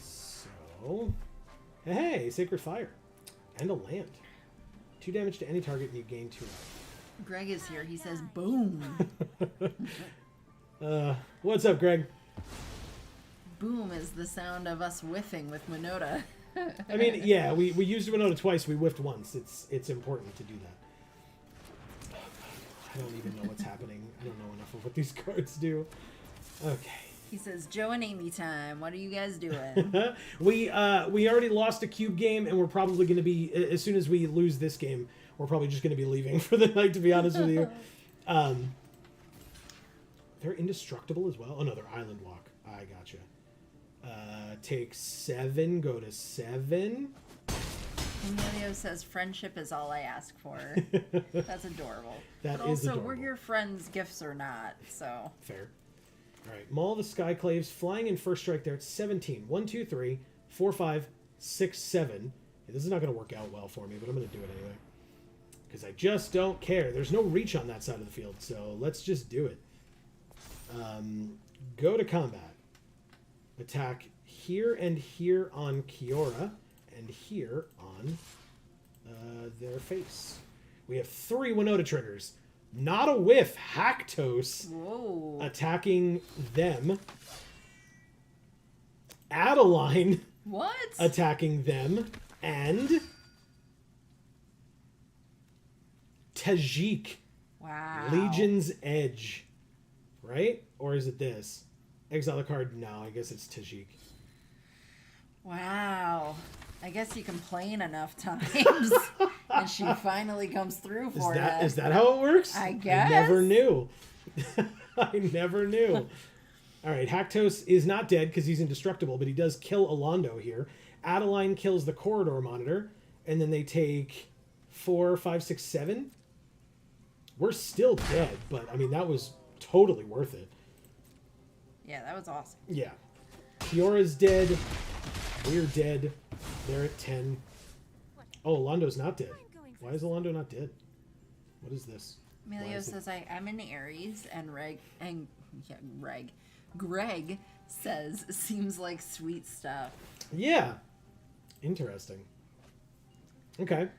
So... Hey, Sacred Fire. And a land. 2 damage to any target and you gain 2 life. Greg is here. He says, boom. What's up, Greg? Boom is the sound of us whiffing with Winota. I mean, yeah, we used Winota twice. We whiffed once. It's important to do that. I don't even know what's happening. I don't know enough of what these cards do. Okay. He says, Joe and Amy time. What are you guys doing? We already lost a cube game, and we're probably going to be, as soon as we lose this game, we're probably just going to be leaving for the night, to be honest with you. They're indestructible as well. Oh, no, they're Island Walk. I gotcha. Take 7, go to 7. Emilio says, friendship is all I ask for. That's adorable. That but is also, adorable. we're your friends, gifts or not, so. Fair. All right, Maul the Skyclaves, flying in first strike there at 17. 1, 2, 3, 4, 5, 6, 7. Yeah, this is not going to work out well for me, but I'm going to do it anyway. Because I just don't care. There's no reach on that side of the field, so let's just do it. Go to combat. Attack here and here on Kiora, and here on their face. We have 3 Winota triggers. Not a whiff. Haktos Whoa. attacking them. Adeline What? attacking them. And Tajik. Wow. Legion's Edge. Right? Or is it this? Exile a card? No, I guess it's Tajik. Wow. I guess you complain enough times and she finally comes through for you. Is that how it works? I guess. I never knew. I never knew. All right, Haktos is not dead because he's indestructible, but he does kill Alondo here. Adeline kills the corridor monitor, and then they take 4, 5, 6, 7. We're still dead, but I mean, that was totally worth it. Yeah, that was awesome. Yeah. Fiora's dead. We're dead. They're at 10. Oh, Alondo's not dead. Why is Alondo not dead? What is this? Emilio says, I'm in Aries, and Greg says, seems like sweet stuff. Yeah. Interesting. Okay.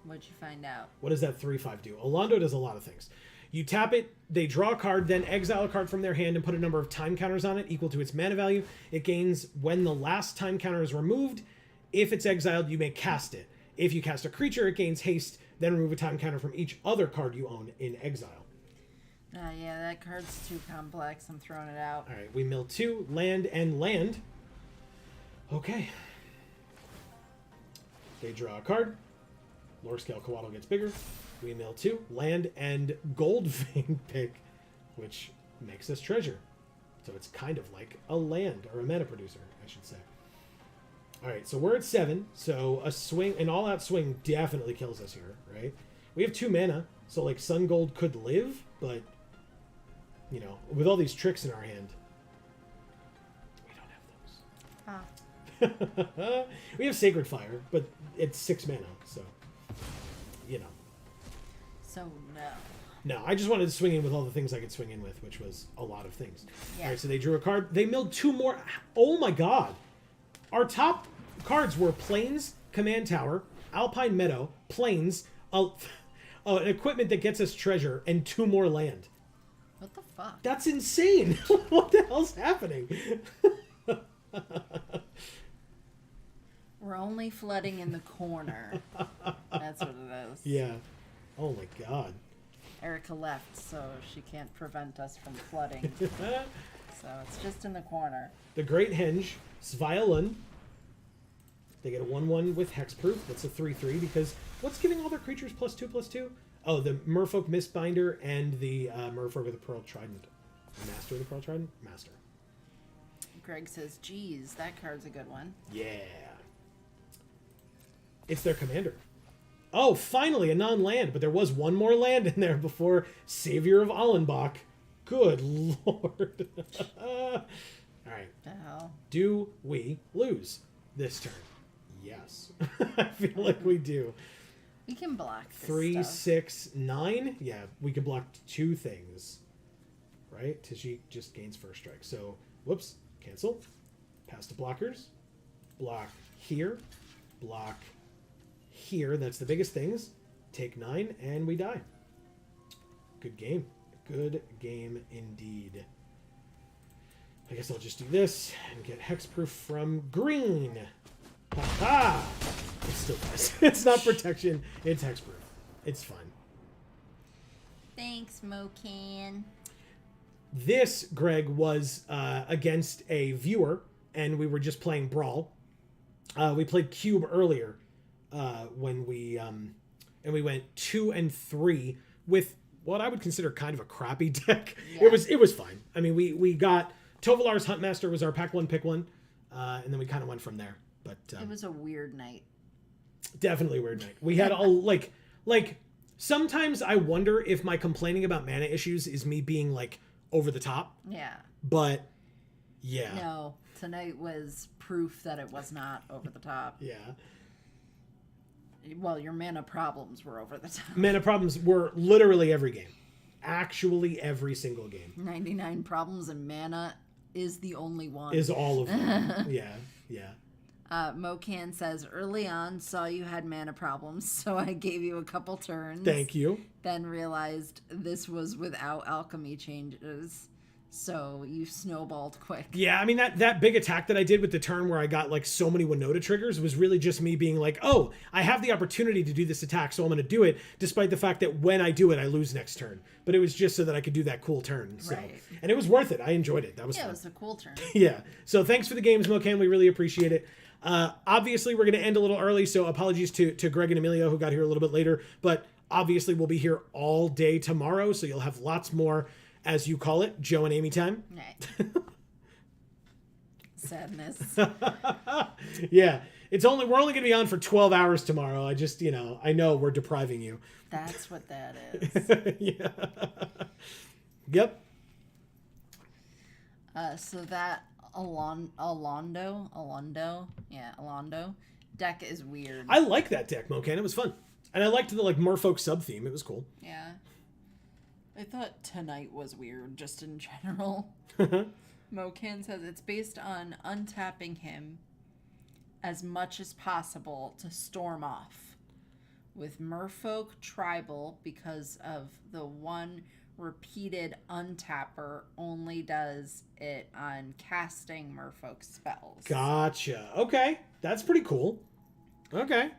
What'd you find out? What does that 3/5 do? Alondo does a lot of things. You tap it, they draw a card, then exile a card from their hand and put a number of time counters on it equal to its mana value. It gains when the last time counter is removed. If it's exiled, you may cast it. If you cast a creature, it gains haste, then remove a time counter from each other card you own in exile. Yeah, that card's too complex. I'm throwing it out. All right, we mill 2, land and land. Okay. They draw a card. Lore Scale Coatl gets bigger. We mill 2, land and gold vein pick, which makes us treasure. So it's kind of like a land, or a mana producer, I should say. All right, so we're at 7. So a swing, an all-out swing definitely kills us here, right? We have 2 mana, so like Sun Gold could live, but you know, with all these tricks in our hand, we don't have those. Ah. We have Sacred Fire, but it's 6 mana, so you know. So, no. No, I just wanted to swing in with all the things I could swing in with, which was a lot of things. Yeah. All right, so they drew a card. They milled 2 more. Oh my god. Our top cards were Plains, Command Tower, Alpine Meadow, Plains, an equipment that gets us treasure, and 2 more land. What the fuck? That's insane. What the hell's happening? We're only flooding in the corner. That's what it is. Yeah. Oh my god. Erica left, so she can't prevent us from flooding. So it's just in the corner. The Great Henge, Sviolin. They get a 1/1 with Hexproof. That's a 3/3 because what's giving all their creatures +2/+2? Oh, the Merfolk Mistbinder and the Merfolk of the Pearl Trident. Master of the Pearl Trident? Master. Greg says, geez, that card's a good one. Yeah. It's their commander. Oh, finally, a non-land, but there was 1 more land in there before Savior of Allenbach. Good lord. All right. The hell? Do we lose this turn? Yes. I feel like we do. We can block this 3, stuff. 6, 9. Yeah, we can block 2 things. Right? Tajik just gains first strike. So, whoops. Cancel. Pass to blockers. Block here. Block here. That's the biggest things. Take 9, and we die. Good game. Good game indeed. I guess I'll just do this and get hexproof from green. Ha-ha! It still does. It's not protection. It's hexproof. It's fun. Thanks, Mocan. This, Greg, was against a viewer, and we were just playing Brawl. We played Cube earlier when we and we went 2 and 3 with what I would consider kind of a crappy deck. Yeah. It was fine. I mean, we got Tovalar's Huntmaster was our pack 1 pick 1, and then we kind of went from there. But It was a weird night. definitely a weird night. We had a like sometimes I wonder if my complaining about mana issues is me being like over the top. Yeah. But yeah. No, tonight was proof that it was not over the top. Yeah. Well, your mana problems were over the top. Mana problems were literally every game. Actually every single game. 99 problems and mana is the only one. Is all of them. Yeah. Yeah. Mocan says, early on, saw you had mana problems, so I gave you a couple turns. Thank you. Then realized this was without alchemy changes, so you snowballed quick. Yeah, I mean, that big attack that I did with the turn where I got like so many Winota triggers was really just me being like, oh, I have the opportunity to do this attack, so I'm going to do it, despite the fact that when I do it, I lose next turn. But it was just so that I could do that cool turn. So. Right. And it was worth it. I enjoyed it. That was fun. It was a cool turn. Yeah. So thanks for the games, Mocan. We really appreciate it. Obviously, we're going to end a little early, so apologies to Greg and Emilio who got here a little bit later. But obviously, we'll be here all day tomorrow, so you'll have lots more, as you call it, Joe and Amy time. Right. Sadness. Yeah. We're only going to be on for 12 hours tomorrow. I just, I know we're depriving you. That's what that is. Yeah. Yep. So that Alondo deck is weird. I like that deck, Mocan. It was fun. And I liked the Merfolk sub-theme. It was cool. Yeah. I thought tonight was weird, just in general. Mocan says it's based on untapping him as much as possible to storm off. With Merfolk Tribal, because of the one repeated untapper only does it on casting Merfolk spells. Gotcha. Okay. That's pretty cool. Okay.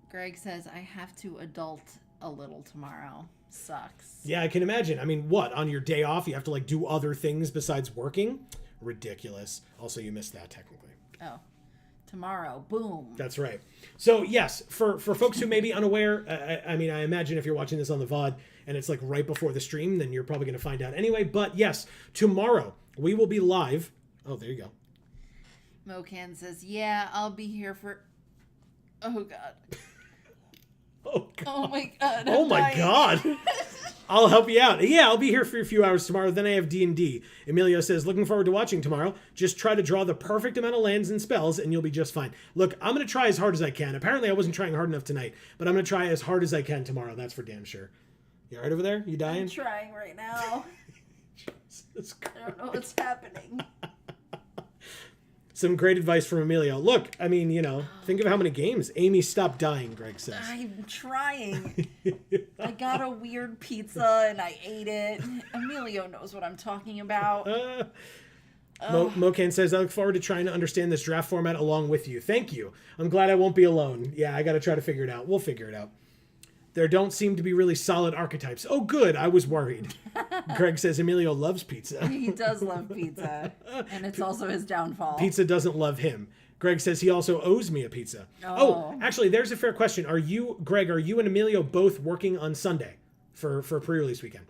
Greg says, I have to adult a little tomorrow. Sucks. Yeah, I can imagine. I mean, what? On your day off, you have to do other things besides working? Ridiculous. Also, you missed that technically. Oh. Tomorrow. Boom. That's right. So, yes, for folks who may be unaware, I mean, I imagine if you're watching this on the VOD and it's right before the stream, then you're probably going to find out anyway. But yes, tomorrow we will be live. Oh, there you go. Mocan says, yeah, I'll be here for... Oh, God. Oh, God. Oh, my God. Oh, my God. I'll help you out. Yeah, I'll be here for a few hours tomorrow. Then I have D&D. Emilio says, looking forward to watching tomorrow. Just try to draw the perfect amount of lands and spells, and you'll be just fine. Look, I'm going to try as hard as I can. Apparently, I wasn't trying hard enough tonight, but I'm going to try as hard as I can tomorrow. That's for damn sure. You all right over there? You dying? I'm trying right now. I don't know what's happening. Some great advice from Emilio. Look, I mean, think of how many games. Amy, stop dying, Greg says. I'm trying. I got a weird pizza and I ate it. Emilio knows what I'm talking about. Mocan says, I look forward to trying to understand this draft format along with you. Thank you. I'm glad I won't be alone. Yeah, I got to try to figure it out. We'll figure it out. There don't seem to be really solid archetypes. Oh, good. I was worried. Greg says Emilio loves pizza. He does love pizza. And it's also his downfall. Pizza doesn't love him. Greg says he also owes me a pizza. Oh, actually, there's a fair question. Greg, are you and Emilio both working on Sunday for pre-release weekend?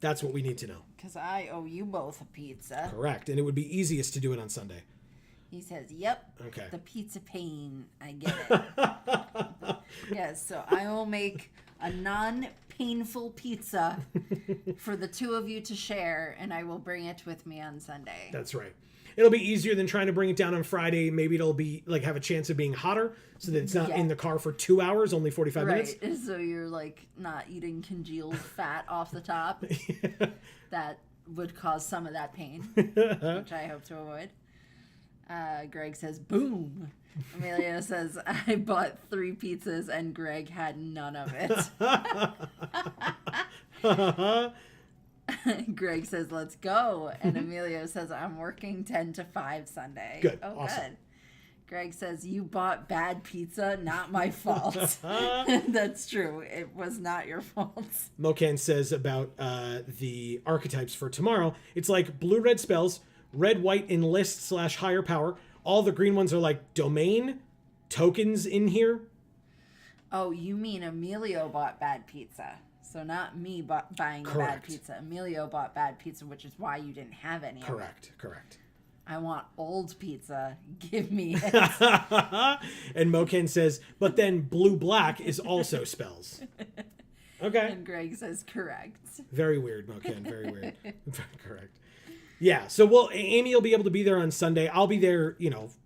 That's what we need to know. Because I owe you both a pizza. Correct. And it would be easiest to do it on Sunday. He says, yep. Okay. The pizza pain. I get it. Yes, so I will make a non-painful pizza for the two of you to share, and I will bring it with me on Sunday. That's right. It'll be easier than trying to bring it down on Friday. Maybe it'll be have a chance of being hotter so that it's not in the car for 2 hours, only 45 minutes. Right, so you're not eating congealed fat off the top. Yeah. That would cause some of that pain, which I hope to avoid. Greg says, boom. Emilio says, I bought 3 pizzas and Greg had none of it. Greg says, let's go. And Emilio says, I'm working 10 to 5 Sunday. Good. Oh, awesome. Good. Greg says, you bought bad pizza, not my fault. That's true. It was not your fault. Mocan says about the archetypes for tomorrow. It's blue-red spells, red-white enlist / higher power. All the green ones are domain tokens in here. Oh, you mean Emilio bought bad pizza. So not me buying the bad pizza. Emilio bought bad pizza, which is why you didn't have any of it. Correct. I want old pizza. Give me it. And Mocan says, but then blue-black is also spells. Okay. And Greg says, correct. Very weird, Mocan. Very weird. Correct. Yeah, so Amy will be able to be there on Sunday. I'll be there,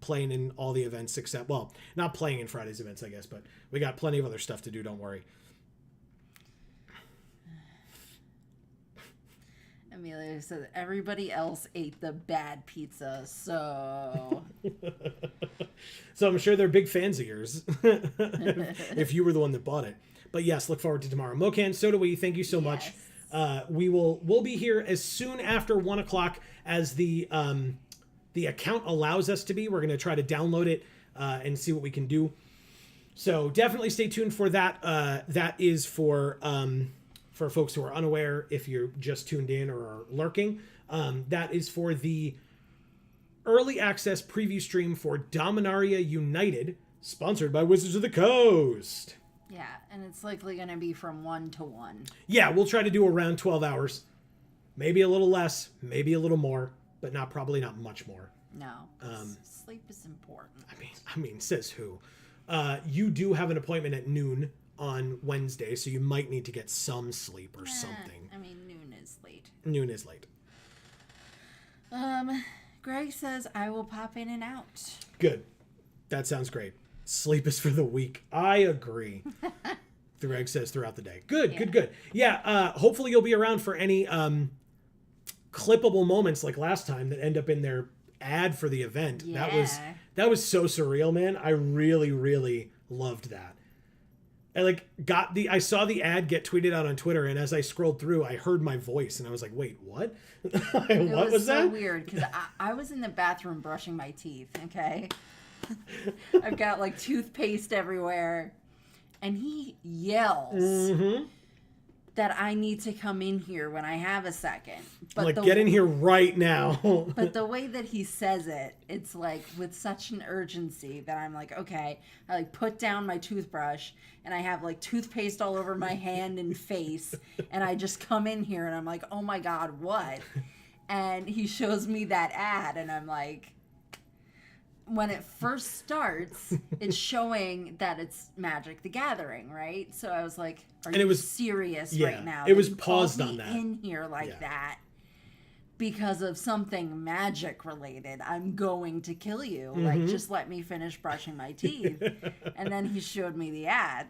playing in all the events except, not playing in Friday's events, I guess, but we got plenty of other stuff to do, don't worry. Amelia says everybody else ate the bad pizza, so So I'm sure they're big fans of yours if you were the one that bought it. But yes, look forward to tomorrow. Mocan, so do we. Thank you so much. We'll be here as soon after 1 o'clock as the account allows us to be. We're going to try to download it and see what we can do. So definitely stay tuned for that. That is for folks who are unaware, if you're just tuned in or are lurking. That is for the early access preview stream for Dominaria United, sponsored by Wizards of the Coast. yeah, and it's likely going to be from 1 to 1. Yeah, we'll try to do around 12 hours. Maybe a little less, maybe a little more, but probably not much more. No, sleep is important. I mean, says who? You do have an appointment at noon on Wednesday, so you might need to get some sleep or something. I mean, noon is late. Noon is late. Greg says, I will pop in and out. Good. That sounds great. Sleep is for the weak. I agree. Greg says throughout the day. Good. Yeah, hopefully you'll be around for any clippable moments like last time that end up in their ad for the event. Yeah. That was so surreal, man. I really, really loved that. I saw the ad get tweeted out on Twitter, and as I scrolled through, I heard my voice, and I was like, "Wait, what? What was that?" It was so weird because I was in the bathroom brushing my teeth. Okay, I've got like toothpaste everywhere, and he yells that I need to come in here when I have a second. But get in here right now. But the way that he says it, it's like with such an urgency that I'm like, okay. I like put down my toothbrush and I have like toothpaste all over my hand and face. And I just come in here and I'm like, oh my God, what? And he shows me that ad and I'm like, when it first starts, it's showing that it's Magic the Gathering, right? So I was like, are you serious right now? It was paused on that. In here like that because of something magic related. I'm going to kill you. Like, just let me finish brushing my teeth. And then he showed me the ad.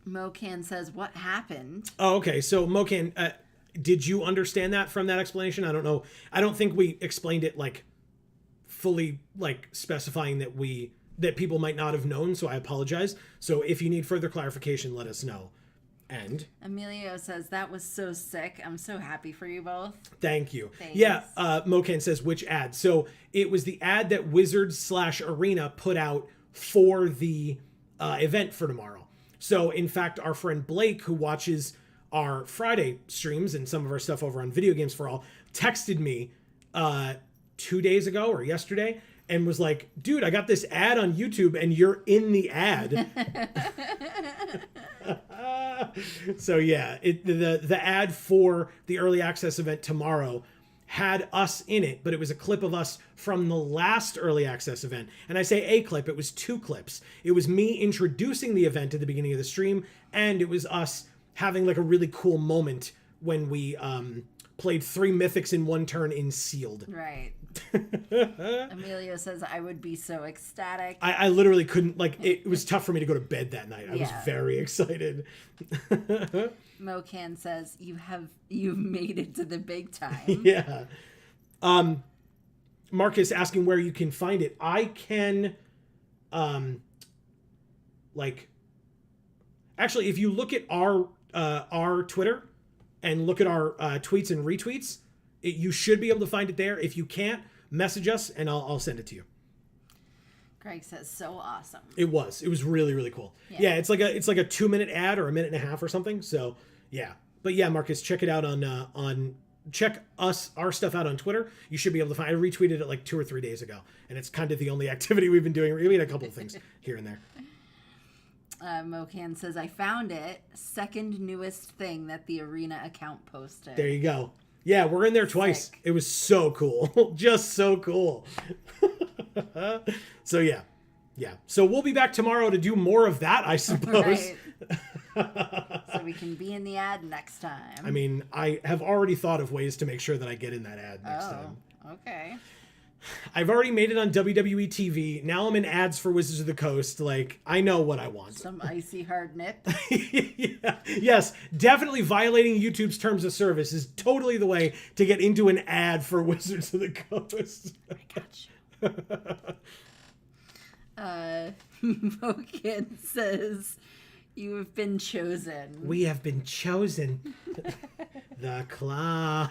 Mocan says, what happened? Oh, okay. So Mocan, did you understand that from that explanation? I don't know. I don't think we explained it like fully, like specifying that people might not have known. So I apologize. So if you need further clarification, let us know. And Emilio says, that was so sick. I'm so happy for you both. Thank you. Thanks. Yeah. Mocan says, which ad? So it was the ad that Wizards/Arena put out for the event for tomorrow. So in fact, our friend Blake, who watches our Friday streams and some of our stuff over on Video Games for All, texted me 2 days ago or yesterday and was like, dude, I got this ad on YouTube and you're in the ad. So yeah, the ad for the early access event tomorrow had us in it, but it was a clip of us from the last early access event. And I say a clip, it was 2 clips. It was me introducing the event at the beginning of the stream, and it was us having like a really cool moment when we played 3 mythics in 1 turn in sealed. Right. Emilio says, I would be so ecstatic. I literally couldn't, like, it was tough for me to go to bed that night. I was very excited. Mocan says, you've made it to the big time. Yeah. Marcus asking where you can find it. I can, actually, if you look at our Twitter and look at our tweets and retweets, you should be able to find it there. If you can't, message us and I'll send it to you. Greg says, so awesome. It was really, really cool. Yeah, it's like a 2-minute ad or a minute and a half or something. So yeah, but yeah, Marcus, check it out check our stuff out on Twitter. You should be able to find. I retweeted it like 2 or 3 days ago, and it's kind of the only activity we've been doing. We had a couple of things here and there. Mocan says, I found it. Second newest thing that the Arena account posted. There you go. Yeah, we're in there twice. Sick. It was so cool. Just so cool. So yeah. So we'll be back tomorrow to do more of that, I suppose. Right. So we can be in the ad next time. I mean, I have already thought of ways to make sure that I get in that ad next time. Okay. I've already made it on WWE TV. Now I'm in ads for Wizards of the Coast. Like, I know what I want. Some icy hard nip. Yeah. Yes, definitely violating YouTube's terms of service is totally the way to get into an ad for Wizards of the Coast. I got you. Mokin says, you have been chosen. We have been chosen. The claw.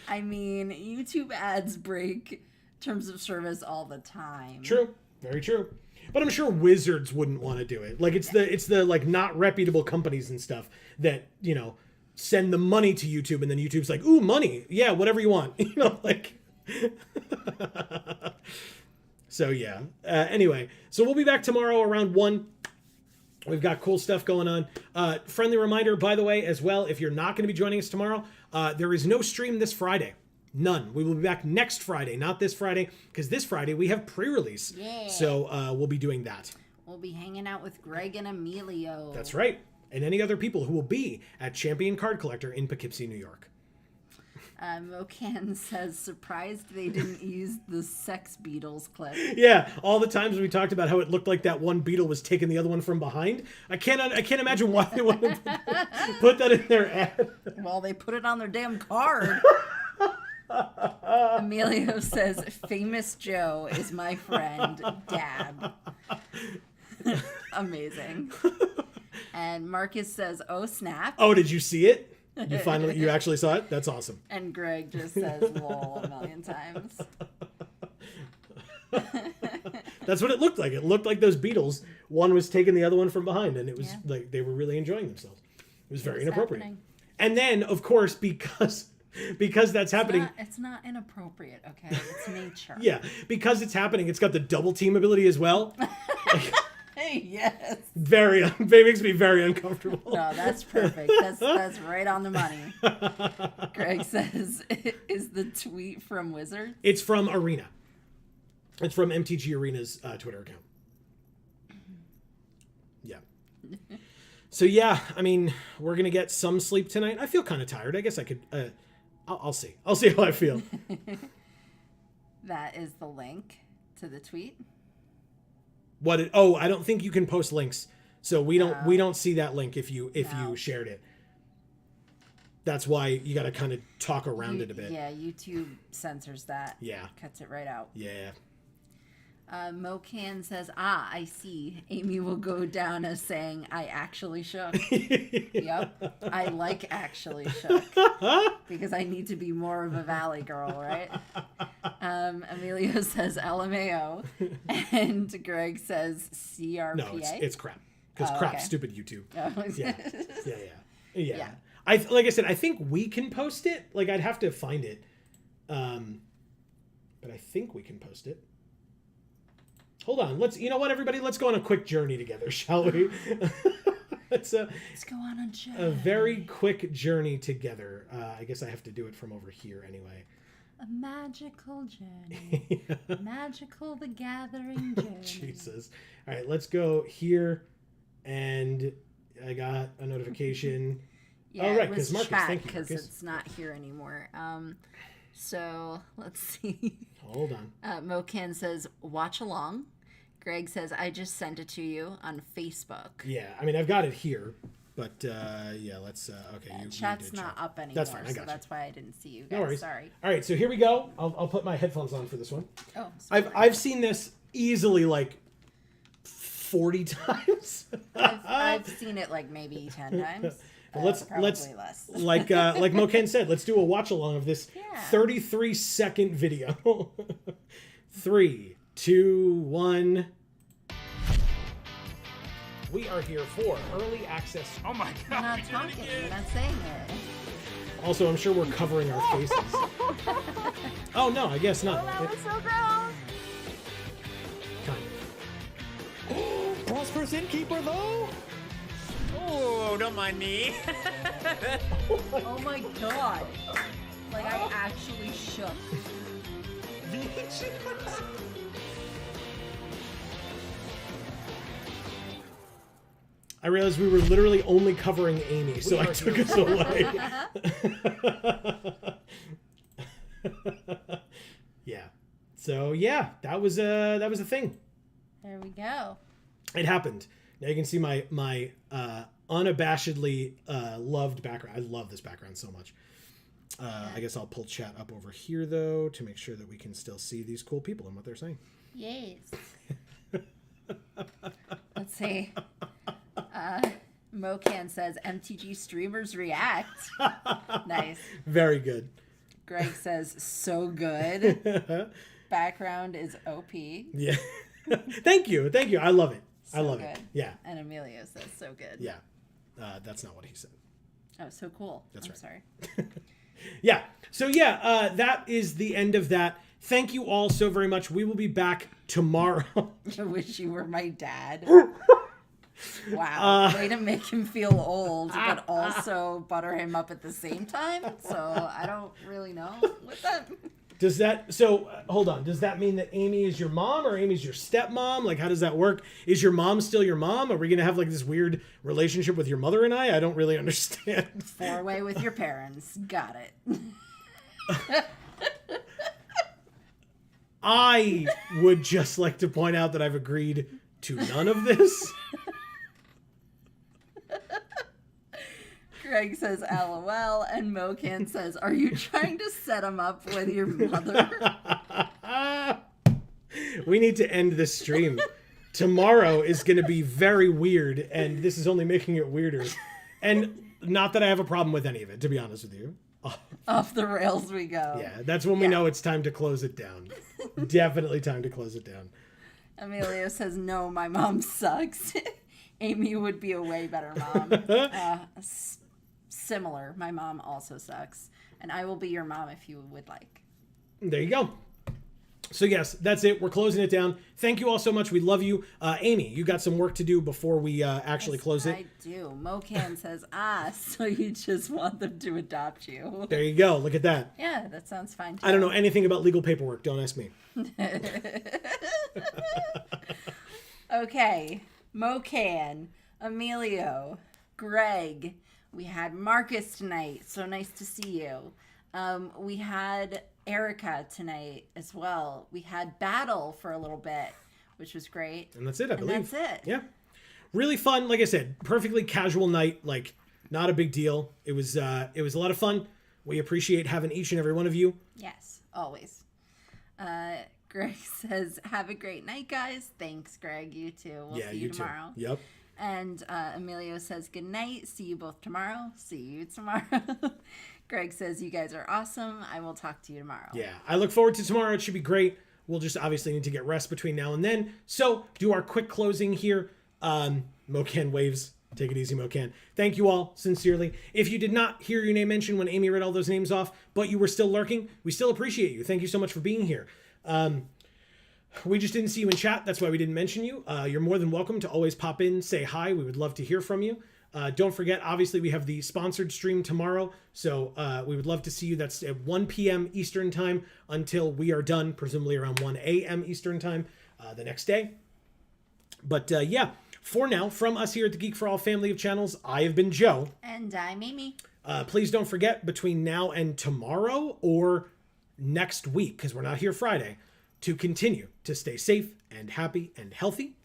I mean, YouTube ads break terms of service all the time. True. Very true. But I'm sure Wizards wouldn't want to do it. Like, it's the like not reputable companies and stuff that, you know, send the money to YouTube, and then YouTube's like, ooh, money. Yeah, whatever you want. You know, like. So yeah. Anyway, so we'll be back tomorrow around 1. We've got cool stuff going on. Friendly reminder, by the way, as well, if you're not going to be joining us tomorrow, there is no stream this Friday. None. We will be back next Friday, not this Friday, because this Friday we have pre-release. Yeah. So we'll be doing that. We'll be hanging out with Greg and Emilio. That's right. And any other people who will be at Champion Card Collector in Poughkeepsie, New York. Mocan says, surprised they didn't use the Sex Beatles clip. Yeah, all the times we talked about how it looked like that one beetle was taking the other one from behind. I can't imagine why they wanted to put that in their ad. Well, they put it on their damn card. Emilio says, famous Joe is my friend, Dab. Amazing. And Marcus says, oh, snap. Oh, did you see it? You actually saw it? That's awesome. And Greg just says lol a million times. That's what it looked like. It looked like those beetles. One was taking the other one from behind, and it was like they were really enjoying themselves. It was very inappropriate. Happening. And then, of course, because that's happening. It's not inappropriate, okay? It's nature. Yeah, because it's happening, it's got the double team ability as well. Hey, yes. It makes me very uncomfortable. No, that's perfect. That's right on the money. Greg says, is the tweet from Wizards? It's from Arena. It's from MTG Arena's Twitter account. Yeah. So yeah, I mean, we're gonna get some sleep tonight. I feel kind of tired. I guess I could. I'll see. I'll see how I feel. That is the link to the tweet. I don't think you can post links, so we don't see that link if you shared it. That's why you got to kind of talk around it a bit. Yeah, YouTube censors that. Yeah, cuts it right out. Yeah. Mocan says, I see. Amy will go down as saying, I actually shook. Yep. I like actually shook. Because I need to be more of a valley girl, right? Emilio says LMAO. And Greg says CRPA. No, it's crap. Because crap's stupid YouTube. Oh. Yeah. Like I said, I think we can post it. Like, I'd have to find it. But I think we can post it. Hold on. You know what, everybody? Let's go on a quick journey together, shall we? Let's go on a journey. A very quick journey together. I guess I have to do it from over here anyway. A magical journey. Yeah. Magical the gathering journey. Jesus. All right, let's go here. And I got a notification. Yeah, oh, right, because Marcus, thank you, because Marcus. it's not here anymore. So let's see. Hold on. Mocan says, watch along. Greg says, I just sent it to you on Facebook. Yeah, I mean, I've got it here, but yeah, let's, okay. Yeah, chat's not up anymore, that's fine, I got so that's why I didn't see you guys. No worries. Sorry. All right, so here we go. I'll put my headphones on for this one. Oh, I've seen this easily like 40 times. I've seen it like maybe 10 times. Let's less. like Moken said, let's do a watch along of this 33-second video. 3, 2, 1. We are here for early access. Oh my We're god, not we did talking. it again. We're not saying it. Also, I'm sure we're covering our faces. Oh no, I guess not. That was so gross. Kind Prosperous innkeeper, though. Oh, don't mind me. Oh my god. Like, I actually shook. I realized we were literally only covering Amy, so I took us away. So yeah, that was a thing. There we go. It happened. Now you can see my unabashedly loved background. I love this background so much. I guess I'll pull chat up over here though to make sure that we can still see these cool people and what they're saying. Yes. Let's see. Mocan says MTG streamers react. Nice. Very good. Greg says so good. Background is OP. Yeah. Thank you. I love it. I love good. it. Yeah. And Emilio says so good. Yeah. That's not what he said. Oh, so cool. That's right. Sorry. Yeah. So yeah, that is the end of that. Thank you all so very much. We will be back tomorrow. I wish you were my dad. Wow. Way to make him feel old, but also butter him up at the same time. So I don't really know what that. Does that, so hold on. Does that mean that Amy is your mom or Amy's your stepmom? Like, how does that work? Is your mom still your mom? Are we going to have like this weird relationship with your mother and I don't really understand. 4-way with your parents. Got it. I would just like to point out that I've agreed to none of this. Greg says LOL, and Mocan says, are you trying to set him up with your mother? We need to end this stream. Tomorrow is going to be very weird, and this is only making it weirder. And not that I have a problem with any of it, to be honest with you. Off the rails we go. Yeah, that's when we know it's time to close it down. Definitely time to close it down. Emilio says, no, my mom sucks. Amy would be a way better mom. Similar. My mom also sucks. And I will be your mom if you would like. There you go. So yes, that's it. We're closing it down. Thank you all so much. We love you. Amy, you got some work to do before we actually close it. I do. Mocan says, so you just want them to adopt you. There you go. Look at that. Yeah, that sounds fine too. I don't know anything about legal paperwork. Don't ask me. Okay. Mocan, Emilio, Greg. We had Marcus tonight. So nice to see you. We had Erica tonight as well. We had Battle for a little bit, which was great. And that's it, I believe. That's it. Yeah. Really fun. Like I said, perfectly casual night. Like, not a big deal. It was a lot of fun. We appreciate having each and every one of you. Yes, always. Greg says, have a great night, guys. Thanks, Greg. You too. We'll see you tomorrow. Too. Yep. And Emilio says, good night. See you both tomorrow. See you tomorrow. Greg says, you guys are awesome. I will talk to you tomorrow. Yeah, I look forward to tomorrow. It should be great. We'll just obviously need to get rest between now and then. So do our quick closing here. Mocan waves. Take it easy, Mocan. Thank you all, sincerely. If you did not hear your name mentioned when Amy read all those names off, but you were still lurking, we still appreciate you. Thank you so much for being here. We just didn't see you in chat. That's why we didn't mention you. You're more than welcome to always pop in, say hi. We would love to hear from you. Don't forget, obviously, we have the sponsored stream tomorrow. So we would love to see you. That's at 1 p.m. Eastern time until we are done, presumably around 1 a.m. Eastern time the next day. But yeah, for now, from us here at the Geek for All family of channels, I have been Joe. And I'm Amy. Please don't forget, between now and tomorrow or next week, because we're not here Friday, to continue to stay safe and happy and healthy.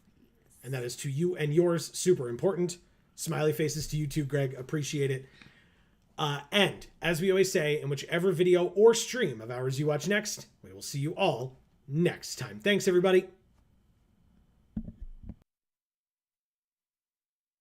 And that is to you and yours, super important. Smiley faces to you too, Greg. Appreciate it. And as we always say, in whichever video or stream of ours you watch next, we will see you all next time. Thanks, everybody.